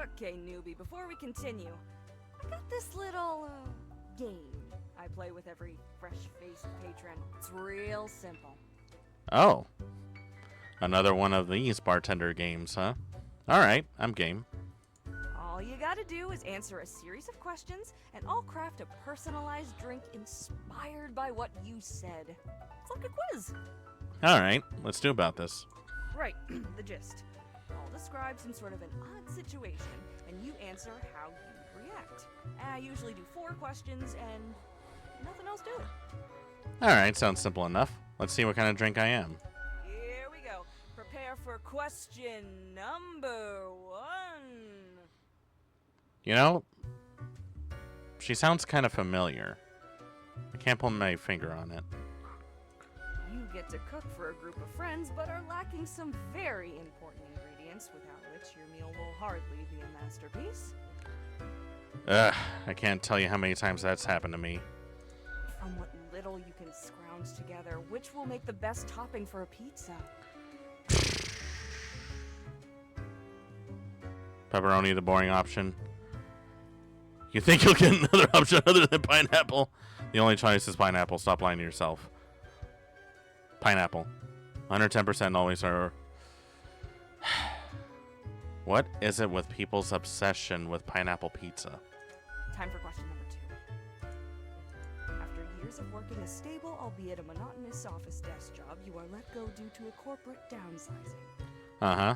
Okay, newbie, before we continue, I got this little game I play with every fresh-faced patron. It's real simple. Oh. Another one of these bartender games, huh? Alright, I'm game. All you gotta do is answer a series of questions, and I'll craft a personalized drink inspired by what you said. It's like a quiz. Alright, let's do about this. Right, the gist. I'll describe some sort of an odd situation, and you answer how you react. I usually do 4 questions, and nothing else to it. Alright, sounds simple enough. Let's see what kind of drink I am. Here we go. Prepare for question number 1. You know, she sounds kind of familiar. I can't pull my finger on it. You get to cook for a group of friends, but are lacking some very important ingredients without which your meal will hardly be a masterpiece. Ugh, I can't tell you how many times that's happened to me. From what little you can scrounge together, which will make the best topping for a pizza? Pepperoni, the boring option. You think you'll get another option other than pineapple? The only choice is pineapple. Stop lying to yourself. Pineapple. 110% always are. What is it with people's obsession with pineapple pizza? Time for question number 2. After years of working a stable, albeit a monotonous office desk job, you are let go due to a corporate downsizing. Uh-huh.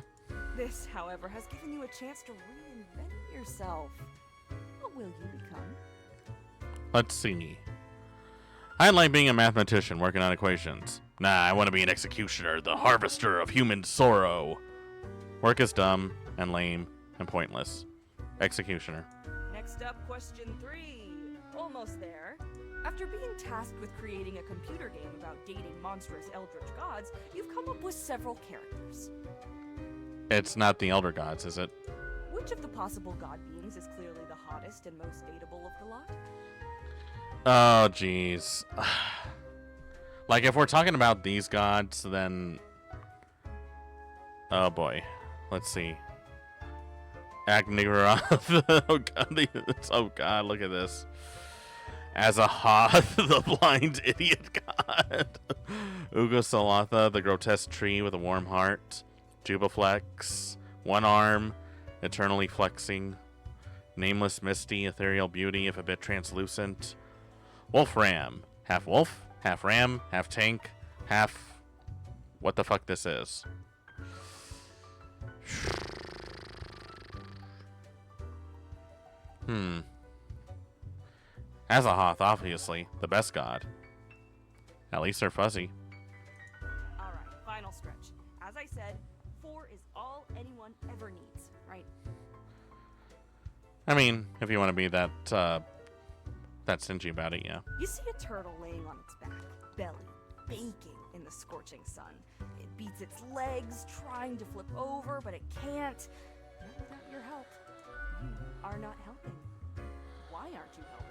This, however, has given you a chance to reinvent yourself. What will you become? Let's see. I like being a mathematician working on equations. Nah, I want to be an executioner, the harvester of human sorrow. Work is dumb and lame and pointless. Executioner. Next up, question 3. Almost there. After being tasked with creating a computer game about dating monstrous eldritch gods, you've come up with several characters. It's not the Elder Gods, is it? Which of the possible god beings is clearly the hottest and most dateable of the lot? Oh, jeez. Like, if we're talking about these gods, then... Oh, boy. Let's see. Agnigaroth. Oh, God, look at this. As a Hoth, the blind idiot god. Ugosalatha, the grotesque tree with a warm heart. Jubaflex, one arm, eternally flexing. Nameless Misty, ethereal beauty, if a bit translucent. Wolfram, half wolf, half ram, half tank, half... What the fuck this is. Azahoth, obviously, the best god. At least they're fuzzy. Alright, final stretch. As I said, 4 is all anyone ever needs, right? I mean, if you want to be that stingy about it, yeah. You see a turtle laying on its back, belly baking in the scorching sun. It beats its legs, trying to flip over, but it can't. Not without your help. You are not helping. Why aren't you helping?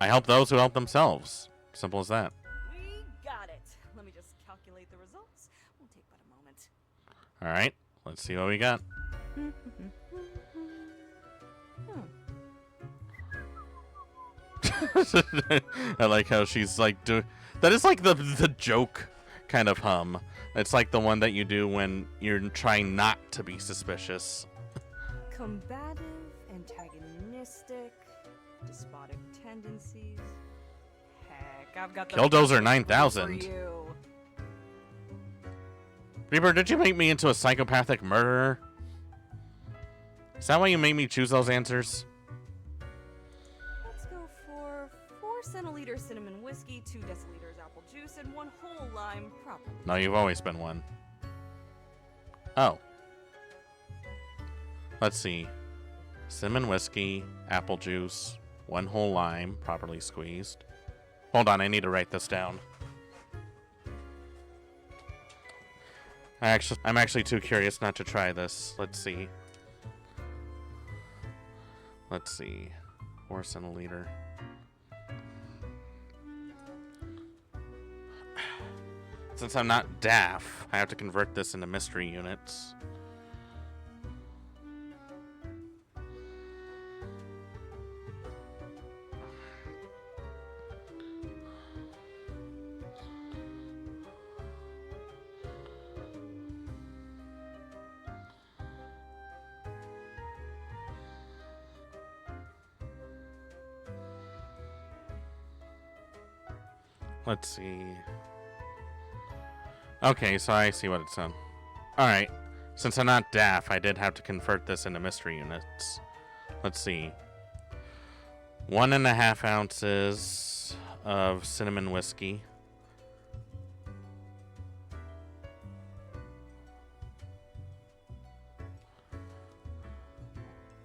I help those who help themselves. Simple as that. We got it. Let me just calculate the results. We'll take but a moment. Alright, let's see what we got. I like how she's like doing that. Is like the joke kind of hum. It's like the one that you do when you're trying not to be suspicious. Combative, antagonistic, despotic tendencies. Heck, I've got the Killdozer 9000. for you. Reaper, did you make me into a psychopathic murderer? Is that why you made me choose those answers? Let's go for 4 centiliters cinnamon whiskey, 2 deciliters apple juice, and 1 whole lime properly. No, you've always been one. Oh. Let's see. Cinnamon whiskey, apple juice, 1 whole lime, properly squeezed. Hold on, I need to write this down. I'm actually too curious not to try this. Let's see. 4 centiliter. Since I'm not daft, I have to convert this into mystery units. Let's see. Okay, so I see what it's done. Alright. Since I'm not daft, I did have to convert this into mystery units. Let's see. 1.5 ounces of cinnamon whiskey.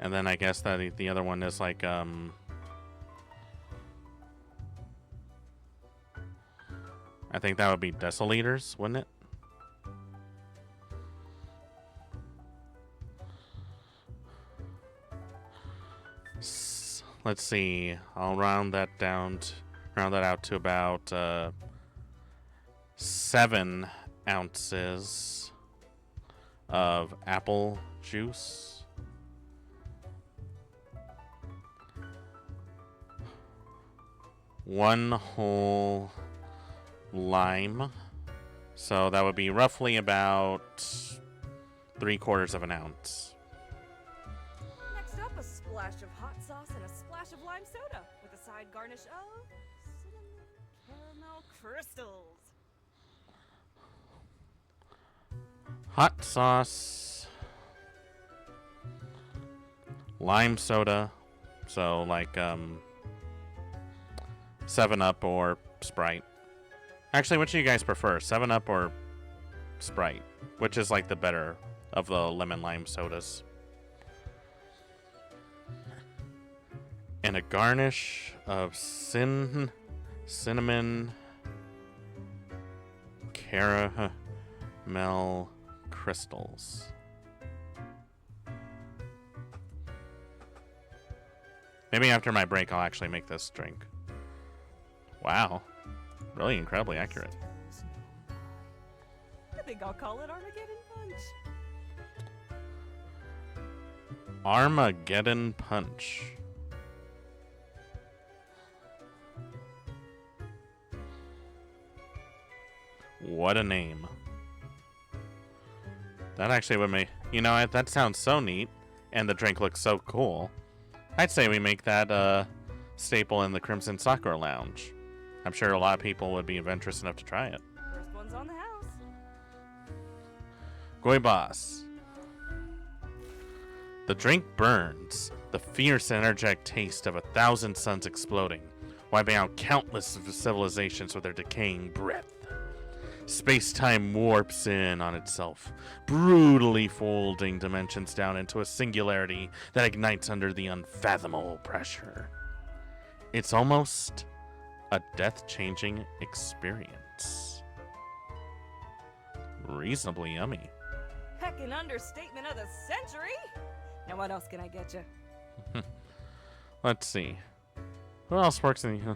And then I guess that the other one is like, I think that would be deciliters, wouldn't it? Let's see. I'll round that out to about 7 ounces of apple juice. One whole lime. So that would be roughly about 3/4 of an ounce. Next up, a splash of hot sauce and a splash of lime soda with a side garnish of cinnamon caramel crystals. Hot sauce, lime soda, so like 7-Up or Sprite. Actually, which do you guys prefer, 7-Up or Sprite? Which is like the better of the lemon lime sodas? And a garnish of cinnamon caramel crystals. Maybe after my break, I'll actually make this drink. Wow. Really incredibly accurate. I think I'll call it Armageddon Punch. Armageddon Punch. What a name. That actually would make... You know, that sounds so neat, and the drink looks so cool. I'd say we make that a staple in the Crimson Sakura Lounge. I'm sure a lot of people would be adventurous enough to try it. First one's on the house. Goibas. The drink burns, the fierce, energetic taste of 1,000 suns exploding, wiping out countless civilizations with their decaying breath. Space-time warps in on itself, brutally folding dimensions down into a singularity that ignites under the unfathomable pressure. It's almost a death-changing experience. Reasonably yummy. Heck, an understatement of the century. Now what else can I get you? Let's see. Who else works in the...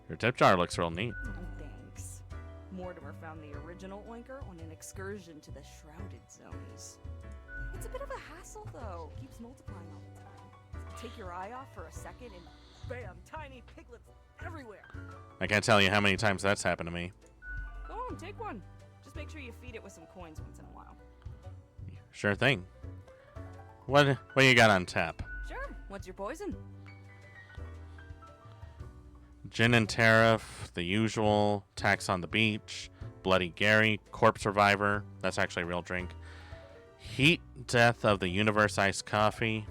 Your tip jar looks real neat. Oh, thanks. Mortimer found the original oinker on an excursion to the Shrouded Zones. It's a bit of a hassle, though. Keeps multiplying all the time. Take your eye off for a second and bam, tiny piglets everywhere. I can't tell you how many times that's happened to me. Go on, take one. Just make sure you feed it with some coins once in a while. Sure thing. What you got on tap? Sure. What's your poison? Gin and Tariff, the usual, Tax on the Beach, Bloody Gary, Corpse Reviver, that's actually a real drink. Heat Death of the Universe Iced Coffee.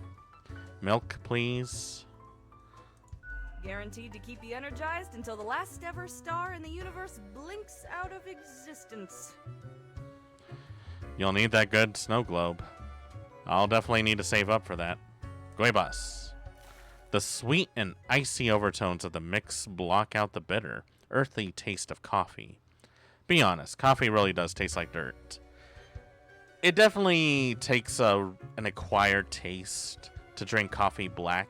Milk, please. Guaranteed to keep you energized until the last ever star in the universe blinks out of existence. You'll need that good snow globe. I'll definitely need to save up for that. Goibas. The sweet and icy overtones of the mix block out the bitter, earthy taste of coffee. Be honest, coffee really does taste like dirt. It definitely takes an acquired taste to drink coffee black.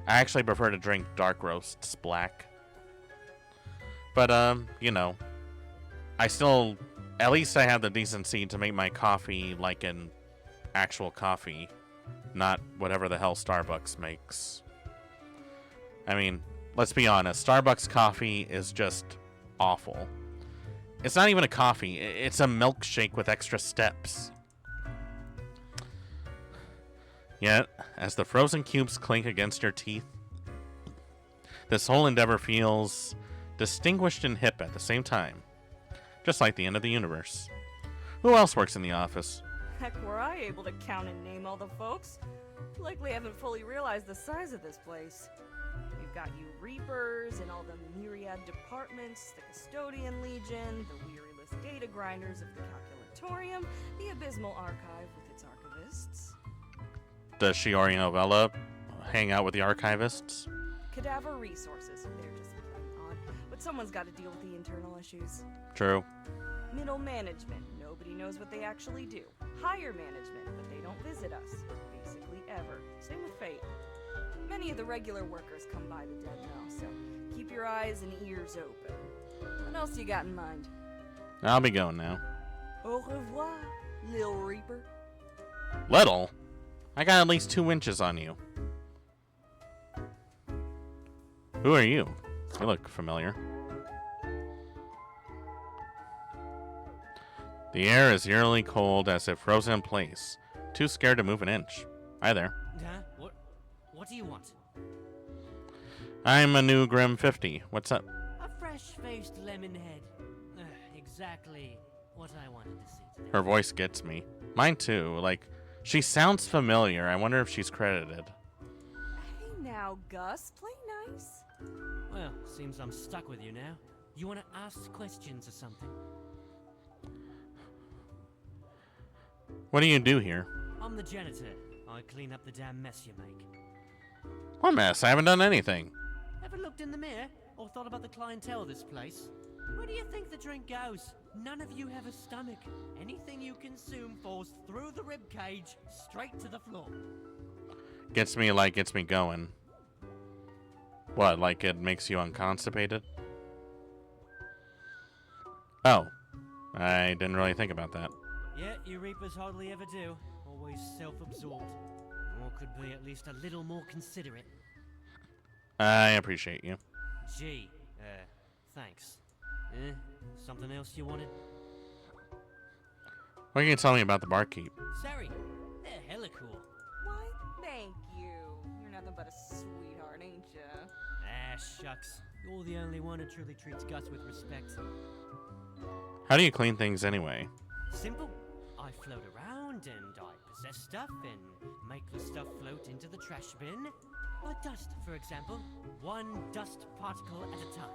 I actually prefer to drink dark roasts black. But, you know, I still, at least I have the decency to make my coffee like an actual coffee, not whatever the hell Starbucks makes. I mean, let's be honest, Starbucks coffee is just awful. It's not even a coffee, it's a milkshake with extra steps. Yet, as the frozen cubes clink against your teeth, this whole endeavor feels distinguished and hip at the same time. Just like the end of the universe. Who else works in the office? Heck, were I able to count and name all the folks? Likely haven't fully realized the size of this place. We've got you Reapers and all the myriad departments, the Custodian Legion, the weariless data grinders of the Calculatorium, the abysmal archive with its archivists. Does Shiori Novella hang out with the archivists? Cadaver resources. They're just plain odd. But someone's got to deal with the internal issues. True. Middle management. Nobody knows what they actually do. Higher management, but they don't visit us. Basically ever. Same with Fate. Many of the regular workers come by the dead now, so keep your eyes and ears open. What else you got in mind? I'll be going now. Au revoir, Lil Reaper. Little? I got at least 2 inches on you. Who are you? You look familiar. The air is eerily cold as if frozen in place. Too scared to move an inch. Hi there. Huh? What do you want? I'm a new Grim 50. What's up? A fresh-faced lemon head. Exactly what I wanted to see today. Her voice gets me. Mine too. Like, she sounds familiar. I wonder if she's credited. Hey now, Gus. Play nice. Well, seems I'm stuck with you now. You want to ask questions or something? What do you do here? I'm the janitor. I clean up the damn mess you make. What mess? I haven't done anything. Ever looked in the mirror or thought about the clientele of this place? Where do you think the drink goes? None of you have a stomach. Anything you consume falls through the rib cage straight to the floor. Gets me going. What, like it makes you unconstipated? Oh. I didn't really think about that. Yeah, you Reapers hardly ever do. Always self-absorbed. Or could be at least a little more considerate. I appreciate you. Gee, thanks. Something else you wanted? What can you tell me about the barkeep? Sorry, they're hella cool. Why, thank you. You're nothing but a sweetheart, ain't ya? Ah, shucks. You're the only one who truly treats Gus with respect. How do you clean things anyway? Simple. I float around and I possess stuff and make the stuff float into the trash bin. Like dust, for example. One dust particle at a time.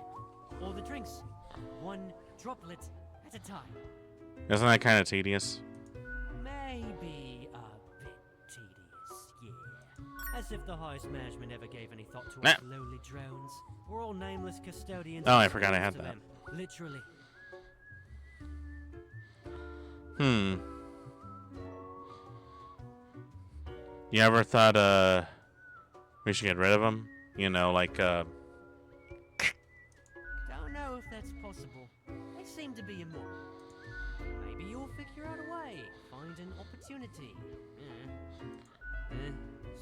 Or the drinks. One droplet at a time. Isn't that kind of tedious? Maybe a bit tedious, yeah. As if the highest management ever gave any thought to Nah. us lowly drones. We're all nameless custodians. Oh, and I forgot I had slaves to that. them, literally. You ever thought, we should get rid of him? You know, like, Don't know if that's possible. They seem to be immoral. Maybe you'll figure out a way. Find an opportunity.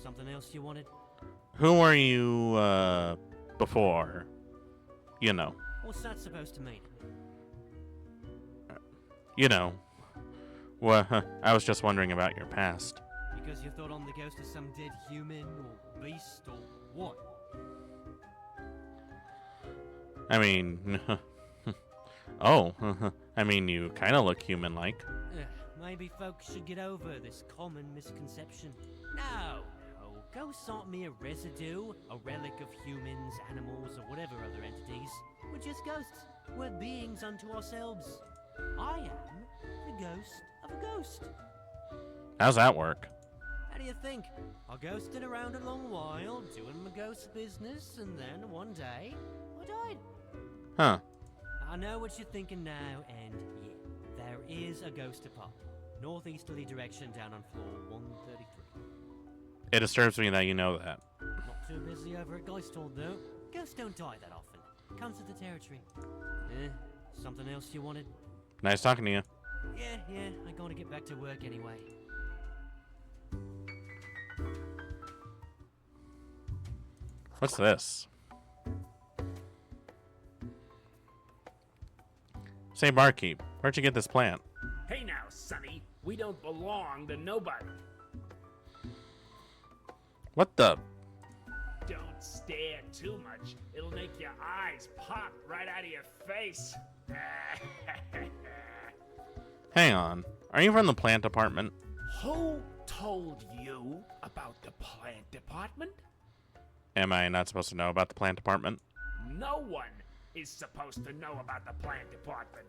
Something else you wanted? who were you, before? You know. What's that supposed to mean? You know. Well, I was just wondering about your past. Because you thought I'm the ghost of some dead human or beast or what? I mean, oh, I mean, you kind of look human-like. Maybe folks should get over this common misconception. No, ghosts aren't mere residue, a relic of humans, animals, or whatever other entities. We're just ghosts. We're beings unto ourselves. I am the ghost of a ghost. How's that work? How do you think? I ghosted around a long while, doing my ghost business, and then one day, I died. Huh. I know what you're thinking now, and yeah, there is a ghost apartment. Northeasterly direction down on floor 133. It disturbs me that you know that. Not too busy over at Geisthall, though. Ghosts don't die that often. Comes with the territory. Something else you wanted? Nice talking to you. Yeah, I gotta get back to work anyway. What's this? Say, barkeep, where'd you get this plant? Hey now, Sonny, we don't belong to nobody. What the? Don't stare too much. It'll make your eyes pop right out of your face. Hang on. Are you from the plant department? Who told you about the plant department? Am I not supposed to know about the plant department? No one is supposed to know about the plant department.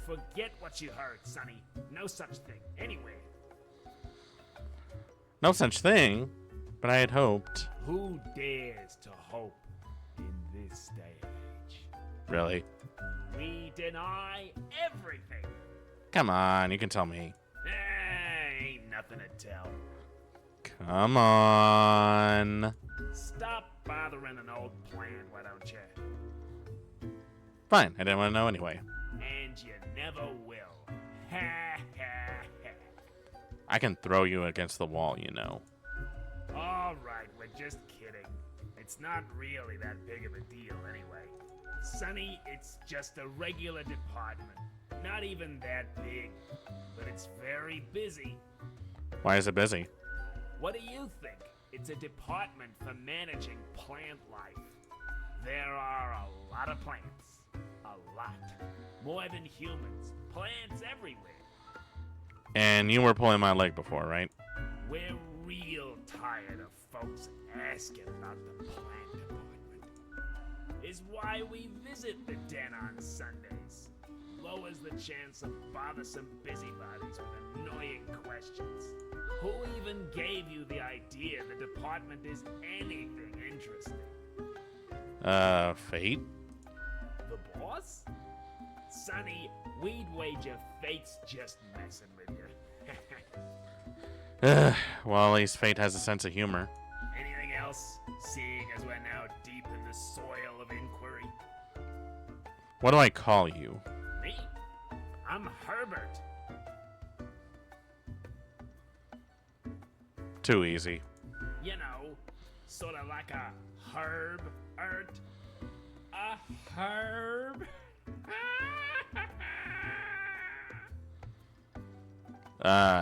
Forget what you heard, Sonny. No such thing. Anyway. No such thing, but I had hoped. Who dares to hope in this day and age? Really? We deny everything. Come on, you can tell me. Ain't nothing to tell. Come on. Stop bothering an old plan, why don't you? Fine, I didn't want to know anyway. And you never will. Ha ha ha. I can throw you against the wall, you know. All right, we're just kidding. It's not really that big of a deal anyway. Sonny, it's just a regular department. Not even that big, but it's very busy. Why is it busy? What do you think? It's a department for managing plant life. There are a lot of plants. A lot. More than humans. Plants everywhere. And you were pulling my leg before, right? We're real tired of folks asking about the plant department. Is why we visit the den on Sundays. Lowers the chance of bothersome busybodies with annoying questions. Who even gave you the idea the department is anything interesting? Fate? The boss? Sonny, we'd wager Fate's just messing with you. Well, at least Fate has a sense of humor. Anything else, seeing as we're now deep in the soil of inquiry? What do I call you? Me? I'm Herbert. Too easy. You know, sort of like a herb-ert. A herb?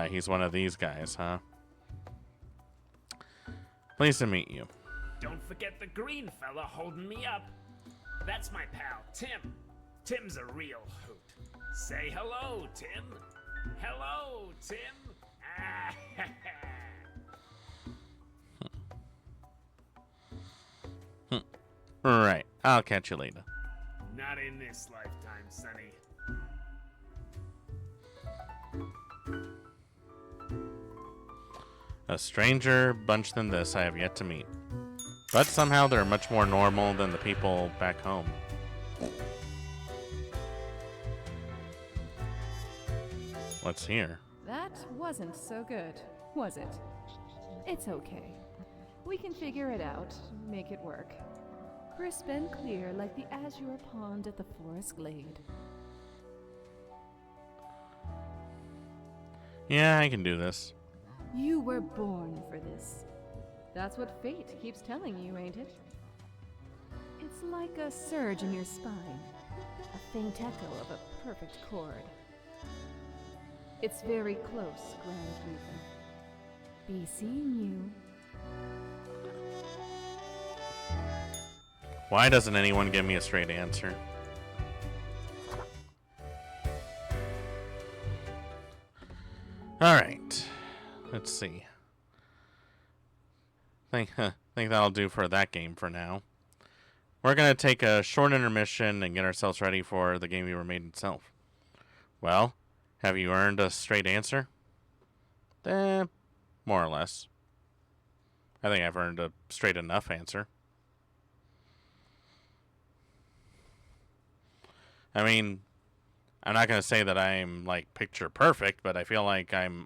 He's one of these guys, huh? Pleased to meet you. Don't forget the green fella holding me up. That's my pal, Tim. Tim's a real hoot. Say hello, Tim. Hello, Tim. Right. I'll catch you later. Not in this lifetime, Sonny. A stranger bunch than this I have yet to meet. But somehow they're much more normal than the people back home. What's here? That wasn't so good, was it? It's okay. We can figure it out, make it work. Crisp and clear like the azure pond at the forest glade. Yeah, I can do this. You were born for this. That's what fate keeps telling you, ain't it? It's like a surge in your spine, a faint echo of a perfect chord. It's very close, Grand Reaper. Be seeing you. Why doesn't anyone give me a straight answer? Alright. Let's see. Think that'll do for that game for now. We're going to take a short intermission and get ourselves ready for the game we were made itself. Well, have you earned a straight answer? More or less. I think I've earned a straight enough answer. I mean, I'm not going to say that I'm, like, picture perfect, but I feel like I'm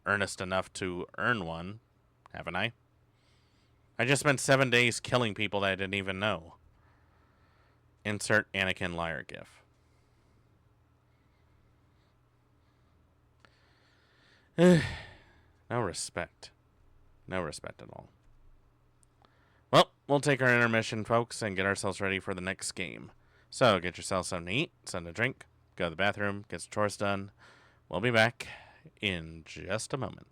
earnest enough to earn one, haven't I? I just spent 7 days killing people that I didn't even know. Insert Anakin liar gif. No respect. No respect at all. Well, we'll take our intermission, folks, and get ourselves ready for the next game. So, get yourself something to eat, something to drink, go to the bathroom, get some chores done. We'll be back in just a moment.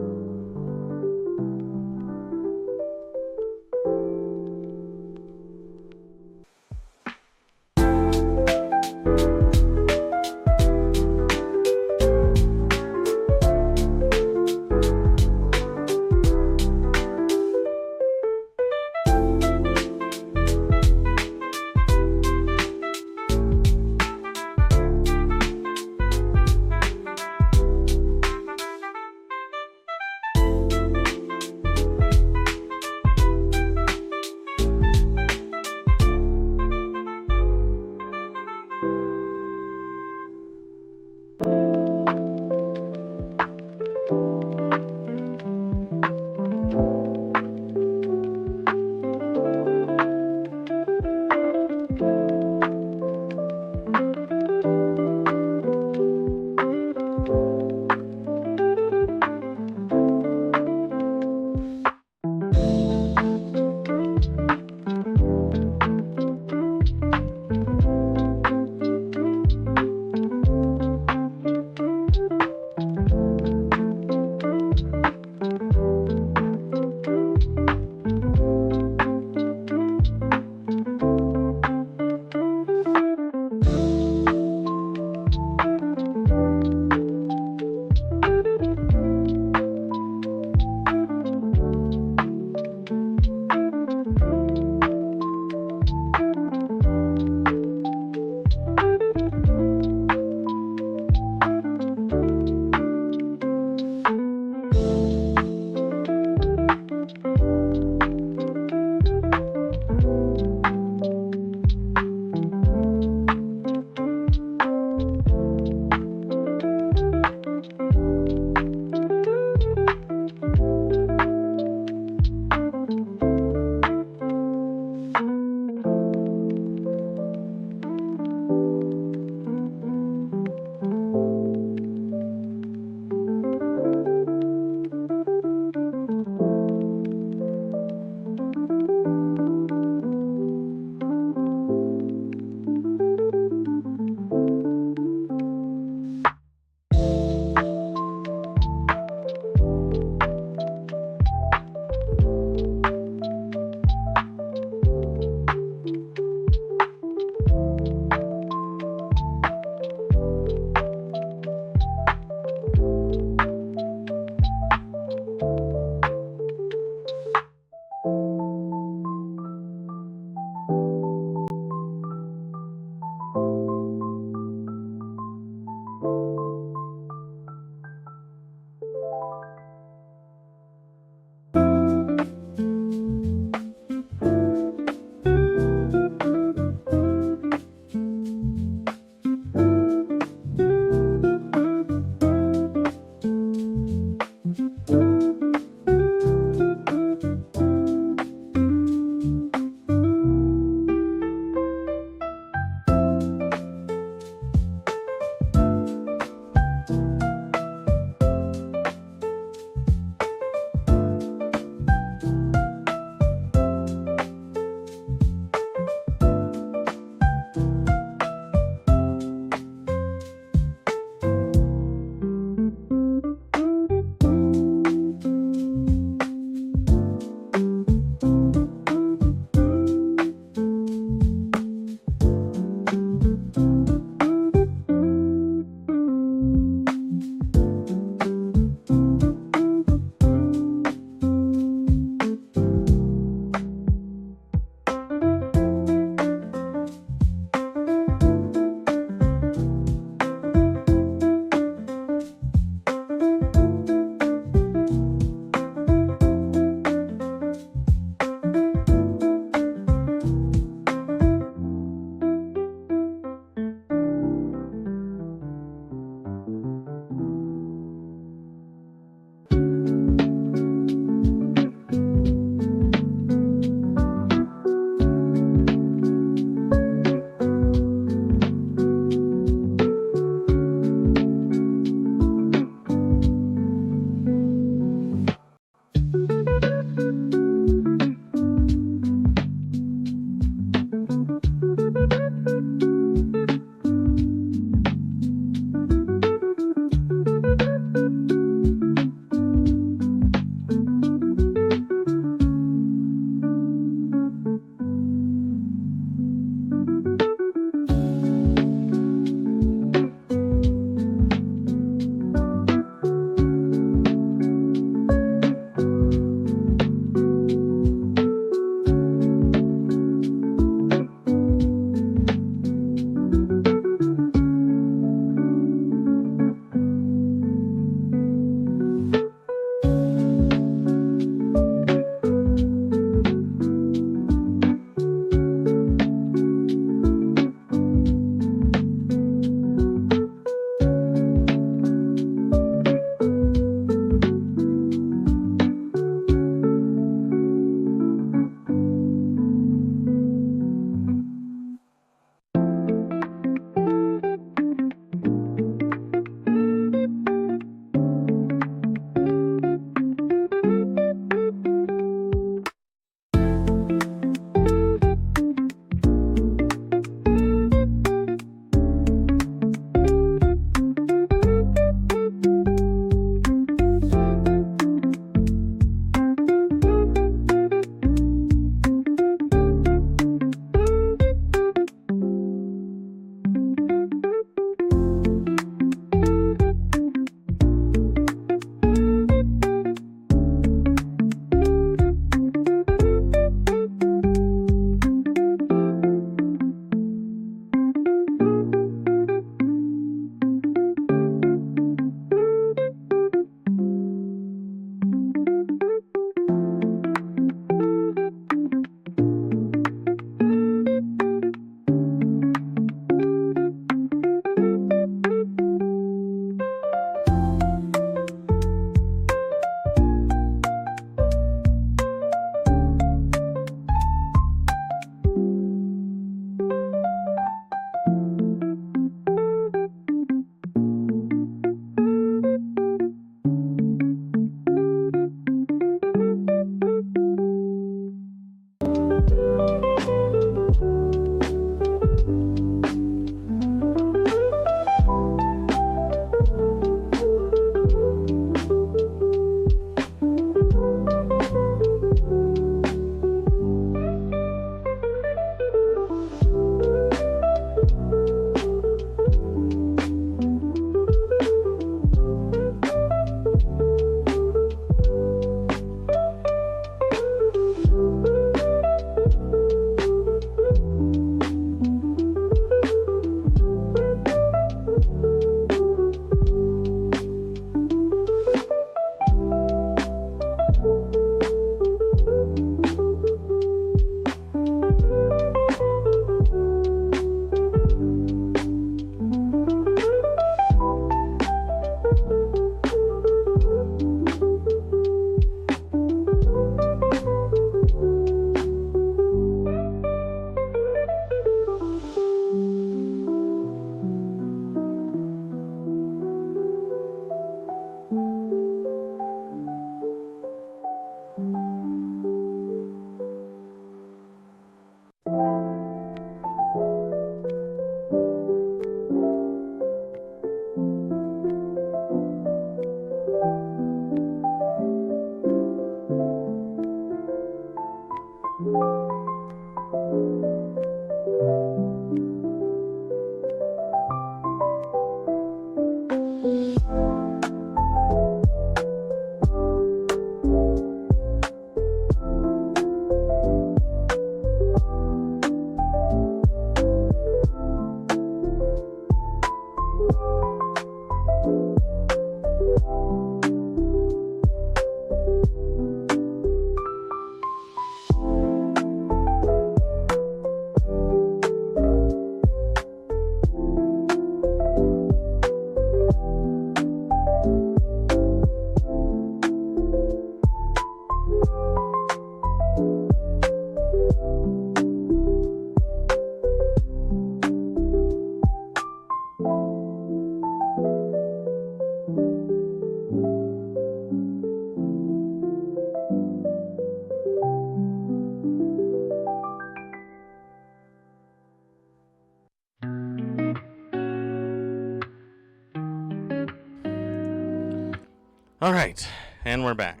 Alright, and we're back.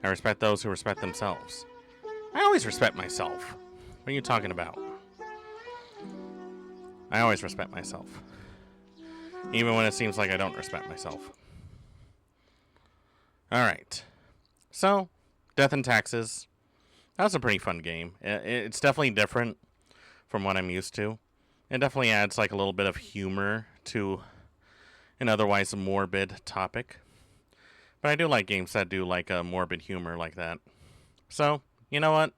I respect those who respect themselves. I always respect myself. What are you talking about? I always respect myself. Even when it seems like I don't respect myself. Alright. So, Death and Taxes. That was a pretty fun game. It's definitely different from what I'm used to. It definitely adds like a little bit of humor to an otherwise morbid topic. But I do like games that do like a morbid humor like that. So, you know what?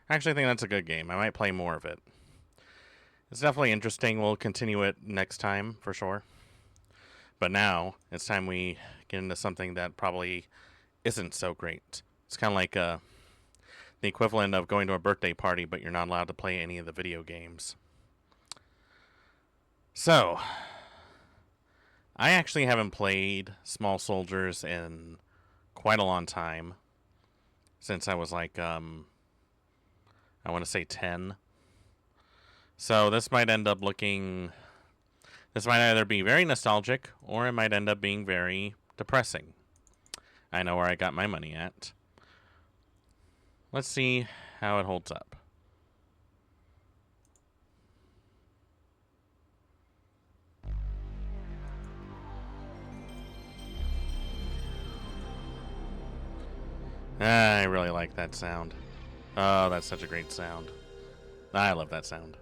I actually think that's a good game. I might play more of it. It's definitely interesting. We'll continue it next time for sure. But now, it's time we get into something that probably isn't so great. It's kind of like the equivalent of going to a birthday party, but you're not allowed to play any of the video games. So, I actually haven't played Small Soldiers in quite a long time. Since I was like, I want to say 10. So this might end up looking... This might either be very nostalgic, or it might end up being very depressing. I know where I got my money at. Let's see how it holds up. I really like that sound. Oh, that's such a great sound. I love that sound.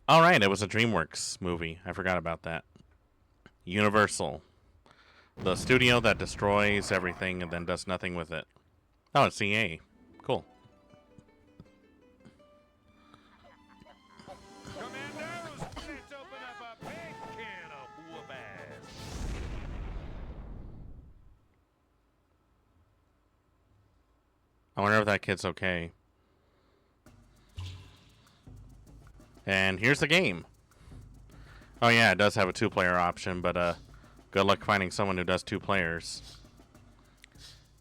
Alright, it was a DreamWorks movie. I forgot about that. Universal. The studio that destroys everything and then does nothing with it. Oh, it's EA. Cool. I wonder if that kid's okay. And here's the game. Oh yeah, it does have a 2-player option, but good luck finding someone who does 2 players.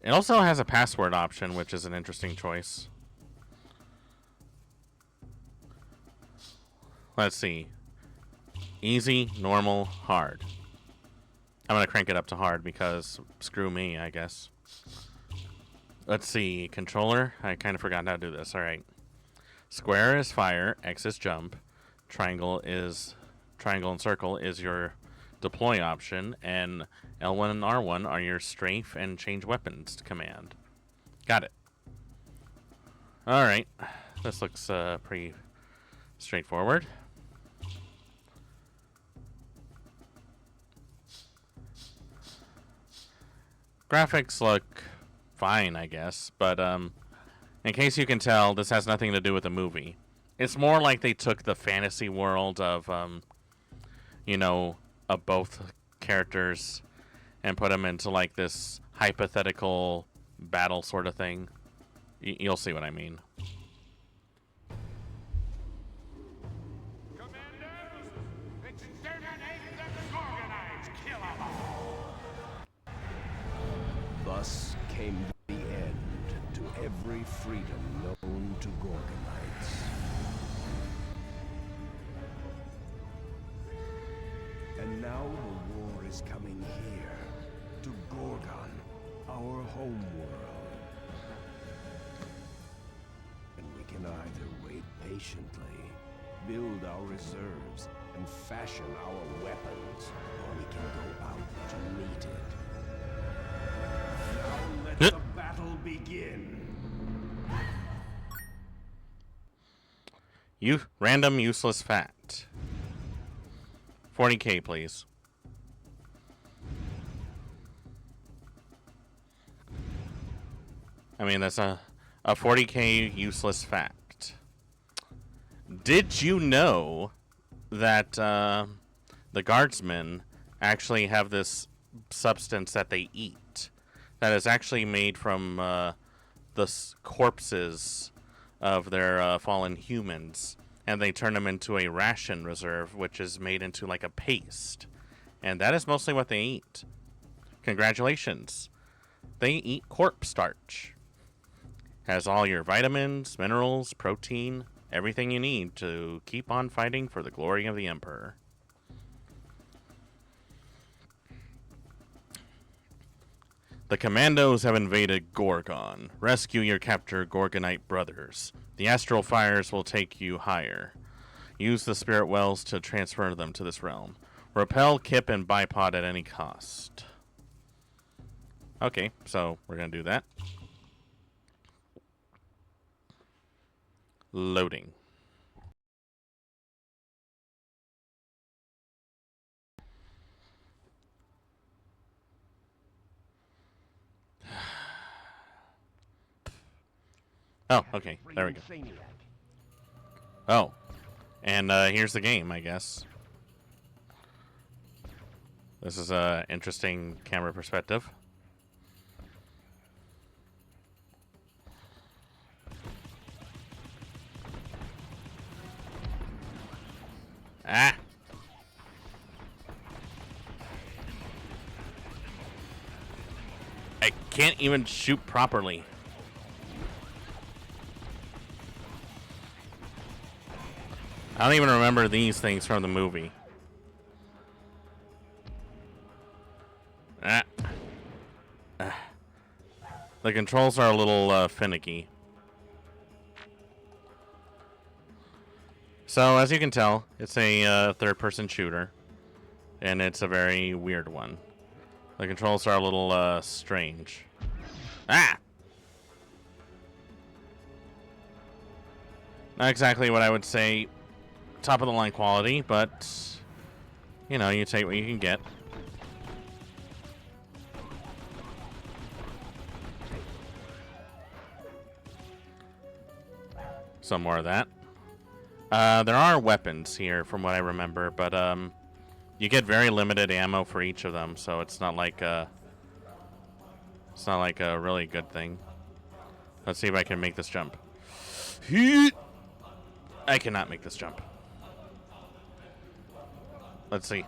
It also has a password option, which is an interesting choice. Let's see. Easy, normal, hard. I'm going to crank it up to hard because screw me, I guess. Let's see. Controller. I kind of forgot how to do this. Alright. Square is fire. X is jump. Triangle and circle is your deploy option. And L1 and R1 are your strafe and change weapons command. Got it. Alright. This looks pretty straightforward. Graphics look fine, I guess, but in case you can tell, this has nothing to do with the movie. It's more like they took the fantasy world of, you know, of both characters and put them into like this hypothetical battle sort of thing. You'll see what I mean. Thus came the end to every freedom known to Gorgonites. And now the war is coming here, to Gorgon, our home world. And we can either wait patiently, build our reserves, and fashion our weapons, or we can go out to meet it. Now let the battle begin. Random useless fact. 40K, please. I mean, that's a 40K useless fact. Did you know that the guardsmen actually have this substance that they eat that is actually made from the corpses of their fallen humans, and they turn them into a ration reserve, which is made into like a paste, and that is mostly what they eat. Congratulations, they eat corpse starch. Has all your vitamins, minerals, protein, everything you need to keep on fighting for the glory of the Emperor. The commandos have invaded Gorgon. Rescue your captured Gorgonite brothers. The astral fires will take you higher. Use the spirit wells to transfer them to this realm. Repel Kip and Bipod at any cost. Okay, so we're going to do that. Loading. Oh, okay. There we go. Oh. And here's the game, I guess. This is an interesting camera perspective. Ah! I can't even shoot properly. I don't even remember these things from the movie. Ah. The controls are a little finicky. So, as you can tell, it's a third-person shooter. And it's a very weird one. The controls are a little strange. Ah! Not exactly what I would say top of the line quality, but you know, you take what you can get. Some more of that. There are weapons here from what I remember, but you get very limited ammo for each of them, so it's not like a really good thing. Let's see if I can make this jump. I cannot make this jump. Let's see.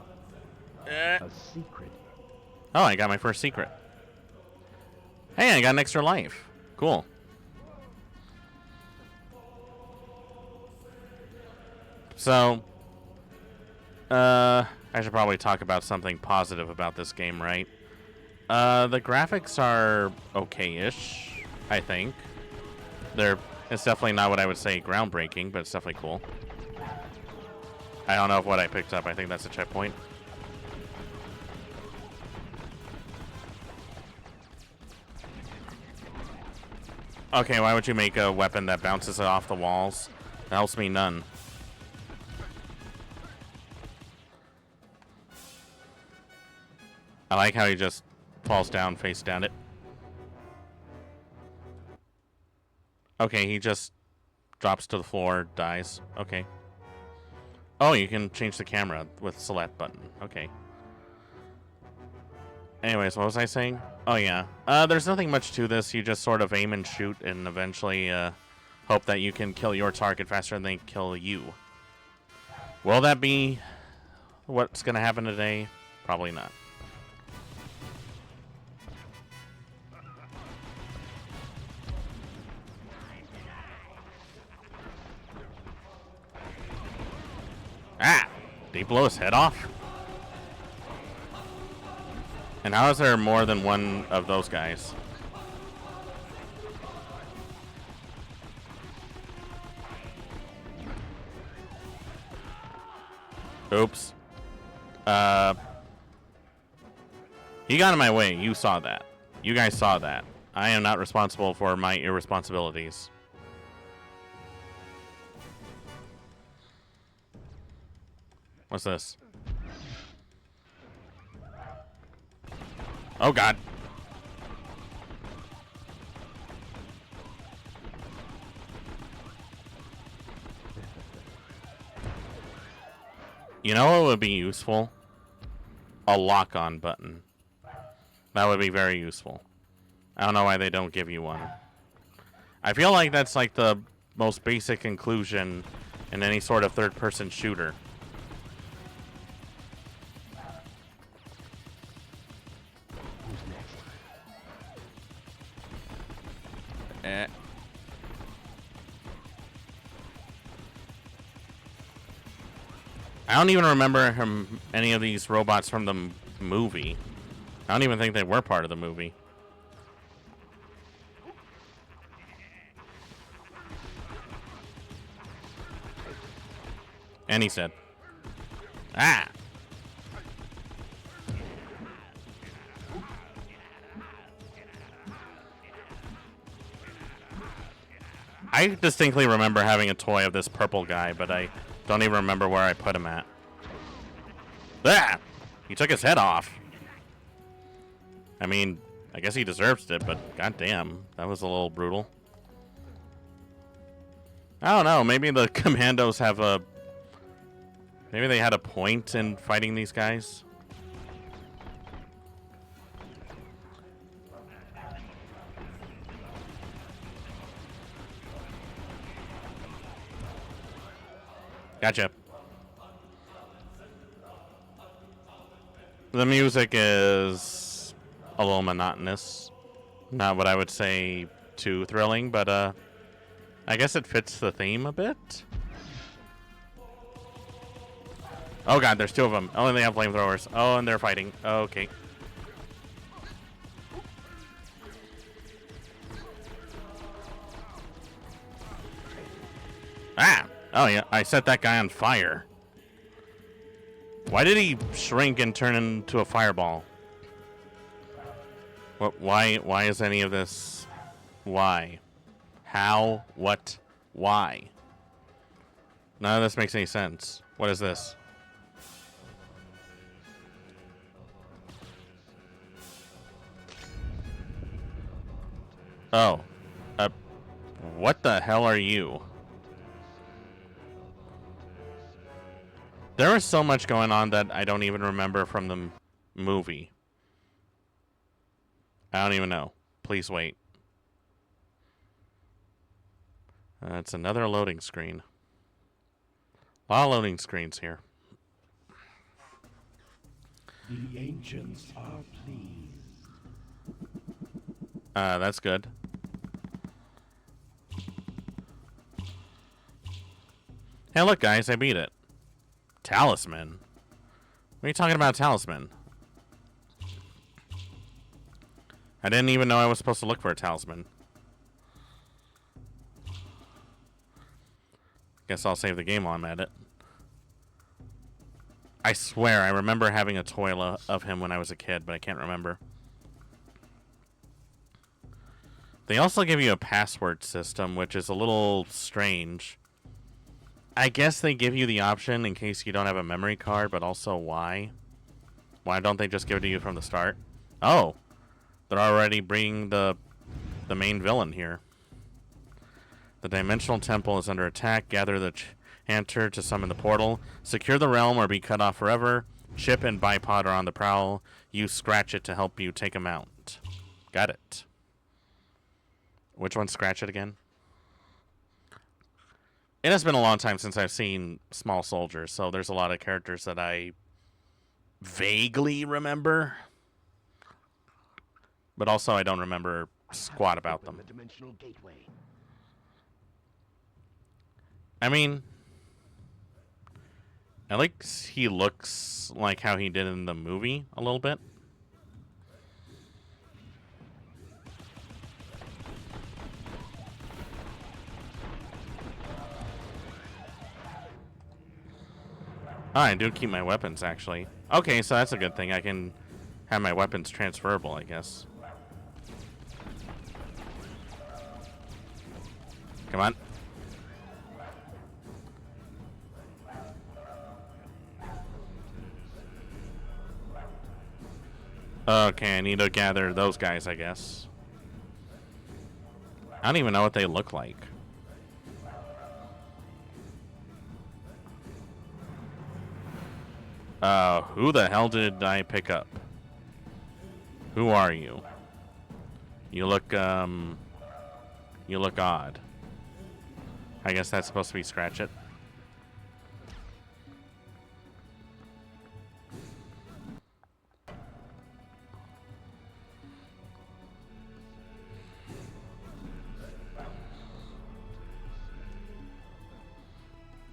A secret. Oh, I got my first secret. Hey, I got an extra life. Cool. So, I should probably talk about something positive about this game, right? The graphics are okay-ish, I think. It's definitely not what I would say groundbreaking, but it's definitely cool. I don't know if what I picked up. I think that's a checkpoint. Okay, why would you make a weapon that bounces it off the walls? That helps me none. I like how he just falls down, face down it. Okay, he just drops to the floor, dies. Okay. Oh, you can change the camera with select button. Okay. Anyways, what was I saying? Oh, yeah. There's nothing much to this. You just sort of aim and shoot and eventually hope that you can kill your target faster than they kill you. Will that be what's going to happen today? Probably not. Ah! Did he blow his head off? And how is there more than one of those guys? Oops. He got in my way. You saw that. You guys saw that. I am not responsible for my irresponsibilities. What's this? Oh, God. You know what would be useful? A lock-on button. That would be very useful. I don't know why they don't give you one. I feel like that's like the most basic inclusion in any sort of third-person shooter. I don't even remember any of these robots from the movie. I don't even think they were part of the movie. And he said, ah! I distinctly remember having a toy of this purple guy, but I don't even remember where I put him at. Ah! He took his head off. I mean, I guess he deserves it, but goddamn, that was a little brutal. I don't know, maybe the commandos have a... Maybe they had a point in fighting these guys. Gotcha. The music is a little monotonous. Not what I would say too thrilling, but I guess it fits the theme a bit. Oh god, there's two of them. Oh, and they have flamethrowers. Oh, and they're fighting. Okay. Ah! Oh yeah, I set that guy on fire. Why did he shrink and turn into a fireball? What? Why is any of this? Why? How? What? Why? None of this makes any sense. What is this? Oh. What the hell are you? There is so much going on that I don't even remember from the movie. I don't even know. Please wait. It's another loading screen. A lot of loading screens here. The ancients are pleased. That's good. Hey, look, guys, I beat it. Talisman? What are you talking about, talisman? I didn't even know I was supposed to look for a talisman. Guess I'll save the game while I'm at it. I swear, I remember having a toy of him when I was a kid, but I can't remember. They also give you a password system, which is a little strange. I guess they give you the option in case you don't have a memory card, but also why? Why don't they just give it to you from the start? Oh, they're already bringing the main villain here. The Dimensional Temple is under attack. Gather the Chanter to summon the portal. Secure the realm or be cut off forever. Chip and Bipod are on the prowl. Use Scratch It to help you take them out. Got it. Which one's Scratch It again? It has been a long time since I've seen Small Soldiers, so there's a lot of characters that I vaguely remember. But also I don't remember squat about them. I mean, at least he looks like how he did in the movie a little bit. Oh, I do keep my weapons, actually. Okay, so that's a good thing. I can have my weapons transferable, I guess. Come on. Okay, I need to gather those guys, I guess. I don't even know what they look like. Who the hell did I pick up? Who are you? You look odd. I guess that's supposed to be Scratch It.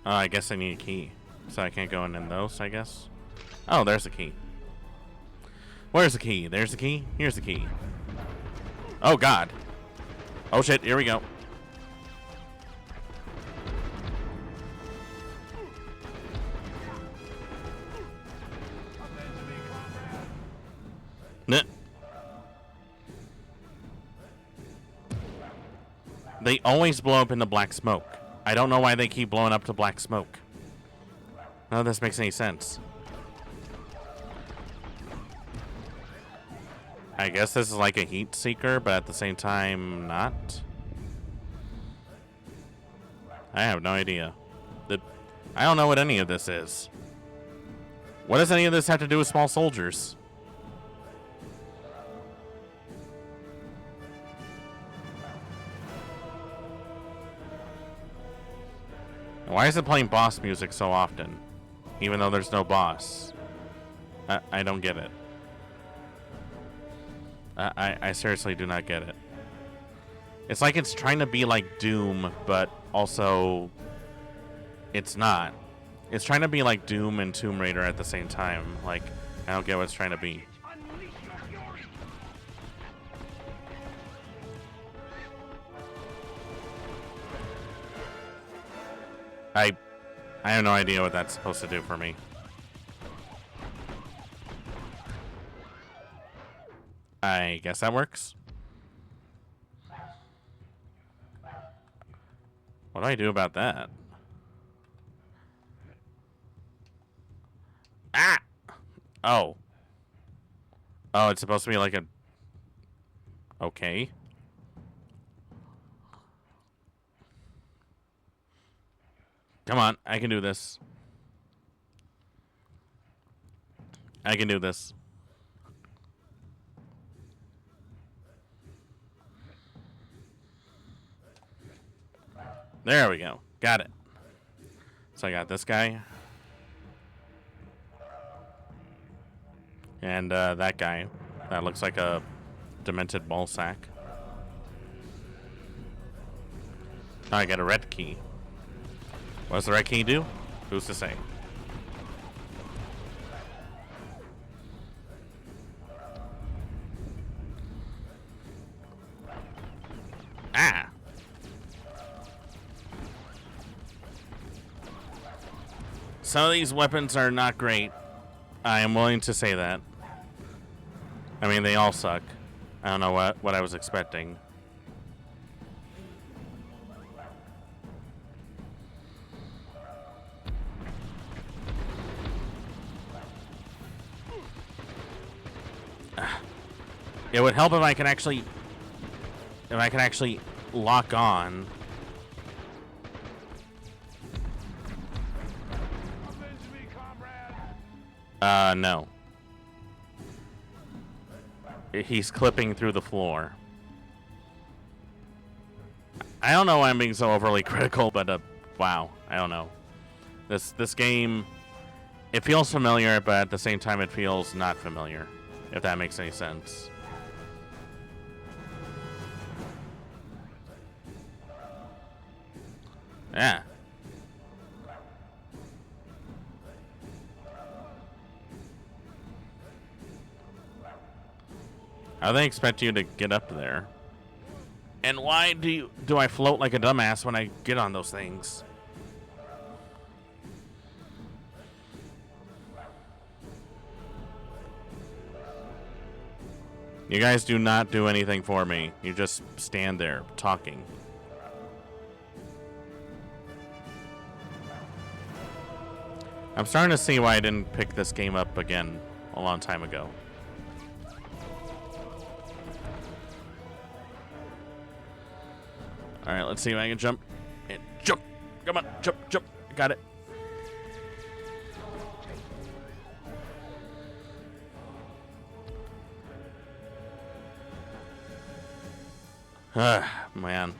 Oh, I guess I need a key. So I can't go in those, I guess. Oh, there's the key. Where's the key? There's the key. Here's the key. Oh, God. Oh, shit. Here we go. Nah. They always blow up into black smoke. I don't know why they keep blowing up to black smoke. None of this makes any sense. I guess this is like a heat seeker, but at the same time, not. I have no idea. I don't know what any of this is. What does any of this have to do with small soldiers? Why is it playing boss music so often? Even though there's no boss. I don't get it. I seriously do not get it. It's like it's trying to be like Doom, but also it's not. It's trying to be like Doom and Tomb Raider at the same time. Like, I don't get what it's trying to be. I have no idea what that's supposed to do for me. I guess that works. What do I do about that? Ah! Oh. Oh, it's supposed to be like a... Okay. Come on, I can do this. I can do this. There we go. Got it. So I got this guy. And that guy. That looks like a demented ball sack. Now I got a red key. What does the red key do? Who's to say? Ah! Some of these weapons are not great. I am willing to say that. I mean, they all suck. I don't know what I was expecting. It would help if I can actually lock on. No. He's clipping through the floor. I don't know why I'm being so overly critical, but wow, I don't know. This game, it feels familiar, but at the same time it feels not familiar, if that makes any sense. Yeah. How do they expect you to get up there? And why do I float like a dumbass when I get on those things? You guys do not do anything for me. You just stand there talking. I'm starting to see why I didn't pick this game up again a long time ago. Alright, let's see if I can jump. And jump! Come on, jump, jump. Got it. Man.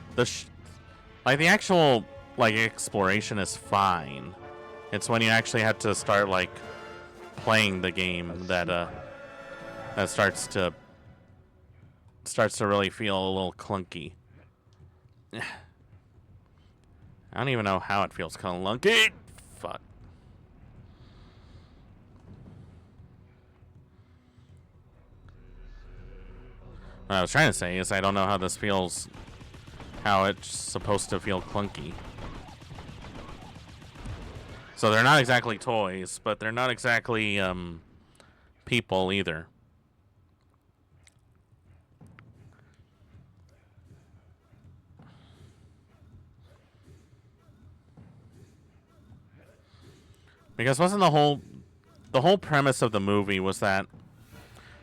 Like, the actual, like, exploration is fine. It's when you actually have to start, like, playing the game that starts to really feel a little clunky. I don't even know how it feels clunky. Fuck. What I was trying to say is I don't know how this feels, how it's supposed to feel clunky. So they're not exactly toys, but they're not exactly people either. Because wasn't the whole premise of the movie was that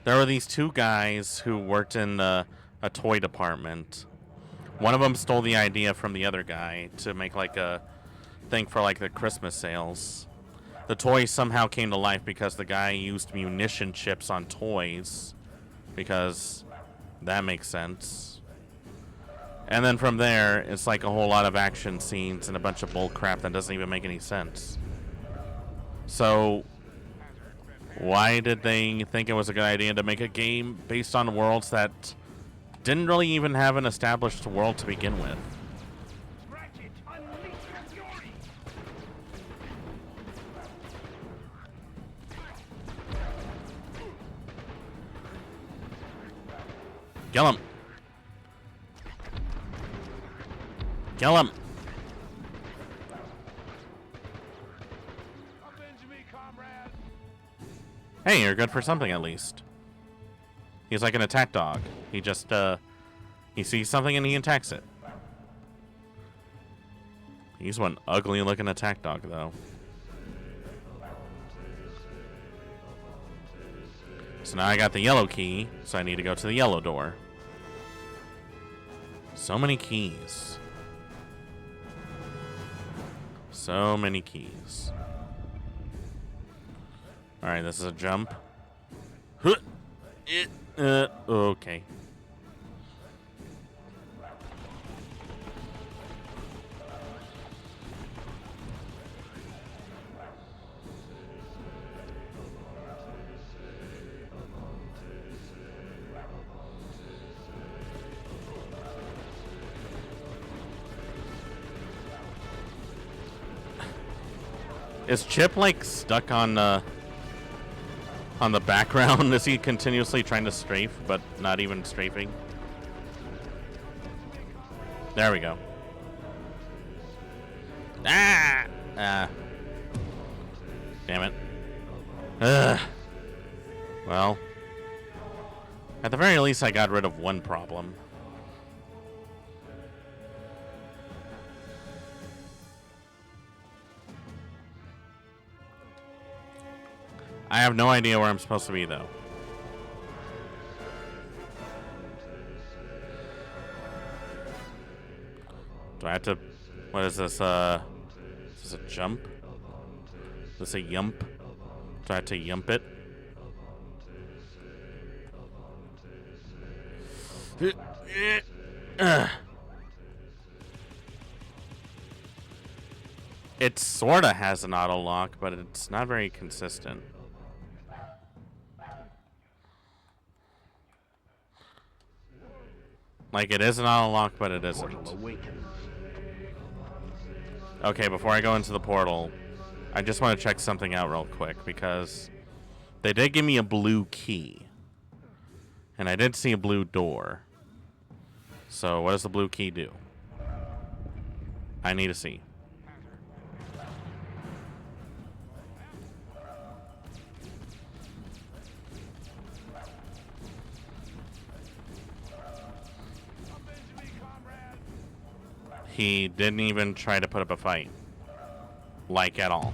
there were these two guys who worked in a toy department. One of them stole the idea from the other guy to make like a thing for like the Christmas sales. The toys somehow came to life because the guy used munition chips on toys, because that makes sense. And then from there, it's like a whole lot of action scenes and a bunch of bull crap that doesn't even make any sense. So why did they think it was a good idea to make a game based on worlds that didn't really even have an established world to begin with? Kill him. Kill him. Hey, you're good for something at least. He's like an attack dog. He just, he sees something and he attacks it. He's one ugly looking attack dog, though. So now I got the yellow key, so I need to go to the yellow door. So many keys. So many keys. Alright, this is a jump. Okay. Is Chip like stuck on the background? Is he continuously trying to strafe but not even strafing? There we go. Damn it. Well, at the very least I got rid of one problem. I have no idea where I'm supposed to be, though. Do I have to... What is this, Is this a jump? Is this a yump? Do I have to yump it? It sorta has an auto lock, but it's not very consistent. Like, it is an auto lock, but it isn't. Okay, before I go into the portal, I just want to check something out real quick, because they did give me a blue key. And I did see a blue door. So, what does the blue key do? I need to see. He didn't even try to put up a fight. Like, at all.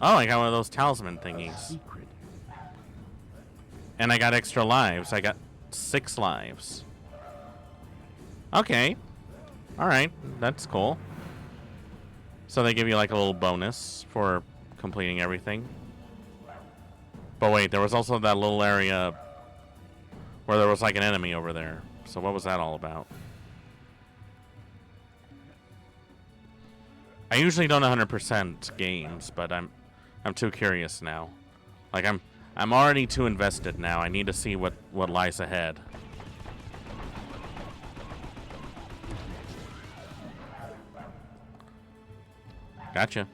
Oh, I got one of those talisman thingies. And I got extra lives. I got 6 lives. Okay. Alright, that's cool. So they give you like a little bonus for completing everything. But wait, there was also that little area where there was like an enemy over there. So what was that all about? I usually don't 100% games, but I'm too curious now. Like I'm already too invested now. I need to see what lies ahead. Gotcha.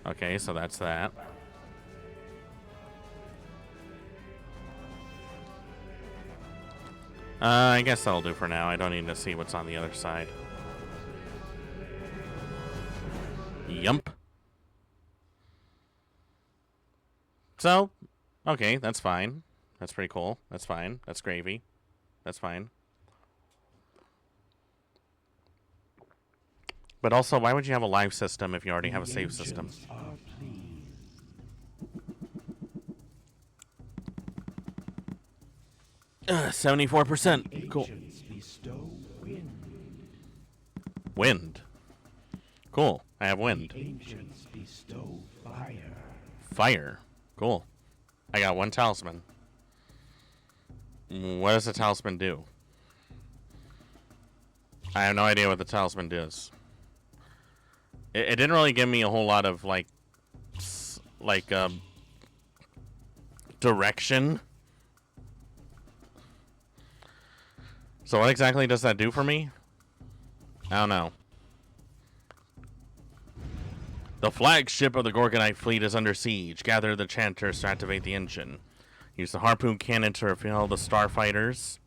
Okay, so that's that. I guess that'll do for now. I don't need to see what's on the other side. Yump. So, okay, that's fine. That's pretty cool. That's fine. That's gravy. That's fine. But also, why would you have a live system if you already have a save system? 74%. Cool. Wind. Cool. I have wind. Ancients bestow fire. Fire. Cool. I got one talisman. What does the talisman do? I have no idea what the talisman does. It didn't really give me a whole lot of direction. So what exactly does that do for me? I don't know. The flagship of the Gorgonite fleet is under siege. Gather the chanters to activate the engine. Use the harpoon cannon to repel the starfighters.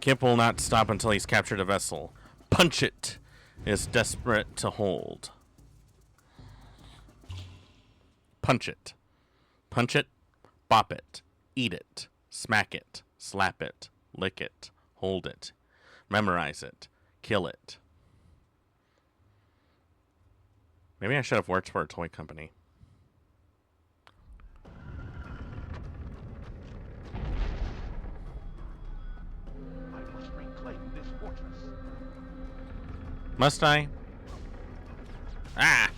Kip will not stop until he's captured a vessel. Punch it is desperate to hold. Punch it. Punch it, bop it, eat it, smack it, slap it, lick it, hold it, memorize it, kill it. Maybe I should have worked for a toy company. I must reclaim this fortress. Must I? Ah!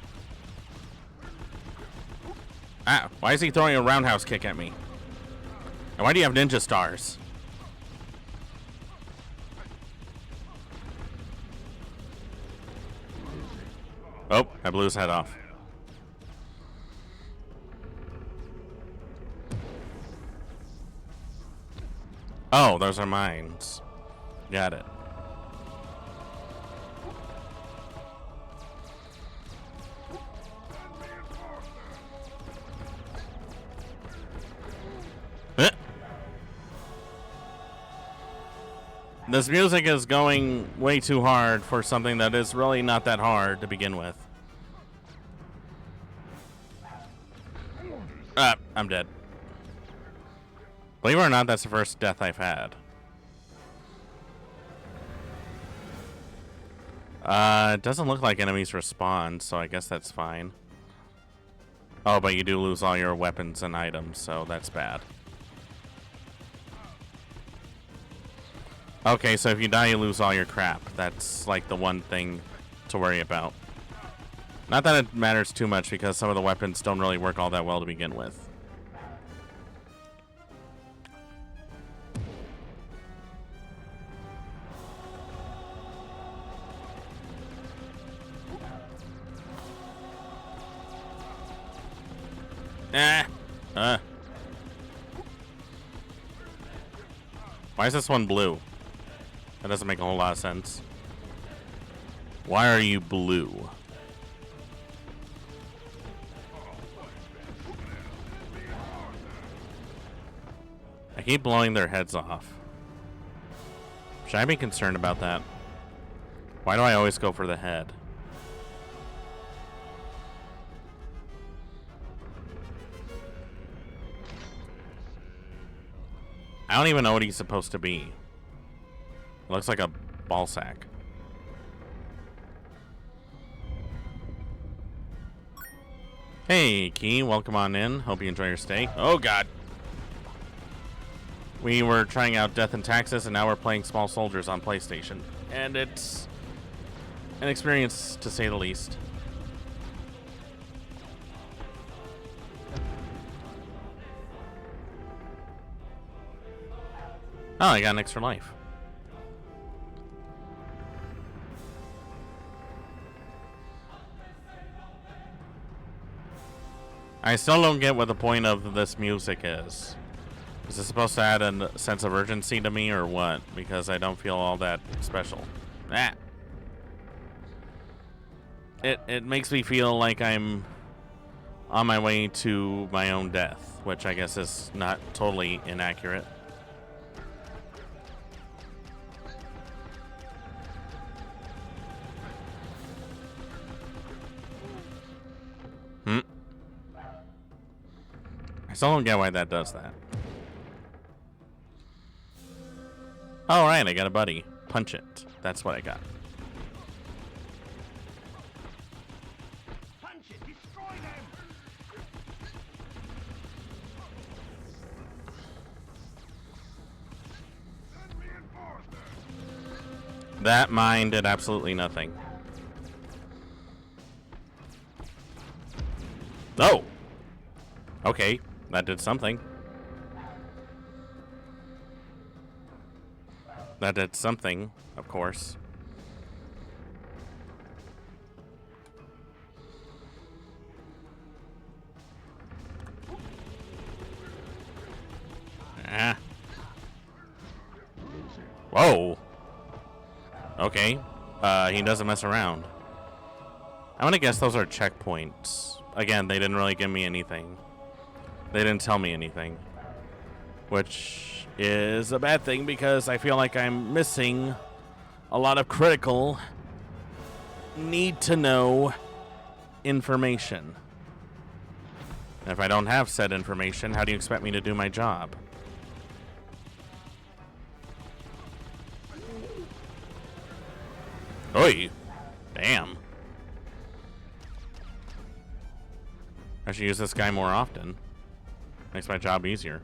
Ah, why is he throwing a roundhouse kick at me? And why do you have ninja stars? Oh, I blew his head off. Oh, those are mines. Got it. This music is going way too hard for something that is really not that hard to begin with. I'm dead. Believe it or not, that's the first death I've had. It doesn't look like enemies respawn, so I guess that's fine. Oh, but you do lose all your weapons and items, so that's bad. Okay, so if you die, you lose all your crap. That's like the one thing to worry about. Not that it matters too much, because some of the weapons don't really work all that well to begin with. Why is this one blue? That doesn't make a whole lot of sense. Why are you blue? I keep blowing their heads off. Should I be concerned about that? Why do I always go for the head? I don't even know what he's supposed to be. It looks like a ball sack. Hey, Key, welcome on in. Hope you enjoy your stay. Oh, God. We were trying out Death and Taxes, and now we're playing Small Soldiers on PlayStation. And it's an experience, to say the least. Oh, I got an extra life. I still don't get what the point of this music is. Is it supposed to add a sense of urgency to me or what? Because I don't feel all that special. Ah. It makes me feel like I'm on my way to my own death, which I guess is not totally inaccurate. still don't get why that does that. All right, I got a buddy. Punch it. That's what I got. Punch it! Destroy them! That mine did absolutely nothing. Oh! Okay, that did something. That did something, of course. Ah. Whoa. Okay. He doesn't mess around. I'm gonna guess those are checkpoints. Again, they didn't really give me anything. They didn't tell me anything. Which is a bad thing because I feel like I'm missing a lot of critical need to know information. And if I don't have said information, how do you expect me to do my job? Oi! Damn. I should use this guy more often. Makes my job easier.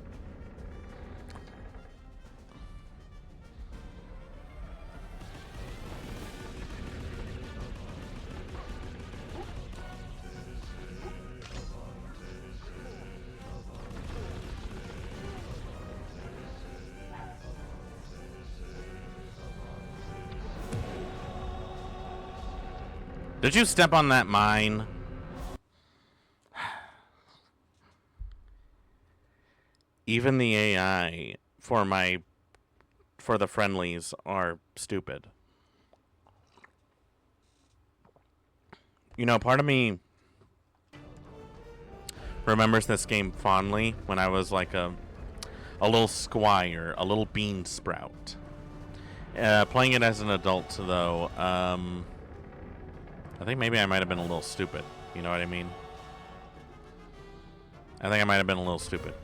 Did you step on that mine? Even the AI for the friendlies are stupid. You know, part of me remembers this game fondly when I was like a little squire, a little bean sprout. Playing it as an adult, though, I think maybe I might have been a little stupid. You know what I mean? I think I might have been a little stupid.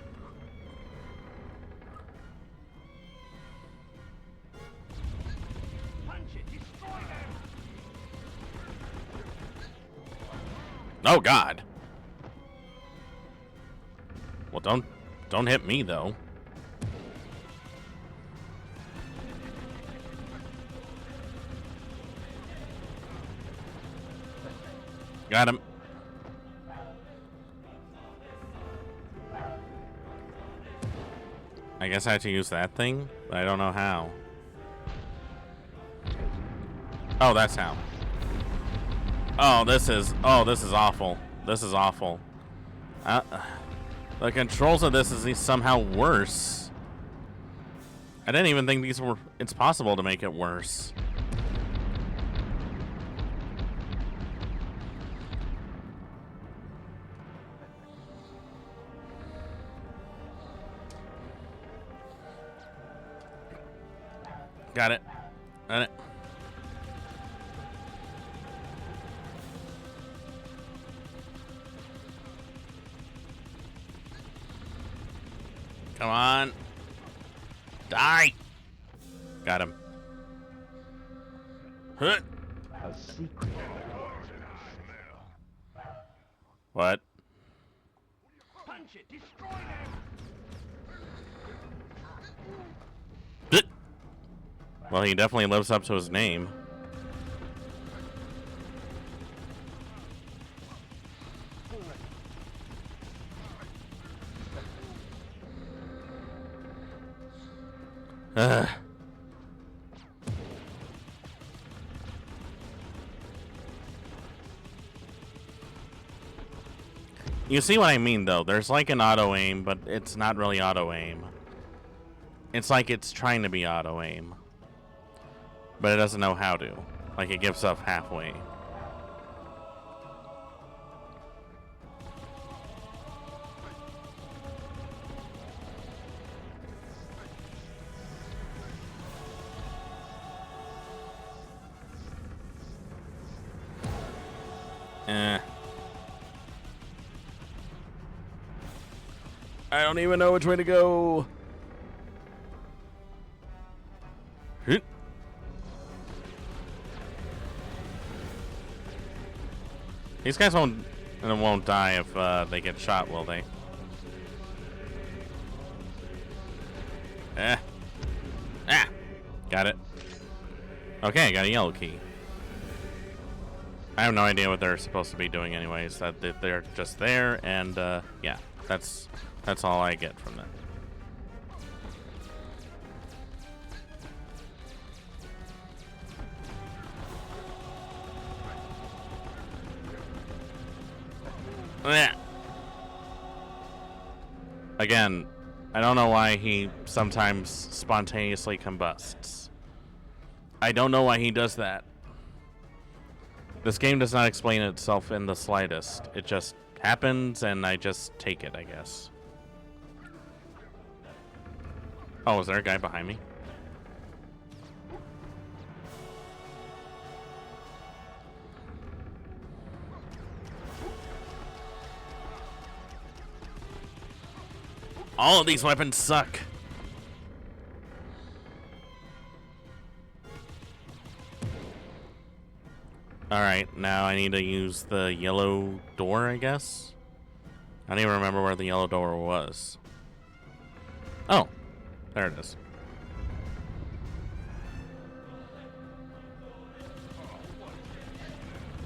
Oh God. Well, don't hit me though. Got him. I guess I have to use that thing, but I don't know how. Oh, that's how. Oh, this is awful. This is awful. The controls of this is somehow worse. I didn't even think it's possible to make it worse. Got it. Got it. Come on. Die. Got him. Huh. A secret. What? Punch it, destroy them. Well, he definitely lives up to his name. Ugh. You see what I mean, though? There's like an auto-aim, but it's not really auto-aim. It's like it's trying to be auto-aim, but it doesn't know how to. Like, it gives up halfway. I don't even know which way to go. These guys won't die if they get shot, will they? Got it. Okay, I got a yellow key. I have no idea what they're supposed to be doing anyways. That they're just there, and yeah, that's all I get from that. Again, I don't know why he sometimes spontaneously combusts. I don't know why he does that. This game does not explain itself in the slightest. It just happens, and I just take it, I guess. Oh, is there a guy behind me? All of these weapons suck. Alright, now I need to use the yellow door, I guess? I don't even remember where the yellow door was. Oh, there it is.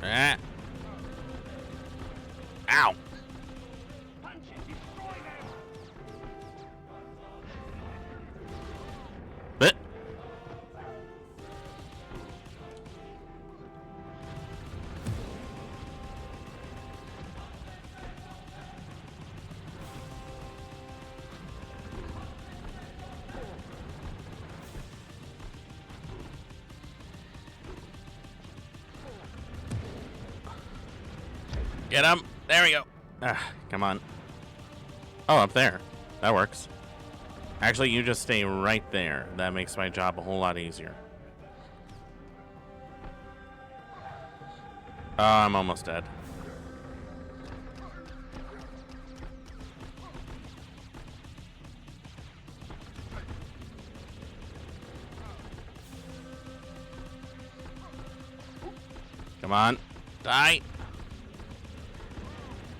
Ah. Ow. But get him. There we go. Come on. Oh, up there. That works. Actually, you just stay right there. That makes my job a whole lot easier. Oh, I'm almost dead. Come on. Die.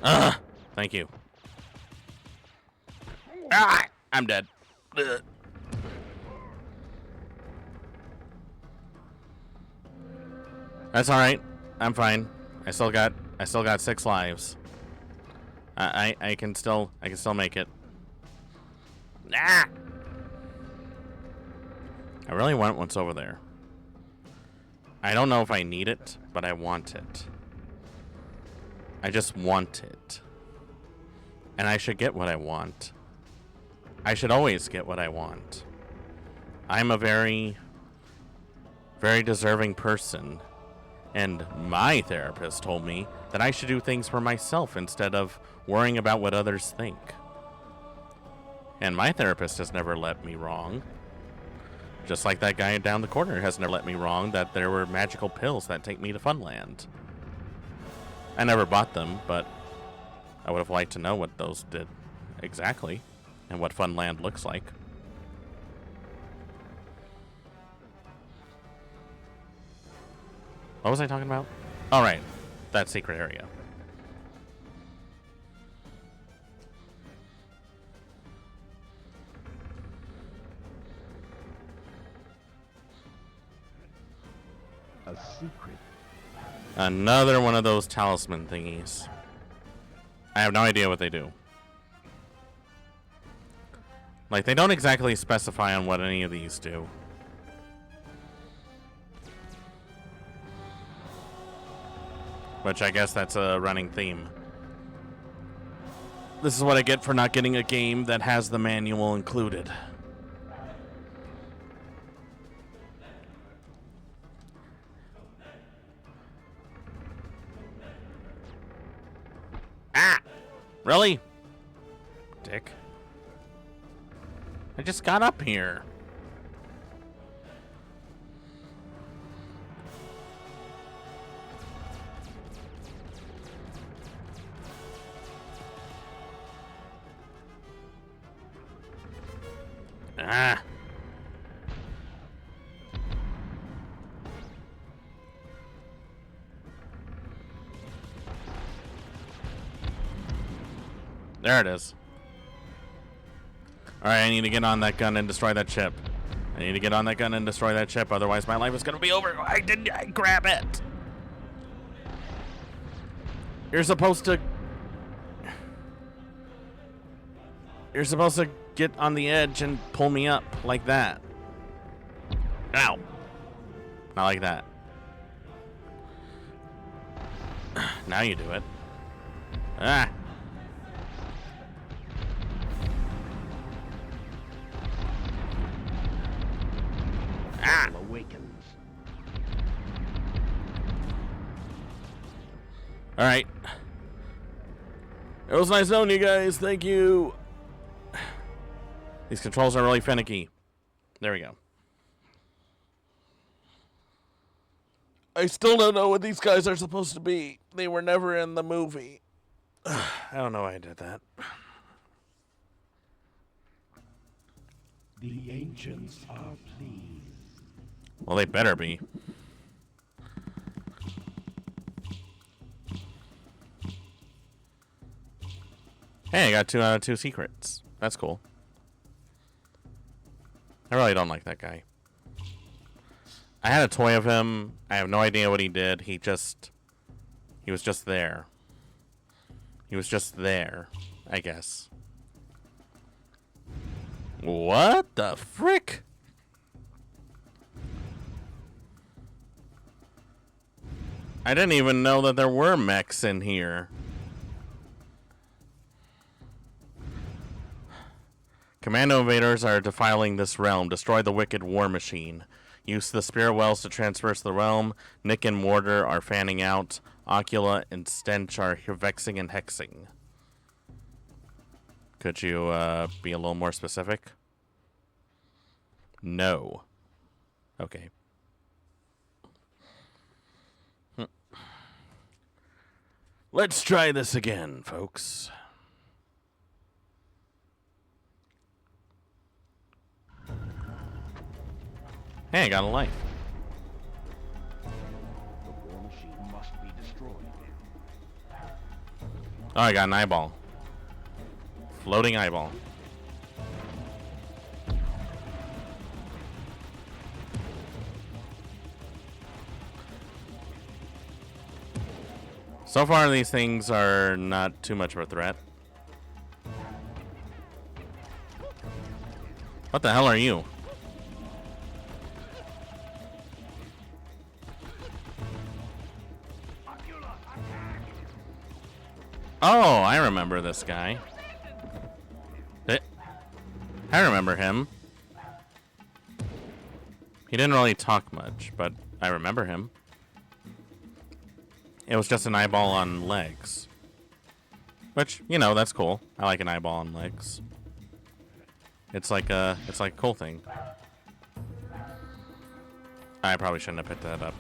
Ugh. Thank you. Ah, I'm dead. Ugh. That's all right. I'm fine. I still got 6 lives. I can still make it. Ah! I really want what's over there. I don't know if I need it, but I want it. I just want it. And I should get what I want. I should always get what I want. I'm a very, very deserving person. And my therapist told me that I should do things for myself instead of worrying about what others think. And my therapist has never let me wrong. Just like that guy down the corner has never let me wrong that there were magical pills that take me to Funland. I never bought them, but I would have liked to know what those did exactly and what Funland looks like. What was I talking about? All right, that secret area. A secret. Another one of those talisman thingies. I have no idea what they do. Like, they don't exactly specify on what any of these do. Which I guess that's a running theme. This is what I get for not getting a game that has the manual included. Ah! Really? Dick. I just got up here. Ah. There it is. Alright, I need to get on that gun and destroy that chip. I need to get on that gun and destroy that chip, otherwise my life is gonna be over. I grab it. You're supposed to get on the edge and pull me up like that. Ow. Not like that. Now you do it. Ah. Ah. Awakens. All right. It was nice knowing you guys. Thank you. These controls are really finicky. There we go. I still don't know what these guys are supposed to be. They were never in the movie. I don't know why I did that. The ancients are pleased. Well, they better be. Hey, I got 2 out of 2 secrets. That's cool. I really don't like that guy. I had a toy of him. I have no idea what he did. He was just there. He was just there, I guess. What the frick? I didn't even know that there were mechs in here. Commando invaders are defiling this realm. Destroy the wicked war machine. Use the spirit wells to traverse the realm. Nick and Mortar are fanning out. Ocula and Stench are vexing and hexing. Could you be a little more specific? No. Okay. Let's try this again, folks. Hey, I got a life. The war machine must be destroyed. Oh, I got an eyeball. Floating eyeball. So far, these things are not too much of a threat. What the hell are you? Oh, I remember this guy. I remember him. He didn't really talk much, but I remember him. It was just an eyeball on legs. Which, you know, that's cool. I like an eyeball on legs. It's like a cool thing. I probably shouldn't have picked that up.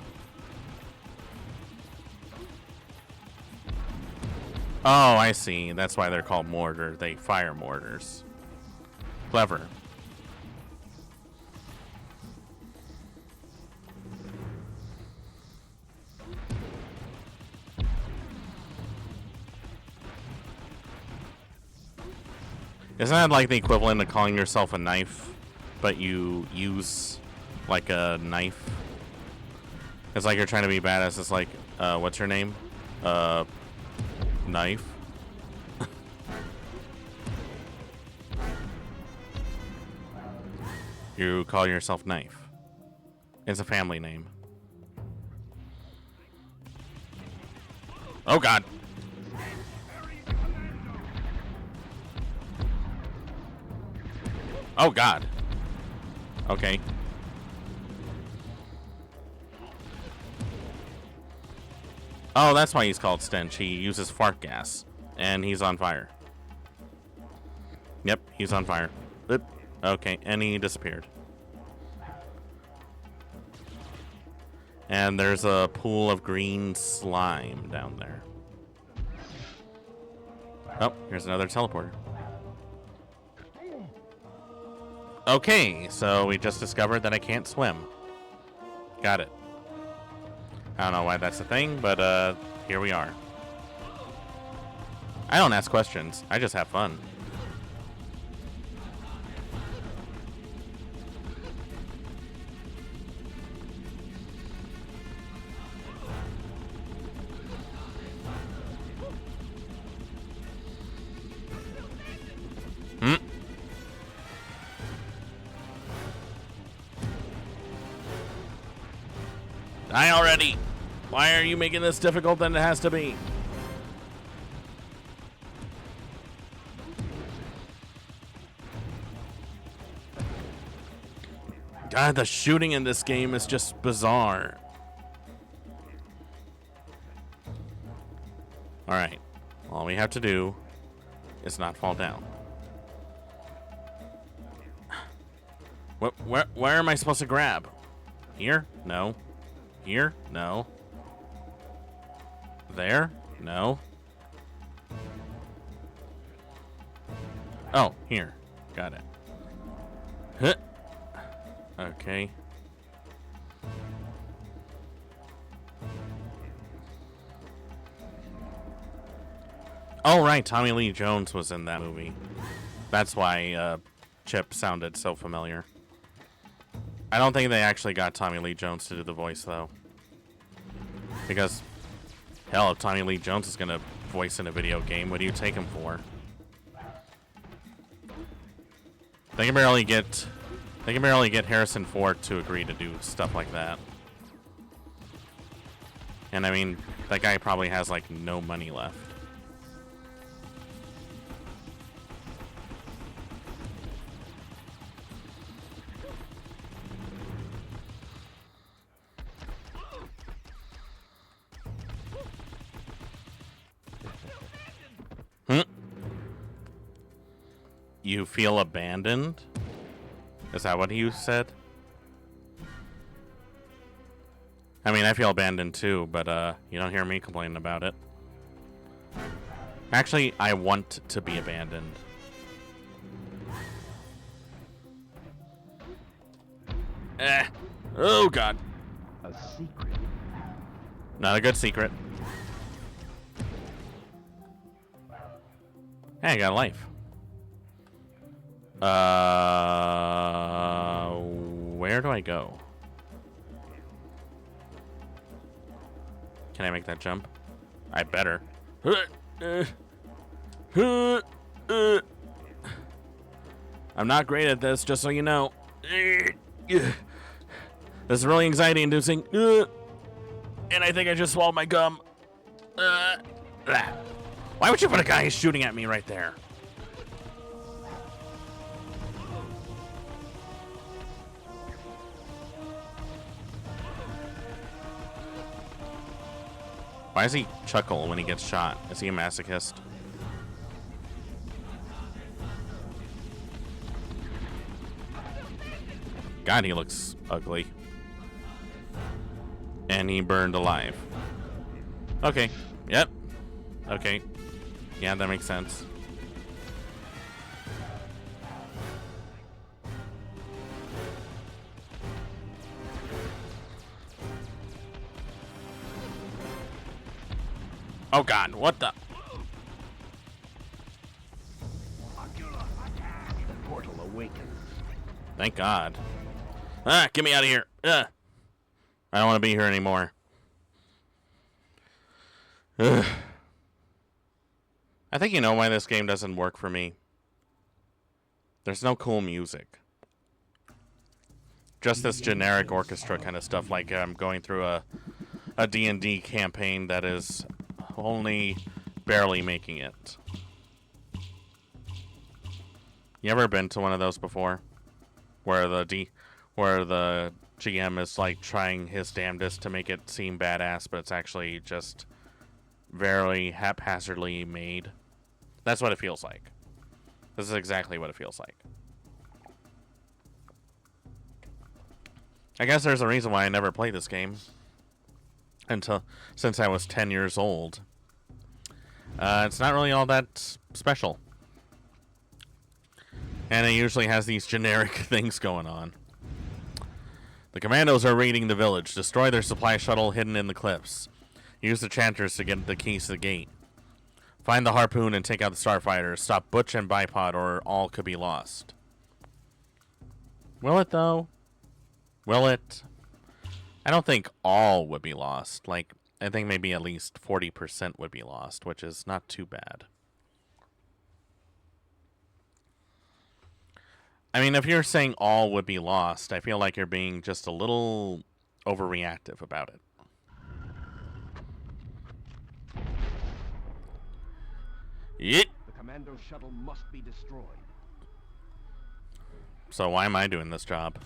Oh, I see. That's why they're called mortar. They fire mortars. Clever. Isn't that like the equivalent of calling yourself a knife, but you use like a knife? It's like you're trying to be badass. It's like, what's your name? Knife. You call yourself Knife. It's a family name. Oh God. Oh God. Okay. Oh, that's why he's called Stench. He uses fart gas. And he's on fire. Yep, he's on fire. Oop. Okay, and he disappeared. And there's a pool of green slime down there. Oh, here's another teleporter. Okay, so we just discovered that I can't swim. Got it. I don't know why that's a thing, but here we are. I don't ask questions. I just have fun. Die already! Why are you making this difficult than it has to be? God, the shooting in this game is just bizarre. Alright. All we have to do is not fall down. Where am I supposed to grab? Here? No. Here? No. There? No. Oh, here. Got it. Huh. Okay. Oh, right. Tommy Lee Jones was in that movie. That's why Chip sounded so familiar. I don't think they actually got Tommy Lee Jones to do the voice, though. Because, hell, if Tommy Lee Jones is going to voice in a video game, what do you take him for? They can barely get Harrison Ford to agree to do stuff like that. And I mean, that guy probably has like no money left. You feel abandoned? Is that what you said? I mean, I feel abandoned too, but you don't hear me complaining about it. Actually, I want to be abandoned. Oh god. A secret. Not a good secret. Hey, I got a life. Where do I go? Can I make that jump? I better. I'm not great at this, just so you know. This is really anxiety-inducing. And I think I just swallowed my gum. Why would you put a guy shooting at me right there? Why does he chuckle when he gets shot? Is he a masochist? God, he looks ugly. And he burned alive. Okay. Yep. Okay. Yeah, that makes sense. Oh god, what the? The portal awakens. Thank god. Ah, get me out of here. I don't want to be here anymore. Ugh. I think you know why this game doesn't work for me. There's no cool music. Just this generic orchestra kind of stuff, like I'm going through a D&D campaign that is only barely making it. You ever been to one of those before? Where the GM is like trying his damnedest to make it seem badass, but it's actually just very haphazardly made. That's what it feels like. This is exactly what it feels like. I guess there's a reason why I never played this game since I was 10 years old. It's not really all that special. And it usually has these generic things going on. The commandos are raiding the village. Destroy their supply shuttle hidden in the cliffs. Use the chanters to get the keys to the gate. Find the harpoon and take out the starfighters. Stop Butch and Bipod or all could be lost. Will it, though? Will it? I don't think all would be lost. Like, I think maybe at least 40% would be lost, which is not too bad. I mean, if you're saying all would be lost, I feel like you're being just a little overreactive about it. Yeet. The commando shuttle must be destroyed. So why am I doing this job?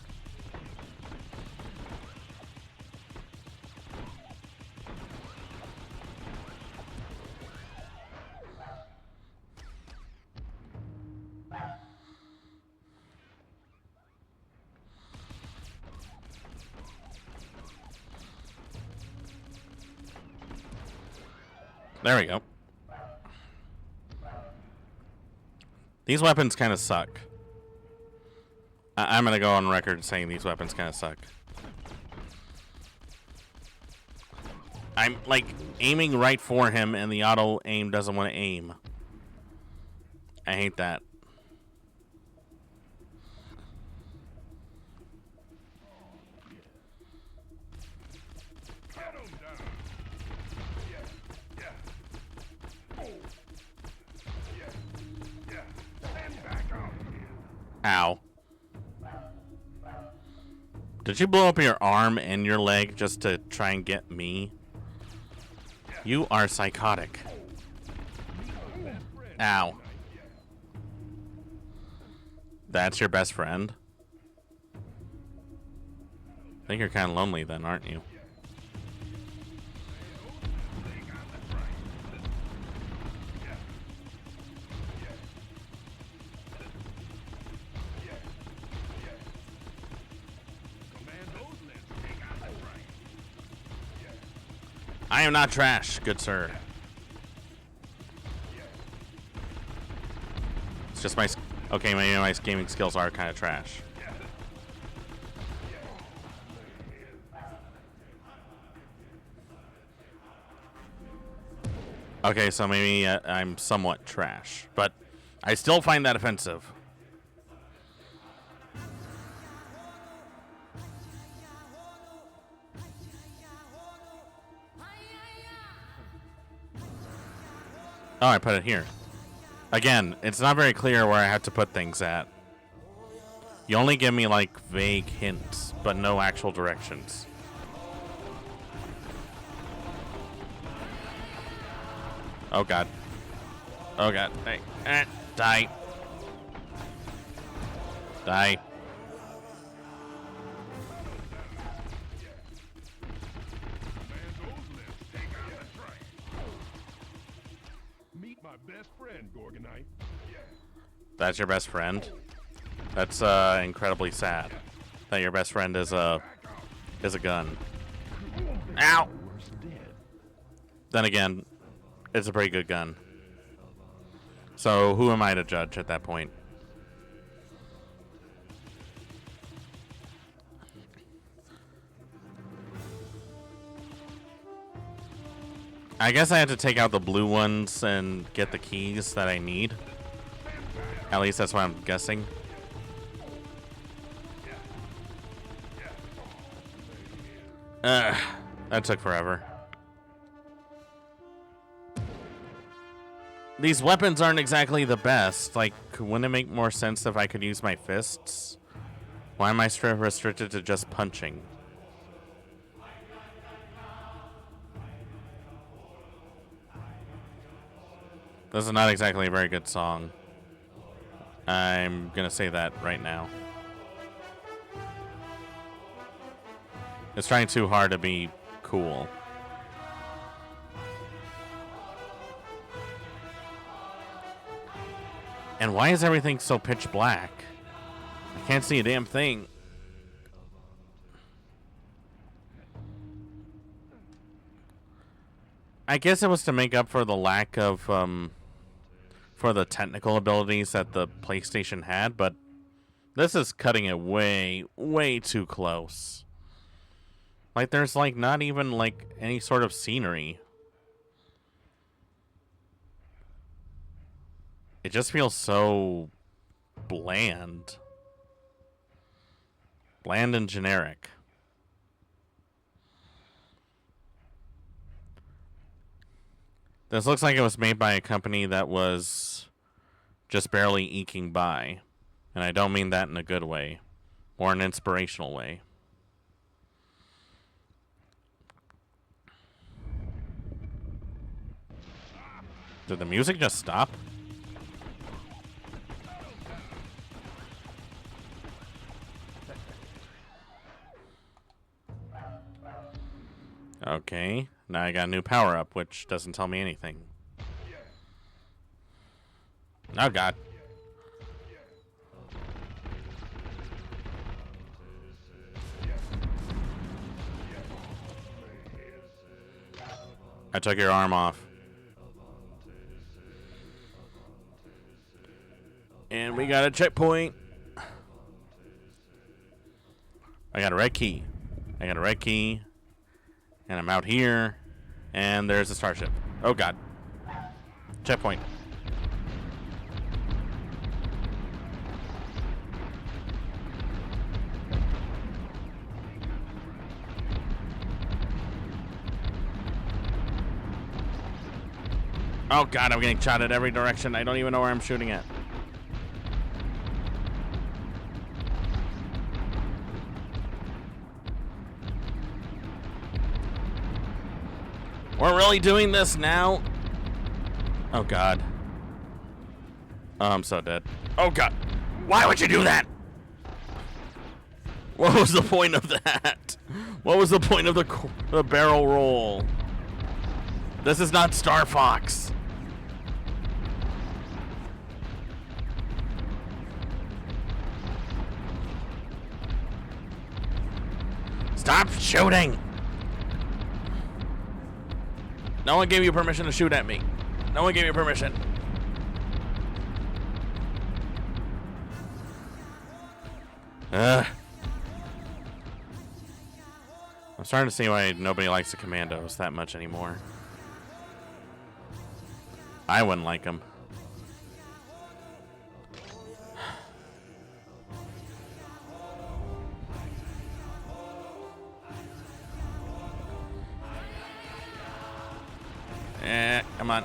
There we go. These weapons kind of suck. I'm going to go on record saying these weapons kind of suck. I'm, like, aiming right for him, and the auto-aim doesn't want to aim. I hate that. Ow. Did you blow up your arm and your leg just to try and get me? You are psychotic. Ow. That's your best friend? I think you're kind of lonely then, aren't you? I am not trash, good sir. It's just my... Okay, my gaming skills are kind of trash. Okay, so maybe I'm somewhat trash, but I still find that offensive. Oh, I put it here. Again, it's not very clear where I have to put things at. You only give me, like, vague hints, but no actual directions. Oh, God. Oh, God. Hey. Die. Die. That's your best friend? That's incredibly sad. That your best friend is a gun. Ow! Then again, it's a pretty good gun. So who am I to judge at that point? I guess I have to take out the blue ones and get the keys that I need. At least that's what I'm guessing. That took forever. These weapons aren't exactly the best. Like, wouldn't it make more sense if I could use my fists? Why am I restricted to just punching? This is not exactly a very good song. I'm gonna say that right now. It's trying too hard to be cool. And why is everything so pitch black? I can't see a damn thing. I guess it was to make up for the lack of for the technical abilities that the PlayStation had, but this is cutting it way, way too close. Like, there's, like, not even, like, any sort of scenery. It just feels so bland. Bland and generic. This looks like it was made by a company that was just barely eking by. And I don't mean that in a good way. Or an inspirational way. Did the music just stop? Okay, now I got a new power-up, which doesn't tell me anything. Oh, God. I took your arm off. And we got a checkpoint. I got a red key. I got a red key. And I'm out here. And there's a starship. Oh, God. Checkpoint. Oh, God, I'm getting shot at every direction. I don't even know where I'm shooting at. We're really doing this now? Oh, God. Oh, I'm so dead. Oh, God. Why would you do that? What was the point of that? What was the point of the barrel roll? This is not Star Fox. Stop shooting! No one gave you permission to shoot at me. No one gave you permission. I'm starting to see why nobody likes the Commandos that much anymore. I wouldn't like them. Come on.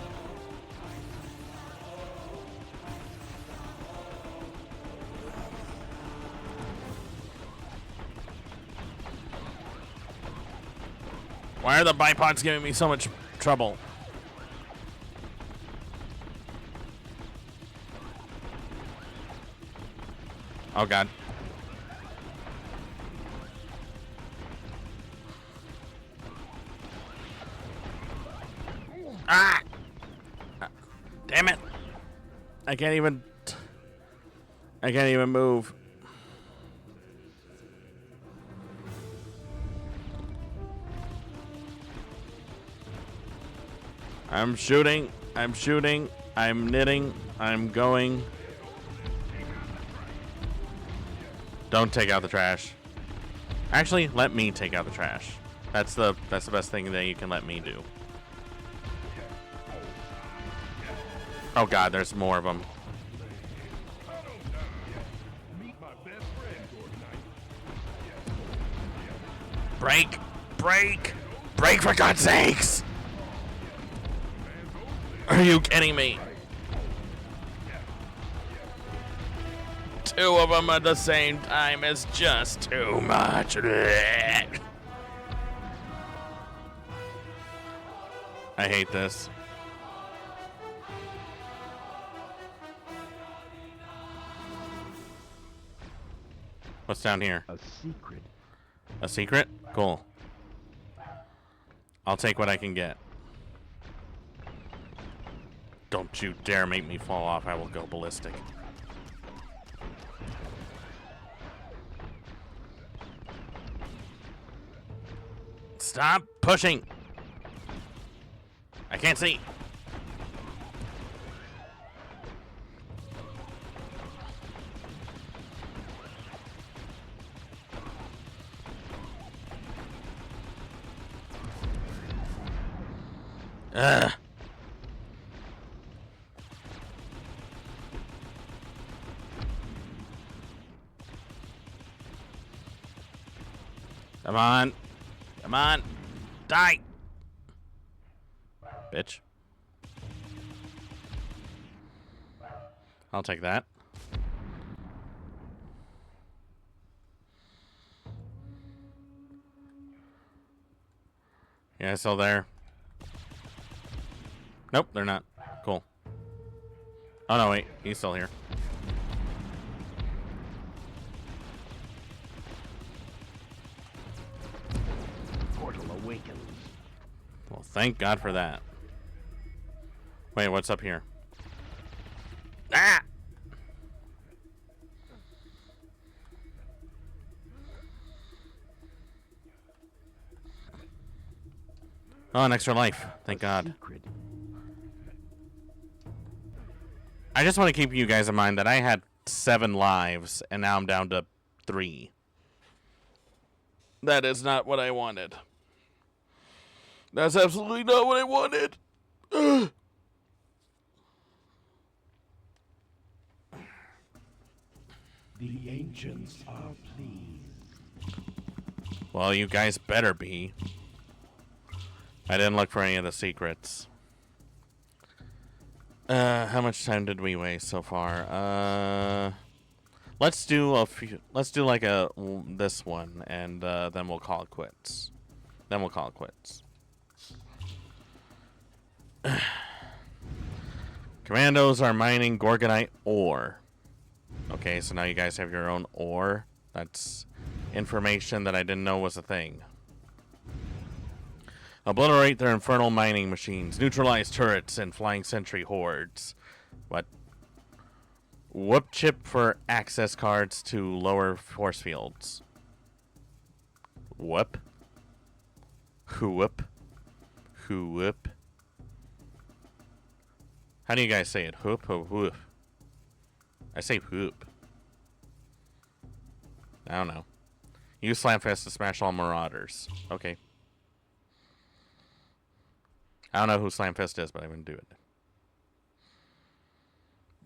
Why are the bipods giving me so much trouble? Oh, God. Ah! Damn it. I can't even move. I'm shooting. I'm knitting. I'm going. Don't take out the trash. Actually, let me take out the trash. That's the best thing that you can let me do. Oh, God, there's more of them. Break! Break! Break, for God's sakes! Are you kidding me? Two of them at the same time is just too much. I hate this. What's down here? A secret. A secret? Cool. I'll take what I can get. Don't you dare make me fall off. I will go ballistic. Stop pushing. I can't see. Ugh. Come on. Come on. Die. Bitch. I'll take that. Yeah, still there. Nope, they're not. Cool. Oh, no, wait. He's still here. Portal awakens. Well, thank God for that. Wait, what's up here? Ah! Oh, an extra life. Thank God. I just want to keep you guys in mind that I had 7 lives, and now I'm down to 3. That is not what I wanted. That's absolutely not what I wanted. Ugh. The ancients are pleased. Well, you guys better be. I didn't look for any of the secrets. How much time did we waste so far? Let's do a few. Let's do like this one, and then we'll call it quits. Then we'll call it quits. Commandos are mining Gorgonite ore. Okay, so now you guys have your own ore. That's information that I didn't know was a thing. Obliterate their infernal mining machines. Neutralize turrets and flying sentry hordes. What? Whoop chip for access cards to lower force fields. Whoop. Whoop. Whoop. How do you guys say it? Whoop or whoop? I say whoop. I don't know. Use Slamfest to smash all marauders. Okay. I don't know who Slamfest is, but I'm going to do it.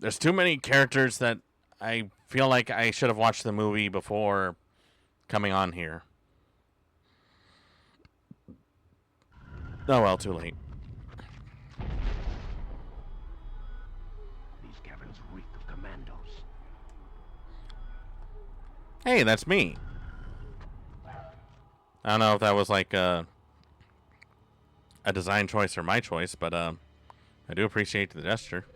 There's too many characters that I feel like I should have watched the movie before coming on here. Oh well, too late. These caverns reek of commandos. Hey, that's me. I don't know if that was like a design choice or my choice, but I do appreciate the gesture.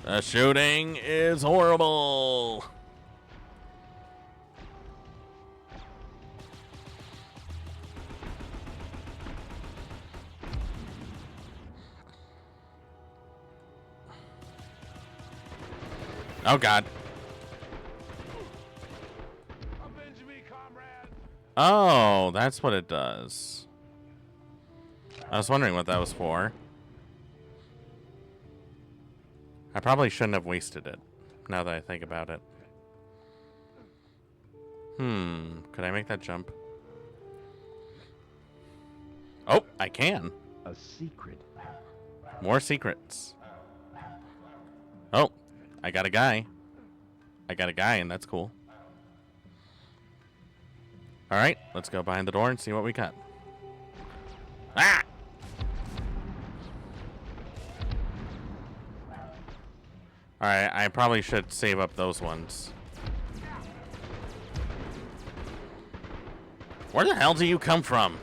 The shooting is horrible. Oh, God. Oh, that's what it does. I was wondering what that was for. I probably shouldn't have wasted it, now that I think about it. Could I make that jump? Oh, I can. A secret. More secrets. Oh, I got a guy. I got a guy, and that's cool. All right, let's go behind the door and see what we got. Ah! All right, I probably should save up those ones. Where the hell do you come from?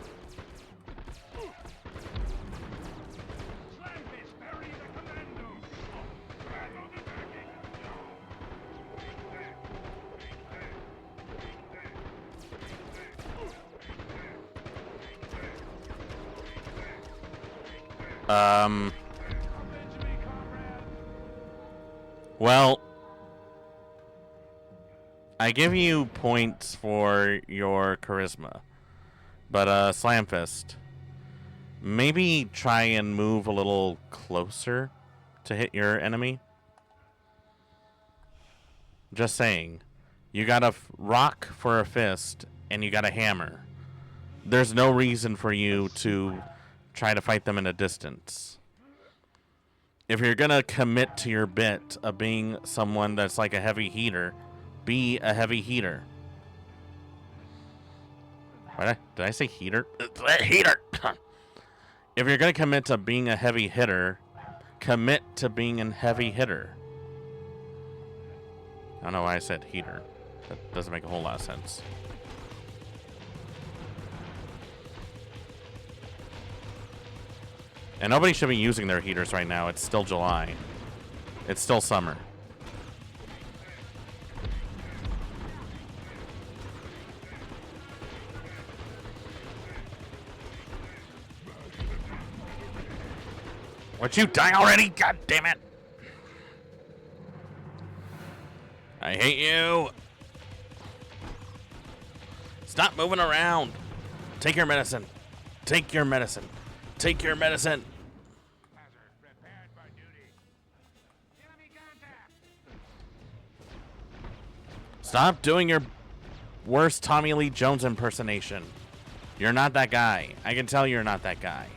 Well, I give you points for your charisma, but Slamfist, maybe try and move a little closer to hit your enemy. Just saying, You got a rock for a fist, and you got a hammer. There's no reason for you to try to fight them in a distance. If you're going to commit to your bit of being someone that's like a heavy heater, be a heavy heater. Did I say heater? Heater! If you're going to commit to being a heavy hitter, commit to being a heavy hitter. I don't know why I said heater. That doesn't make a whole lot of sense. And nobody should be using their heaters right now. It's still July. It's still summer. Would you die already? God damn it. I hate you. Stop moving around. Take your medicine. Take your medicine. Take your medicine. Stop doing your worst Tommy Lee Jones impersonation. You're not that guy. I can tell you're not that guy.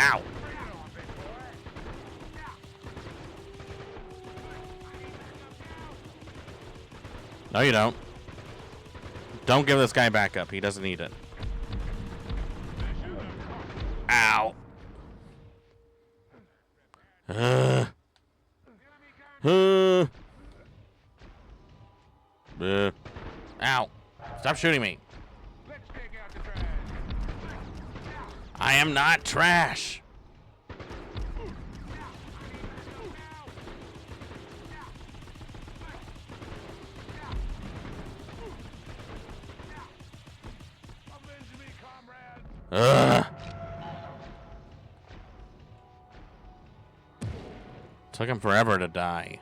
Ow. No, you don't. Don't give this guy backup. He doesn't need it. Ow. Ow. Stop shooting me. I am not trash. Ugh. Took him forever to die.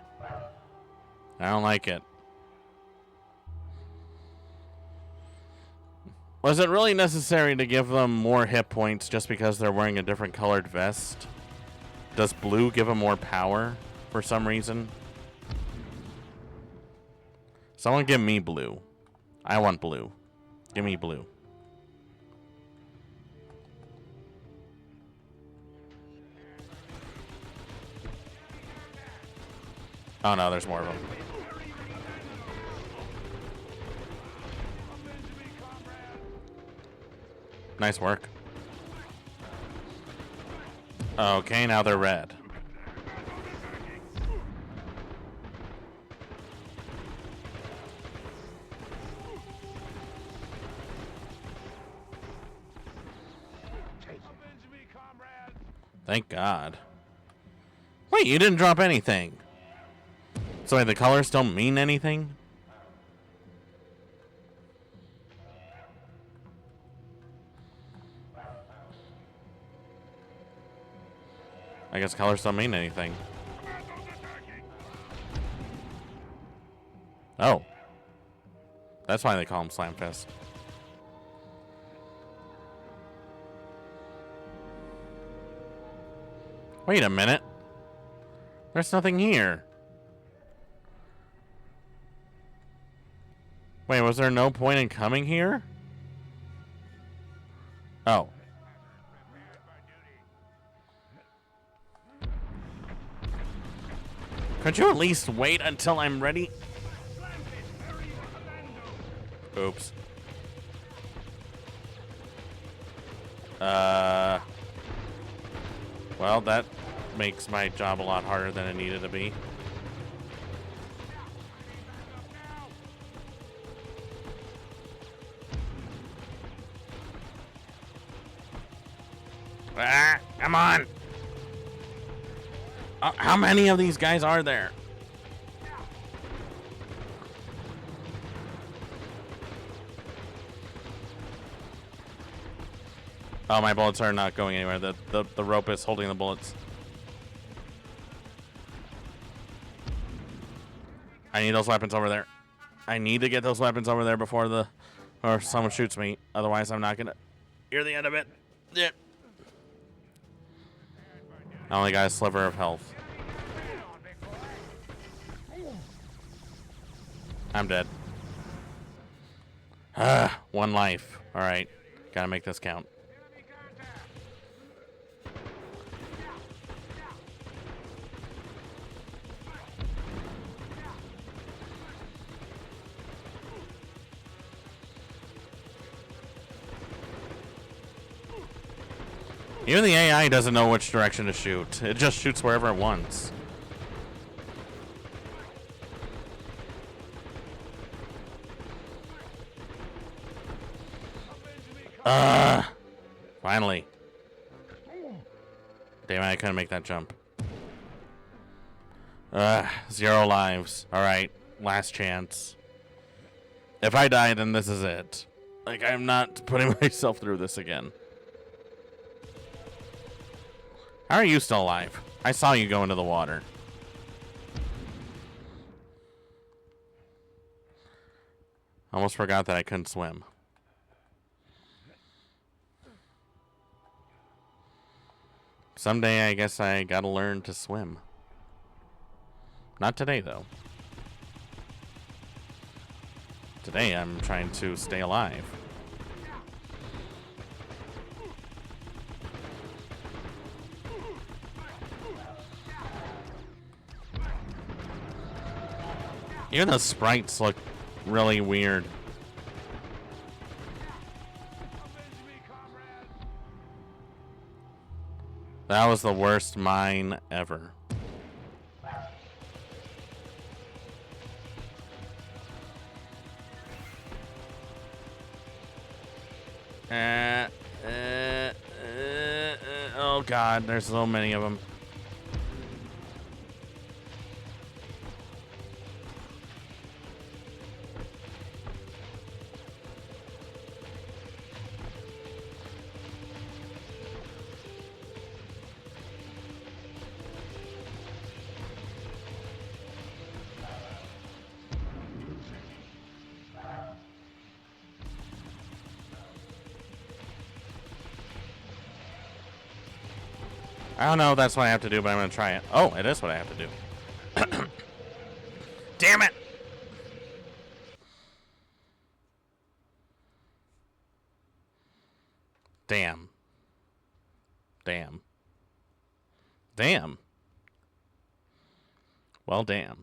I don't like it. Was it really necessary to give them more hit points just because they're wearing a different colored vest? Does blue give them more power for some reason? Someone give me blue. I want blue. Give me blue. Oh no, there's more of them. Nice work. Okay, now they're red. Thank God. Wait, you didn't drop anything. So the colors don't mean anything? I guess colors don't mean anything. Oh. That's why they call him Slamfist. Wait a minute. There's nothing here. Wait, was there no point in coming here? Oh. Could you at least wait until I'm ready? Oops. Well, that makes my job a lot harder than it needed to be. Ah, come on. How many of these guys are there? Oh, my bullets are not going anywhere. The rope is holding the bullets. I need those weapons over there. I need to get those weapons over there before or someone shoots me. Otherwise, I'm not gonna hear the end of it. Yeah. I only got a sliver of health. I'm dead. One life. All right, gotta make this count. Even the AI doesn't know which direction to shoot. It just shoots wherever it wants. Finally. Damn it, I couldn't make that jump. 0 lives. Alright, last chance. If I die, then this is it. Like, I'm not putting myself through this again. How are you still alive? I saw you go into the water. Almost forgot that I couldn't swim. Someday I guess I gotta learn to swim. Not today, though. Today I'm trying to stay alive. Even the sprites look really weird. That was the worst mine ever. Oh God, there's so many of them. I don't know if that's what I have to do, but I'm going to try it. Oh, it is what I have to do. Damn it! Damn. Damn. Damn. Well, damn.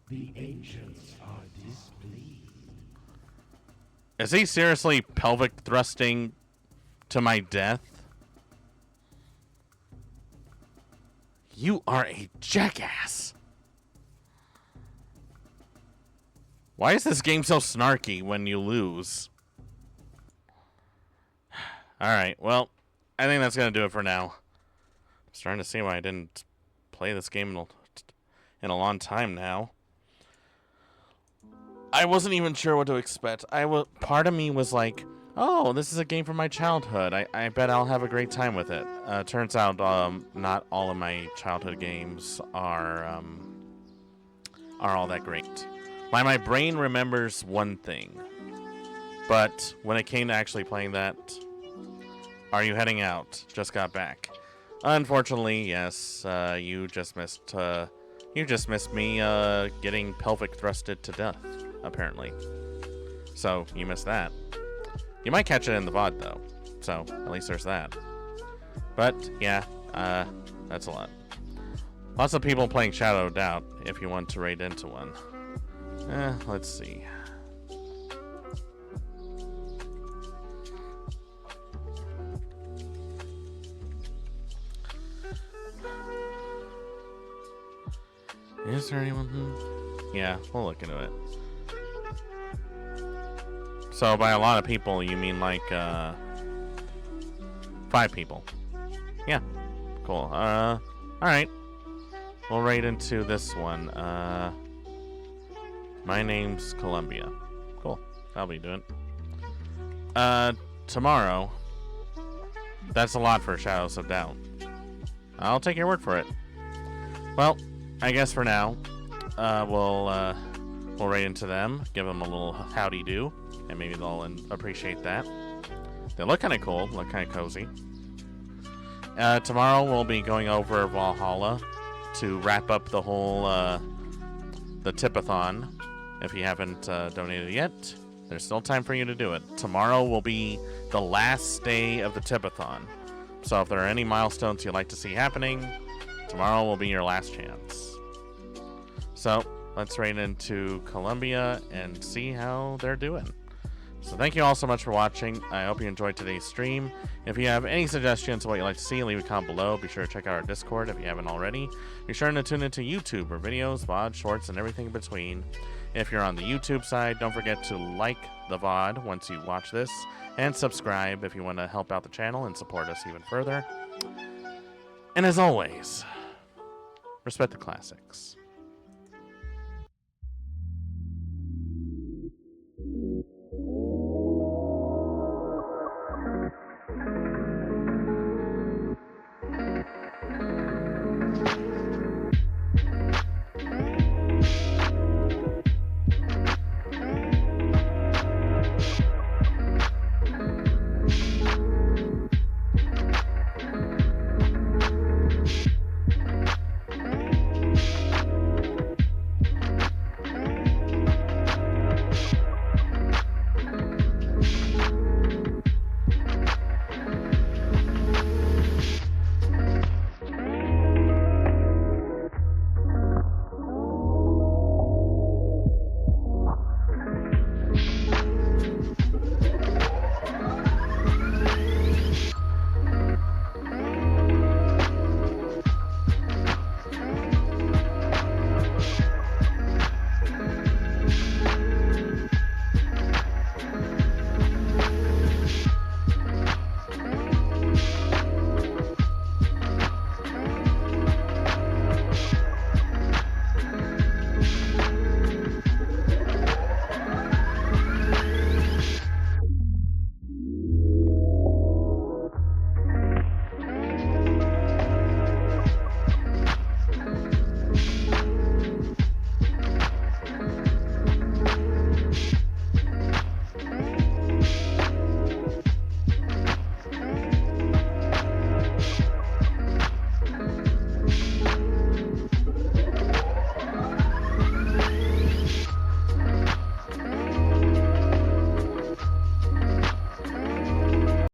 The ancients are displeased. Is he seriously pelvic thrusting to my death? You are a jackass. Why is this game so snarky when you lose? Alright, well, I think that's going to do it for now. I'm starting to see why I didn't play this game in a long time now. I wasn't even sure what to expect. Part of me was like, oh, this is a game from my childhood. I bet I'll have a great time with it. Turns out not all of my childhood games are all that great. My brain remembers one thing. But when it came to actually playing that, are you heading out? Just got back. Unfortunately, yes, you just missed me getting pelvic thrusted to death, apparently. So, you missed that. You might catch it in the VOD, though. So, at least there's that. But, yeah, that's a lot. Lots of people playing Shadow of Doubt, if you want to raid into one. Let's see. Is there anyone who... Yeah, we'll look into it. So by a lot of people, you mean like 5 people. Yeah, cool. Alright. We'll raid into this one. My name's Columbia. Cool. That'll be doing. tomorrow. That's a lot for Shadows of Doubt. I'll take your word for it. Well, I guess for now, we'll raid into them, give them a little howdy do, and maybe they'll appreciate that. They look kind of cool, look kind of cozy. Tomorrow we'll be going over Valhalla to wrap up the whole the Tip-A-Thon. If you haven't donated yet, there's still time for you to do it. Tomorrow will be the last day of the Tip-A-Thon. So if there are any milestones you'd like to see happening, tomorrow will be your last chance. So let's raid into Colombia and see how they're doing. So thank you all so much for watching. I hope you enjoyed today's stream. If you have any suggestions of what you'd like to see, leave a comment below. Be sure to check out our Discord if you haven't already. Be sure to tune into YouTube for videos, VOD, shorts, and everything in between. If you're on the YouTube side, don't forget to like the VOD once you watch this, and subscribe if you want to help out the channel and support us even further. And as always, respect the classics.